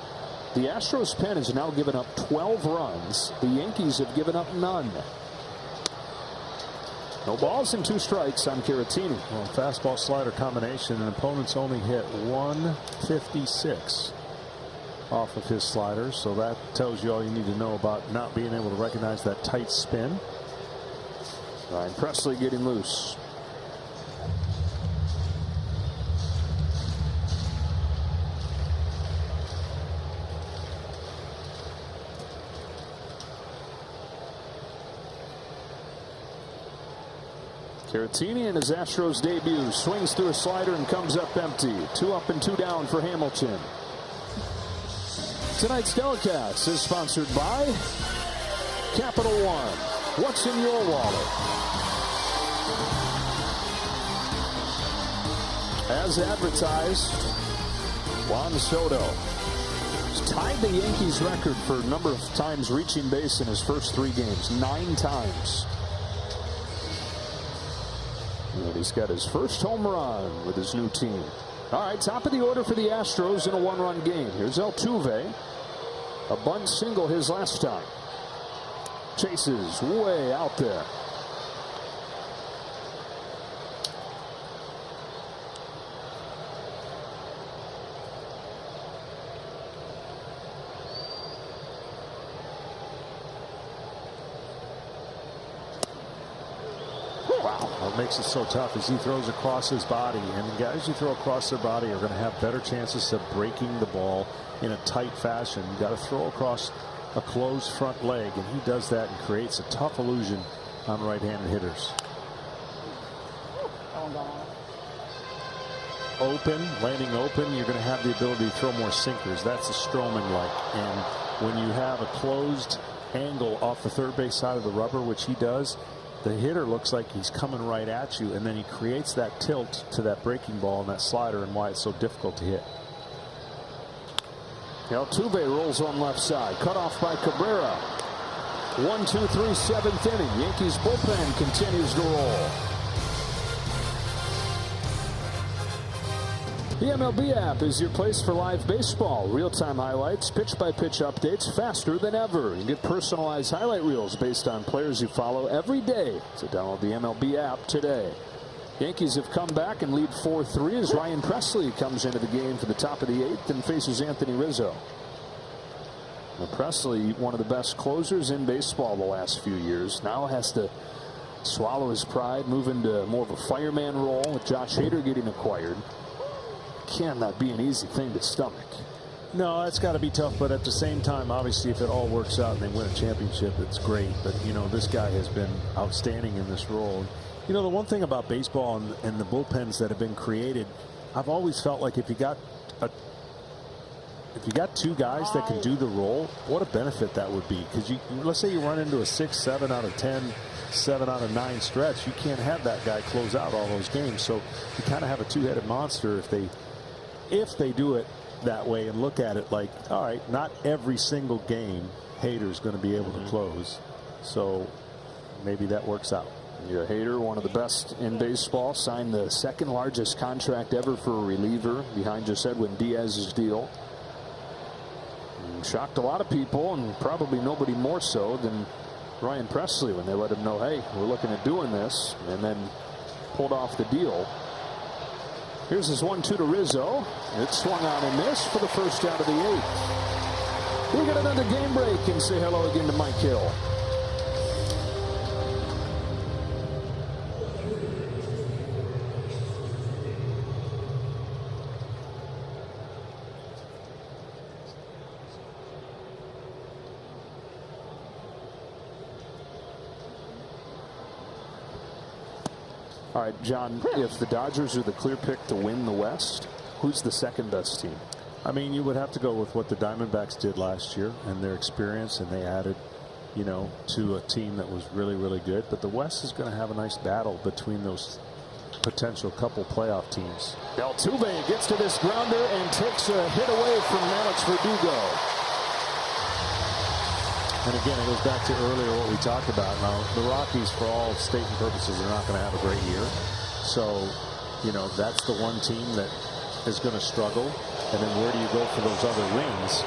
the Astros pen has now given up 12 runs. The Yankees have given up none. No balls and 2 strikes on Caratini. Well, fastball slider combination, and opponents only hit 156 off of his slider, so that tells you all you need to know about not being able to recognize that tight spin. Ryan Pressly getting loose. Caratini in his Astros debut swings through a slider and comes up empty. 2 up and 2 down for Hamilton. Tonight's telecast is sponsored by Capital One. What's in your wallet? As advertised, Juan Soto has tied the Yankees record for number of times reaching base in his first 3 games. 9 times. And he's got his first home run with his new team. All right, top of the order for the Astros in a 1-run game. Here's Altuve. A bunt single his last time. Chases way out there. What makes it so tough is he throws across his body, and the guys who throw across their body are going to have better chances of breaking the ball in a tight fashion. You got to throw across a closed front leg, and he does that and creates a tough illusion on right-handed hitters. Open, landing open, you're going to have the ability to throw more sinkers. That's a Stroman-like. And when you have a closed angle off the third base side of the rubber, which he does, the hitter looks like he's coming right at you, and then he creates that tilt to that breaking ball and that slider, and why it's so difficult to hit. Altuve rolls on left side, cut off by Cabrera. 1, 2, 3, 7th inning. Yankees bullpen continues to roll. The MLB app is your place for live baseball. Real-time highlights, pitch-by-pitch updates faster than ever. You get personalized highlight reels based on players you follow every day. So download the MLB app today. Yankees have come back and lead 4-3 as Ryan Pressly comes into the game for the top of the 8th and faces Anthony Rizzo. Now, Pressly, one of the best closers in baseball the last few years, now has to swallow his pride, move into more of a fireman role with Josh Hader getting acquired. Can that be an easy thing to stomach? No, it's got to be tough, but at the same time, obviously, if it all works out and they win a championship, it's great. But, you know, this guy has been outstanding in this role. You know, the one thing about baseball and the bullpens that have been created, I've always felt like if you got two guys that can do the role, what a benefit that would be. Because let's say you run into a 6, 7 out of 10, 7 out of 9 stretch, you can't have that guy close out all those games. So you kind of have a two-headed monster if they do it that way and look at it like, all right, not every single game Hader's going to be able to close. So maybe that works out. Yeah, Hader, one of the best in baseball, signed the second largest contract ever for a reliever behind just Edwin Diaz's deal. And shocked a lot of people, and probably nobody more so than Ryan Pressly when they let him know, hey, we're looking at doing this, and then pulled off the deal. Here's his 1-2 to Rizzo. It swung on and missed for the first out of the 8th. We'll get another game break and say hello again to Mike Hill. All right, John, if the Dodgers are the clear pick to win the West, who's the second best team? I mean, you would have to go with what the Diamondbacks did last year and their experience, and they added, you know, to a team that was really, really good. But the West is going to have a nice battle between those potential couple playoff teams. Altuve gets to this grounder and takes a hit away from Alex Verdugo. And again, it goes back to earlier what we talked about. Now, the Rockies, for all statement purposes, are not going to have a great year. So, you know, that's the one team that is going to struggle. And then where do you go for those other wins?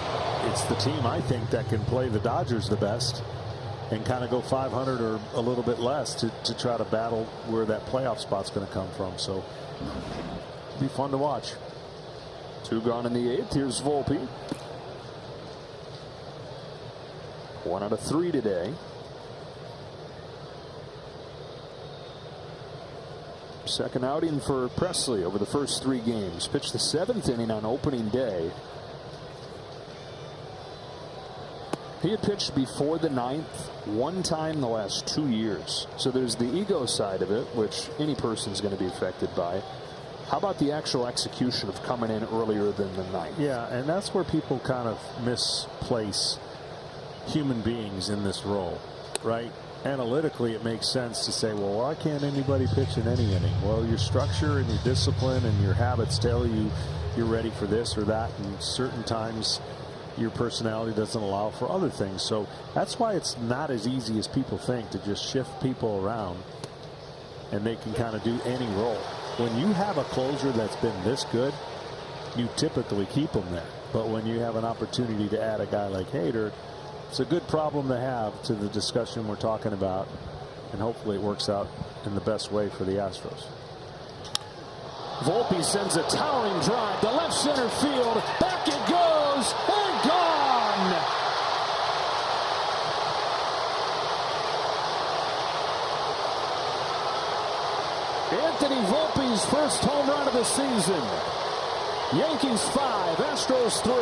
It's the team, I think, that can play the Dodgers the best and kind of go 500 or a little bit less to try to battle where that playoff spot's going to come from. So, it'll be fun to watch. 2 gone in the 8th. Here's Volpe. 1 out of 3 today. Second outing for Pressly over the first 3 games. Pitched the 7th inning on opening day. He had pitched before the 9th 1 time in the last 2 years. So there's the ego side of it, which any person's going to be affected by. How about the actual execution of coming in earlier than the 9th? Yeah, and that's where people kind of misplace human beings in this role, right? Analytically, it makes sense to say, well, why can't anybody pitch in any inning? Well, your structure and your discipline and your habits tell you you're ready for this or that, and certain times your personality doesn't allow for other things. So that's why it's not as easy as people think to just shift people around and they can kind of do any role. When you have a closer that's been this good, you typically keep them there. But when you have an opportunity to add a guy like Hader, it's a good problem to have to the discussion we're talking about, and hopefully it works out in the best way for the Astros. Volpe sends a towering drive to left center field. Back it goes, and gone. Anthony Volpe's first home run of the season. Yankees 5, Astros 3.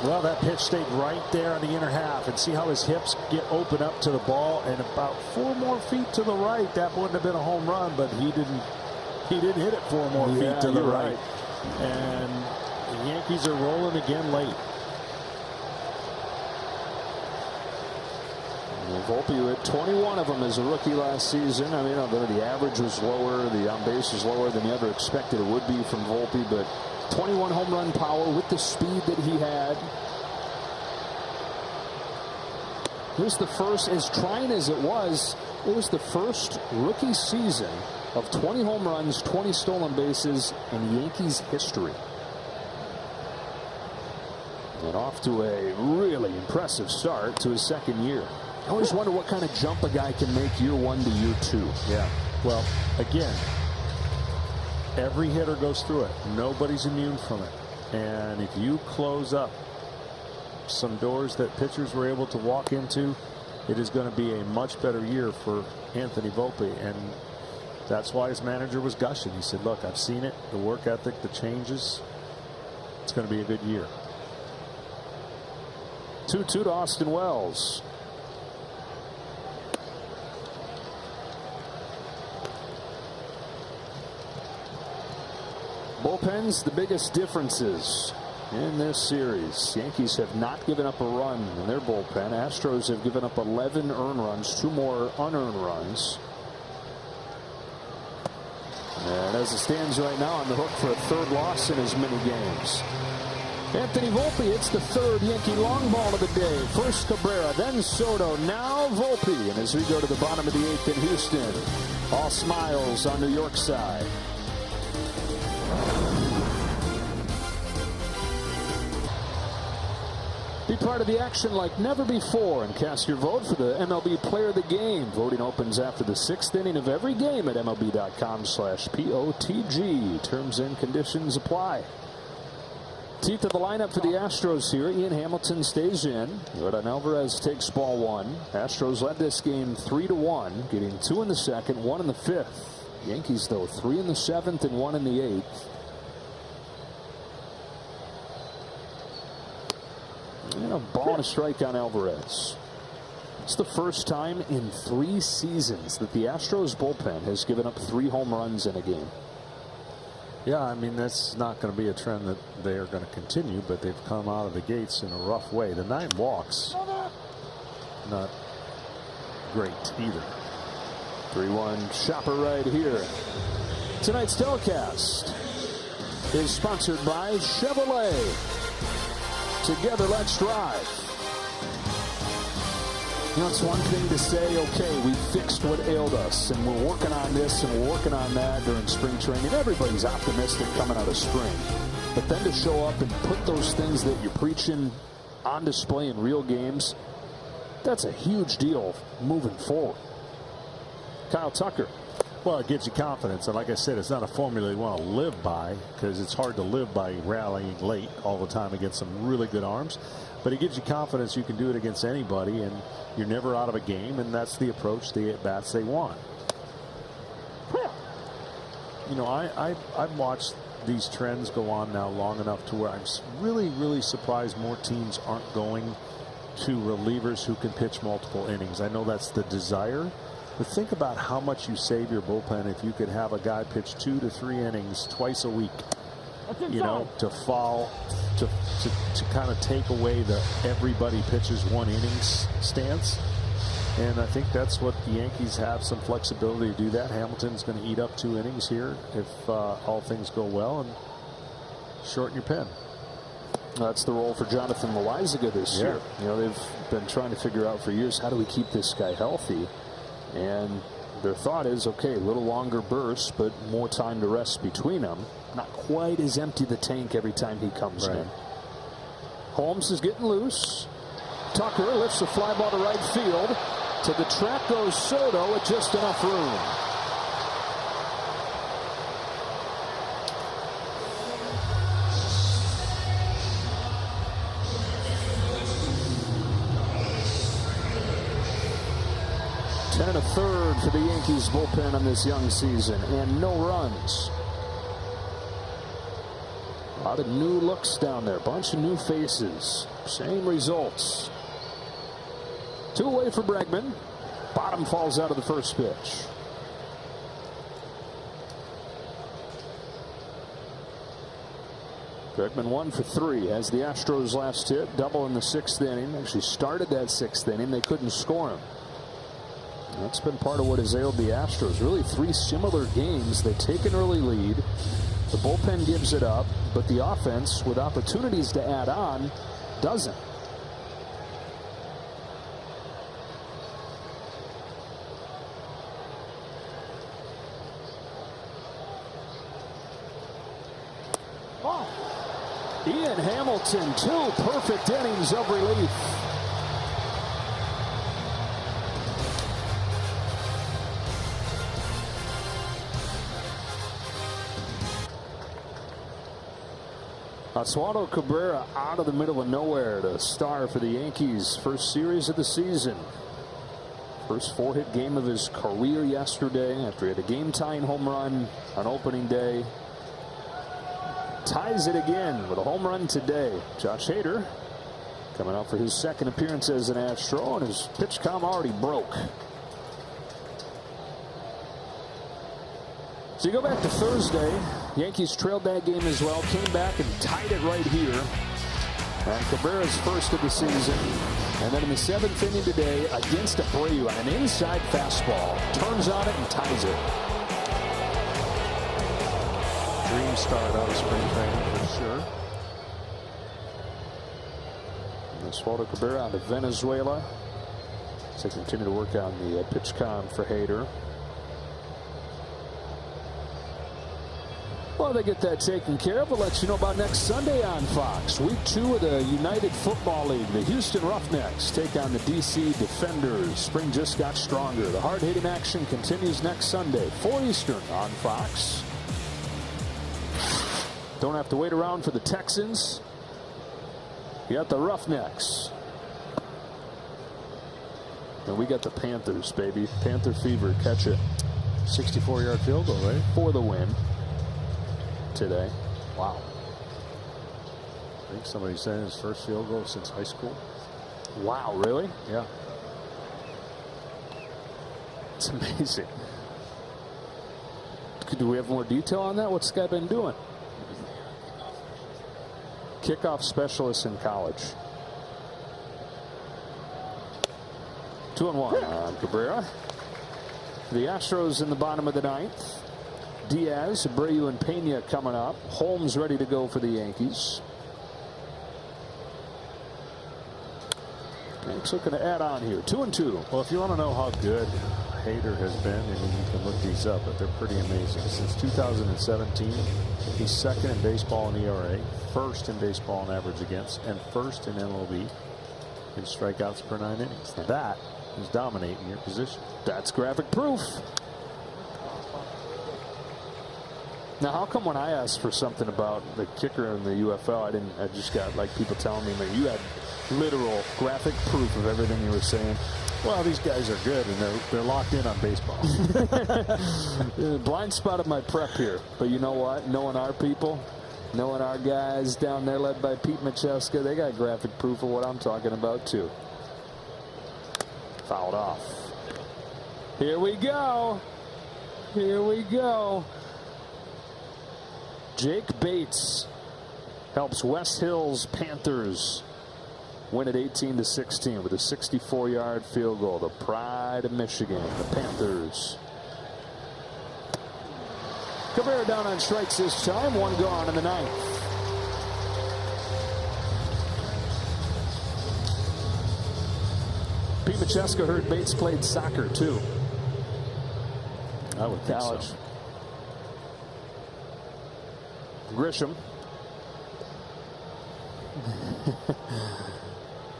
Well, that pitch stayed right there on the inner half, and see how his hips get open up to the ball, and about 4 more feet to the right. That wouldn't have been a home run, but he didn't hit it 4 more feet to the right. And the Yankees are rolling again late. Volpe had 21 of them as a rookie last season. I mean, the average was lower, the on base was lower than you ever expected it would be from Volpe, but 21 home run power with the speed that he had. Here's the first, as trying as it was the first rookie season of 20 home runs, 20 stolen bases in Yankees history. And off to a really impressive start to his second year. I always wonder what kind of jump a guy can make year 1 to year 2. Yeah. Well, again, every hitter goes through it. Nobody's immune from it. And if you close up some doors that pitchers were able to walk into, it is going to be a much better year for Anthony Volpe. And that's why his manager was gushing. He said, look, I've seen it, the work ethic, the changes. It's going to be a good year. 2-2 to Austin Wells. Bullpens, the biggest differences in this series. Yankees have not given up a run in their bullpen. Astros have given up 11 earned runs, 2 more unearned runs. And as it stands right now, on the hook for a 3rd loss in as many games. Anthony Volpe hits the 3rd Yankee long ball of the day. First Cabrera, then Soto, now Volpe. And as we go to the bottom of the 8th in Houston, all smiles on New York side. Be part of the action like never before and cast your vote for the MLB Player of the Game. Voting opens after the 6th inning of every game at MLB.com/POTG. Terms and conditions apply. Teeth of the lineup for the Astros here. Ian Hamilton stays in. Yordan Alvarez takes ball 1. Astros led this game 3-1, getting 2 in the 2nd, 1 in the 5th. Yankees, though, 3 in the 7th and 1 in the 8th. And a ball and a strike on Alvarez. It's the first time in 3 seasons that the Astros bullpen has given up 3 home runs in a game. Yeah, I mean, that's not going to be a trend that they are going to continue, but they've come out of the gates in a rough way. The 9 walks, not great either. 3-1 Chopper right here. Tonight's telecast is sponsored by Chevrolet. Together, let's drive. You know, it's one thing to say, okay, we fixed what ailed us, and we're working on this and we're working on that during spring training. Everybody's optimistic coming out of spring. But then to show up and put those things that you're preaching on display in real games, that's a huge deal moving forward. Kyle Tucker. Well, it gives you confidence. And like I said, it's not a formula you want to live by, because it's hard to live by rallying late all the time against some really good arms. But it gives you confidence you can do it against anybody, and you're never out of a game, and that's the approach, the at-bats they want. You know, I've watched these trends go on now long enough to where I'm really, really surprised more teams aren't going to relievers who can pitch multiple innings. I know that's the desire. But think about how much you save your bullpen if you could have a guy pitch 2 to 3 innings twice a week. You know, to kind of take away the everybody pitches 1 innings stance. And I think that's what the Yankees have, some flexibility to do that. Hamilton's going to eat up 2 innings here if all things go well, and shorten your pen. That's the role for Jonathan Loaisiga this year. You know, they've been trying to figure out for years, how do we keep this guy healthy? And their thought is, okay, a little longer bursts, but more time to rest between them. Not quite as empty the tank every time he comes in. Holmes is getting loose. Tucker lifts a fly ball to right field. To the track goes Soto with just enough room. And a 3rd for the Yankees bullpen on this young season, and no runs. A lot of new looks down there, bunch of new faces, same results. 2 away for Bregman. Bottom falls out of the first pitch. Bregman 1 for 3 as the Astros last hit, double in the 6th inning. Actually started that 6th inning, they couldn't score him. That's been part of what has ailed the Astros. Really 3 similar games. They take an early lead. The bullpen gives it up, but the offense, with opportunities to add on, doesn't. Ian Hamilton, 2 perfect innings of relief. Oswaldo Cabrera out of the middle of nowhere to star for the Yankees. First series of the season. First 4-hit game of his career yesterday after he had a game-tying home run on opening day. Ties it again with a home run today. Josh Hader coming out for his second appearance as an Astro, and his pitch count already broke. So you go back to Thursday. Yankees trailed that game as well. Came back and tied it right here. And Cabrera's first of the season. And then in the 7th inning today against Abreu on an inside fastball. Turns on it and ties it. Dream start out of spring training for sure. And Oswaldo Cabrera out of Venezuela. As they continue to work on the pitch count for Hader. Well, they get that taken care of. We'll let you know about next Sunday on Fox. Week 2 of the United Football League. The Houston Roughnecks take on the DC Defenders. Spring just got stronger. The hard-hitting action continues next Sunday, 4 Eastern on Fox. Don't have to wait around for the Texans. You got the Roughnecks. And we got the Panthers, baby. Panther fever. Catch it. 64-yard field goal, right? For the win today. Wow. I think somebody said his first field goal since high school. Wow, really? Yeah. It's amazing. Do we have more detail on that? What's this guy been doing? Kickoff specialist in college. 2-1 on Cabrera. The Astros in the bottom of the 9th. Diaz, Abreu, and Pena coming up. Holmes ready to go for the Yankees. Yanks looking to add on here. 2-2. Well, if you want to know how good Hader has been, I mean, you can look these up, but they're pretty amazing. Since 2017, he's second in baseball in ERA, first in baseball in average against, and first in MLB in strikeouts per 9 innings. Now that is dominating your position. That's graphic proof. Now, how come when I asked for something about the kicker in the UFL, I just got like people telling me that you had literal graphic proof of everything you were saying? Well, these guys are good, and they're locked in on baseball. Blind spot of my prep here, but you know what? Knowing our people, knowing our guys down there led by Pete Macheska, they got graphic proof of what I'm talking about too. Fouled off. Here we go. Here we go. Jake Bates helps West Hills Panthers win at 18-16 with a 64-yard field goal. The pride of Michigan, the Panthers. Cabrera down on strikes this time. 1 gone in the 9th. Pete Macheska heard Bates played soccer too. I would think so. Grisham.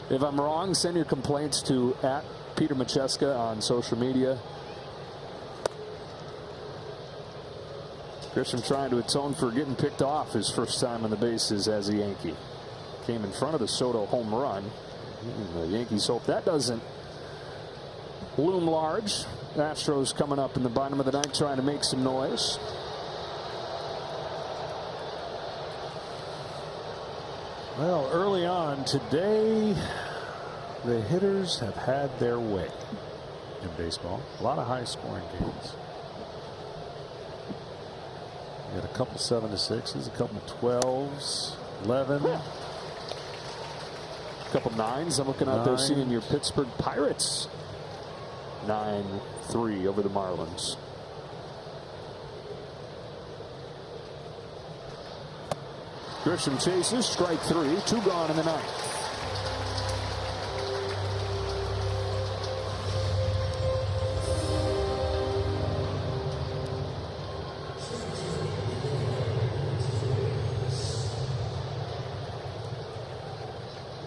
If I'm wrong, send your complaints to @Peter Macheska on social media. Grisham trying to atone for getting picked off his first time on the bases as a Yankee. Came in front of the Soto home run. The Yankees hope that doesn't loom large. Astros coming up in the bottom of the 9th trying to make some noise. Well, early on today, the hitters have had their way in baseball. A lot of high-scoring games. You got a couple 7-6s, a couple 12s, 11. A couple 9s. I'm looking out there seeing your Pittsburgh Pirates 9-3 over the Marlins. Grisham chases, strike 3, 2 gone in the 9th.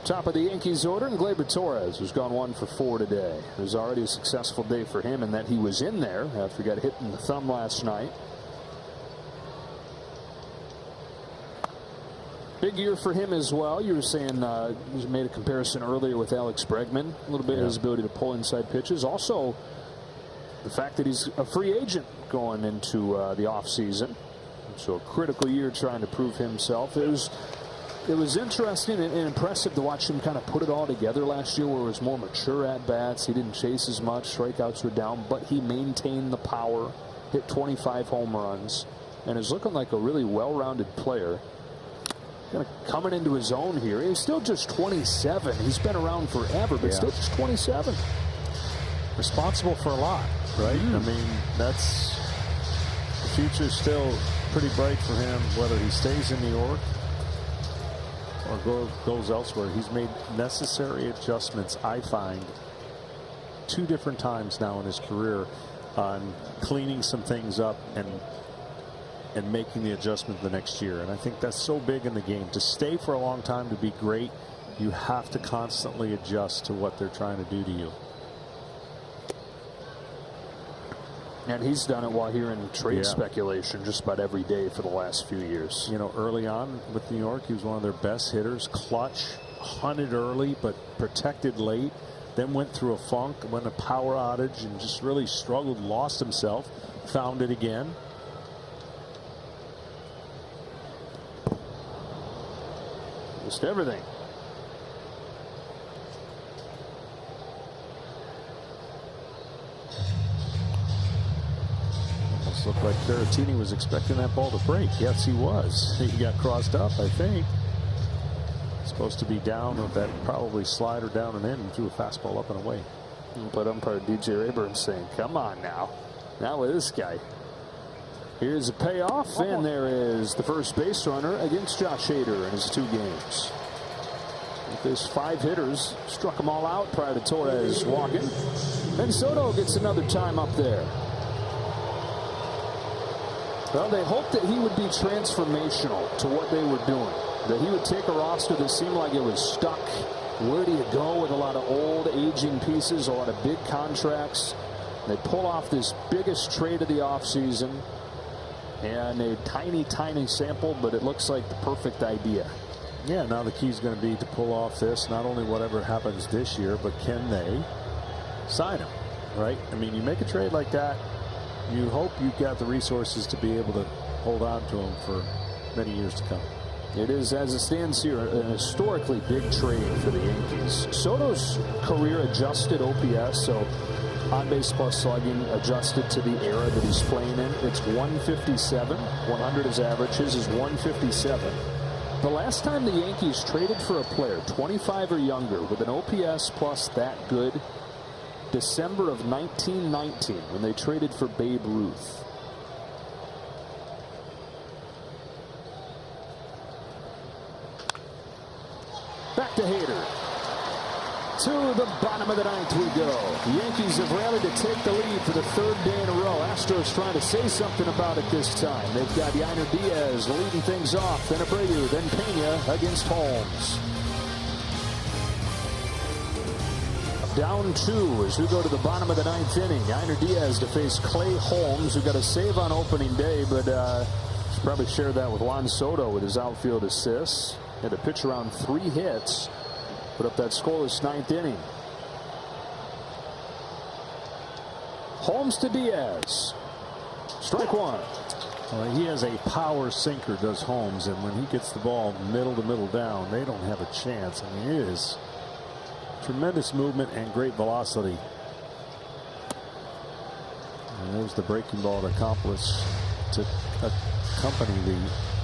Top of the Yankees order, and Gleyber Torres, who's gone 1 for 4 today. It was already a successful day for him in that he was in there after he got hit in the thumb last night. Big year for him as well. You were saying you made a comparison earlier with Alex Bregman. A little bit of his ability to pull inside pitches. Also, the fact that he's a free agent going into the offseason. So a critical year trying to prove himself. It was interesting and impressive to watch him kind of put it all together last year, where it was more mature at bats. He didn't chase as much. Strikeouts were down, but he maintained the power, hit 25 home runs, and is looking like a really well-rounded player. Kind of coming into his own here. He's still just 27. He's been around forever, but still just 27. Responsible for a lot, right? I mean, that's the future's still pretty bright for him, whether he stays in New York or goes elsewhere. He's made necessary adjustments, I find, 2 different times now in his career on cleaning some things up and making the adjustment the next year. And I think that's so big in the game. To stay for a long time, to be great, you have to constantly adjust to what they're trying to do to you. And he's done it while hearing trade speculation just about every day for the last few years. You know, early on with New York, he was one of their best hitters. Clutch, hunted early, but protected late. Then went through a funk, went a power outage, and just really struggled, lost himself, found it again. Just everything. Almost looked like Caratini was expecting that ball to break. Yes, he was. He got crossed up, I think. Supposed to be down with that probably slider down and in, and threw a fastball up and away. But umpire DJ Abrams saying, come on now. Now with this guy. Here's a payoff, and there is the first base runner against Josh Hader in his 2 games. With his 5 hitters, struck them all out prior to Torres walking. And Soto gets another time up there. Well, they hoped that he would be transformational to what they were doing. That he would take a roster that seemed like it was stuck. Where do you go with a lot of old, aging pieces, a lot of big contracts? They pull off this biggest trade of the offseason. And a tiny, tiny sample, but it looks like the perfect idea. Yeah, now the key is going to be to pull off this, not only whatever happens this year, but can they sign him, right? I mean, you make a trade like that, you hope you've got the resources to be able to hold on to him for many years to come. It is, as it stands here, an historically big trade for the Yankees. Soto's career adjusted OPS, so on-base plus slugging adjusted to the era that he's playing in. It's 157. 100 is average. His is 157. The last time the Yankees traded for a player 25 or younger with an OPS plus that good, December of 1919, when they traded for Babe Ruth. Back to Hader. To the bottom of the 9th we go. The Yankees have rallied to take the lead for the 3rd day in a row. Astros trying to say something about it this time. They've got Yainer Diaz leading things off. Then Abreu, then Pena against Holmes. Down 2 as we go to the bottom of the 9th inning. Yainer Diaz to face Clay Holmes, who got a save on opening day, but should probably share that with Juan Soto with his outfield assists. Had to pitch around 3 hits. Put up that scoreless 9th inning. Holmes to Diaz. Strike 1. Well, he has a power sinker, does Holmes, and when he gets the ball middle to middle down, they don't have a chance. I mean, it is tremendous movement and great velocity. And there's the breaking ball to accompany the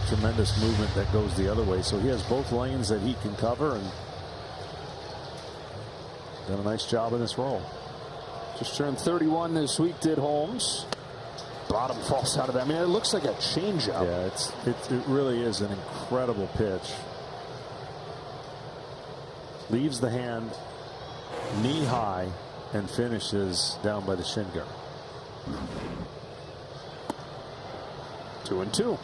tremendous movement that goes the other way. So he has both lanes that he can cover, and done a nice job in this role. Just turned 31 this week, did Holmes. Bottom falls out of that. I mean, it looks like a changeup. Yeah, it really is an incredible pitch. Leaves the hand knee high and finishes down by the shin guard. 2-2.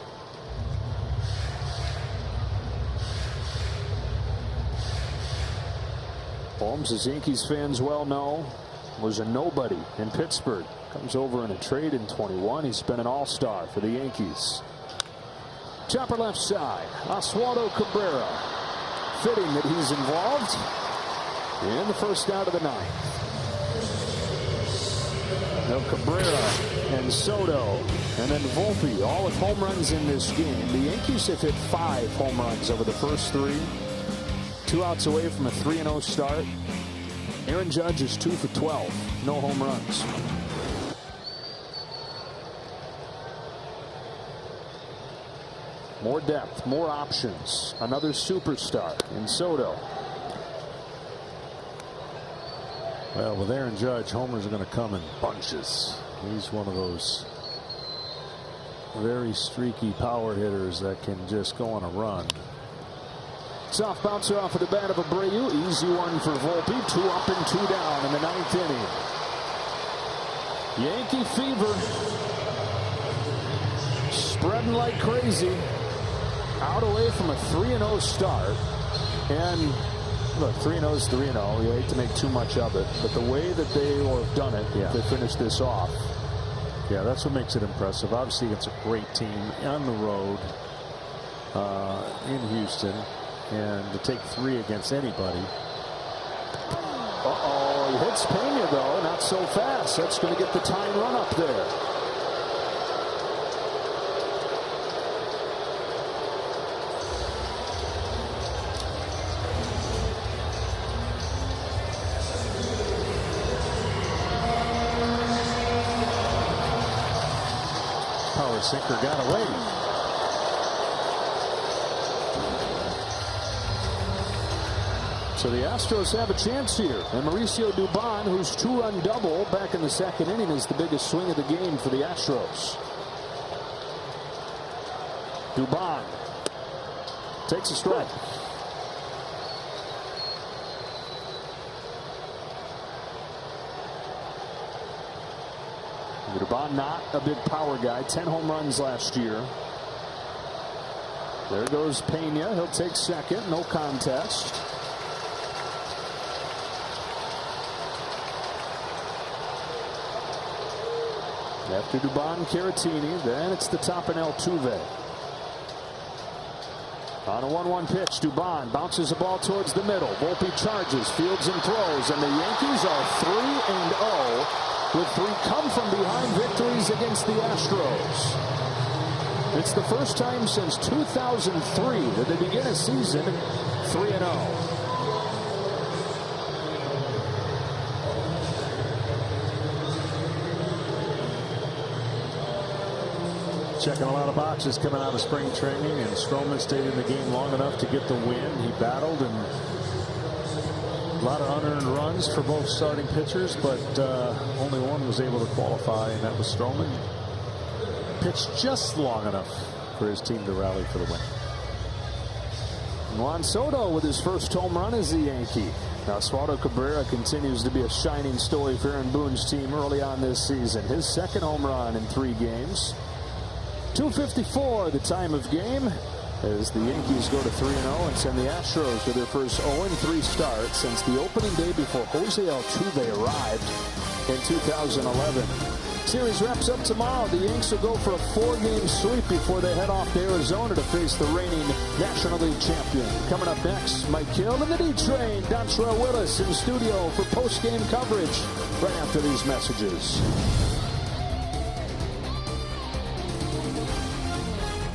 Holmes, as Yankees fans well know, was a nobody in Pittsburgh. Comes over in a trade in 21. He's been an all-star for the Yankees. to upper left side. Oswaldo Cabrera. Fitting that he's involved in the first out of the ninth. Now Cabrera and Soto and then Volpe all with home runs in this game. The Yankees have hit 5 home runs over the first 3. 2 outs away from a 3-0 start. Aaron Judge is 2 for 12. No home runs. More depth, more options. Another superstar in Soto. Well, with Aaron Judge, homers are going to come in bunches. He's one of those very streaky power hitters that can just go on a run. Soft bouncer off of the bat of Abreu. Easy one for Volpe. 2 up and 2 down in the 9th inning. Yankee fever. Spreading like crazy. Out away from a 3-0 start. And look, 3-0 is 3-0. You hate to make too much of it. But the way that they have done it, they finished this off. Yeah, that's what makes it impressive. Obviously, it's a great team on the road in Houston. And to take 3 against anybody. Uh-oh, he hits Pena, though. Not so fast. That's going to get the tying run up there. Power sinker got away. So the Astros have a chance here. And Mauricio Dubon, whose 2-run double back in the 2nd inning, is the biggest swing of the game for the Astros. Dubon takes a strike. Dubon not a big power guy. 10 home runs last year. There goes Pena. He'll take second. No contest. After Dubon, Caratini, then it's the top and Altuve. On a 1-1 pitch, Dubon bounces the ball towards the middle. Volpe charges, fields and throws, and the Yankees are 3-0 with 3 come-from-behind victories against the Astros. It's the first time since 2003 that they begin a season 3-0. Checking a lot of boxes coming out of spring training, and Stroman stayed in the game long enough to get the win. He battled, and a lot of unearned runs for both starting pitchers, but only one was able to qualify, and that was Stroman. Pitched just long enough for his team to rally for the win. Juan Soto with his first home run as a Yankee. Now, Oswaldo Cabrera continues to be a shining story for Aaron Boone's team early on this season. His 2nd home run in 3 games. 2:54 the time of game as the Yankees go to 3-0 and send the Astros to their first 0-3 start since the opening day before Jose Altuve arrived in 2011. Series wraps up tomorrow. The Yanks will go for a 4-game sweep before they head off to Arizona to face the reigning National League champion. Coming up next, Mike Hill and the D-Train. Dontrelle Willis in studio for post-game coverage right after these messages.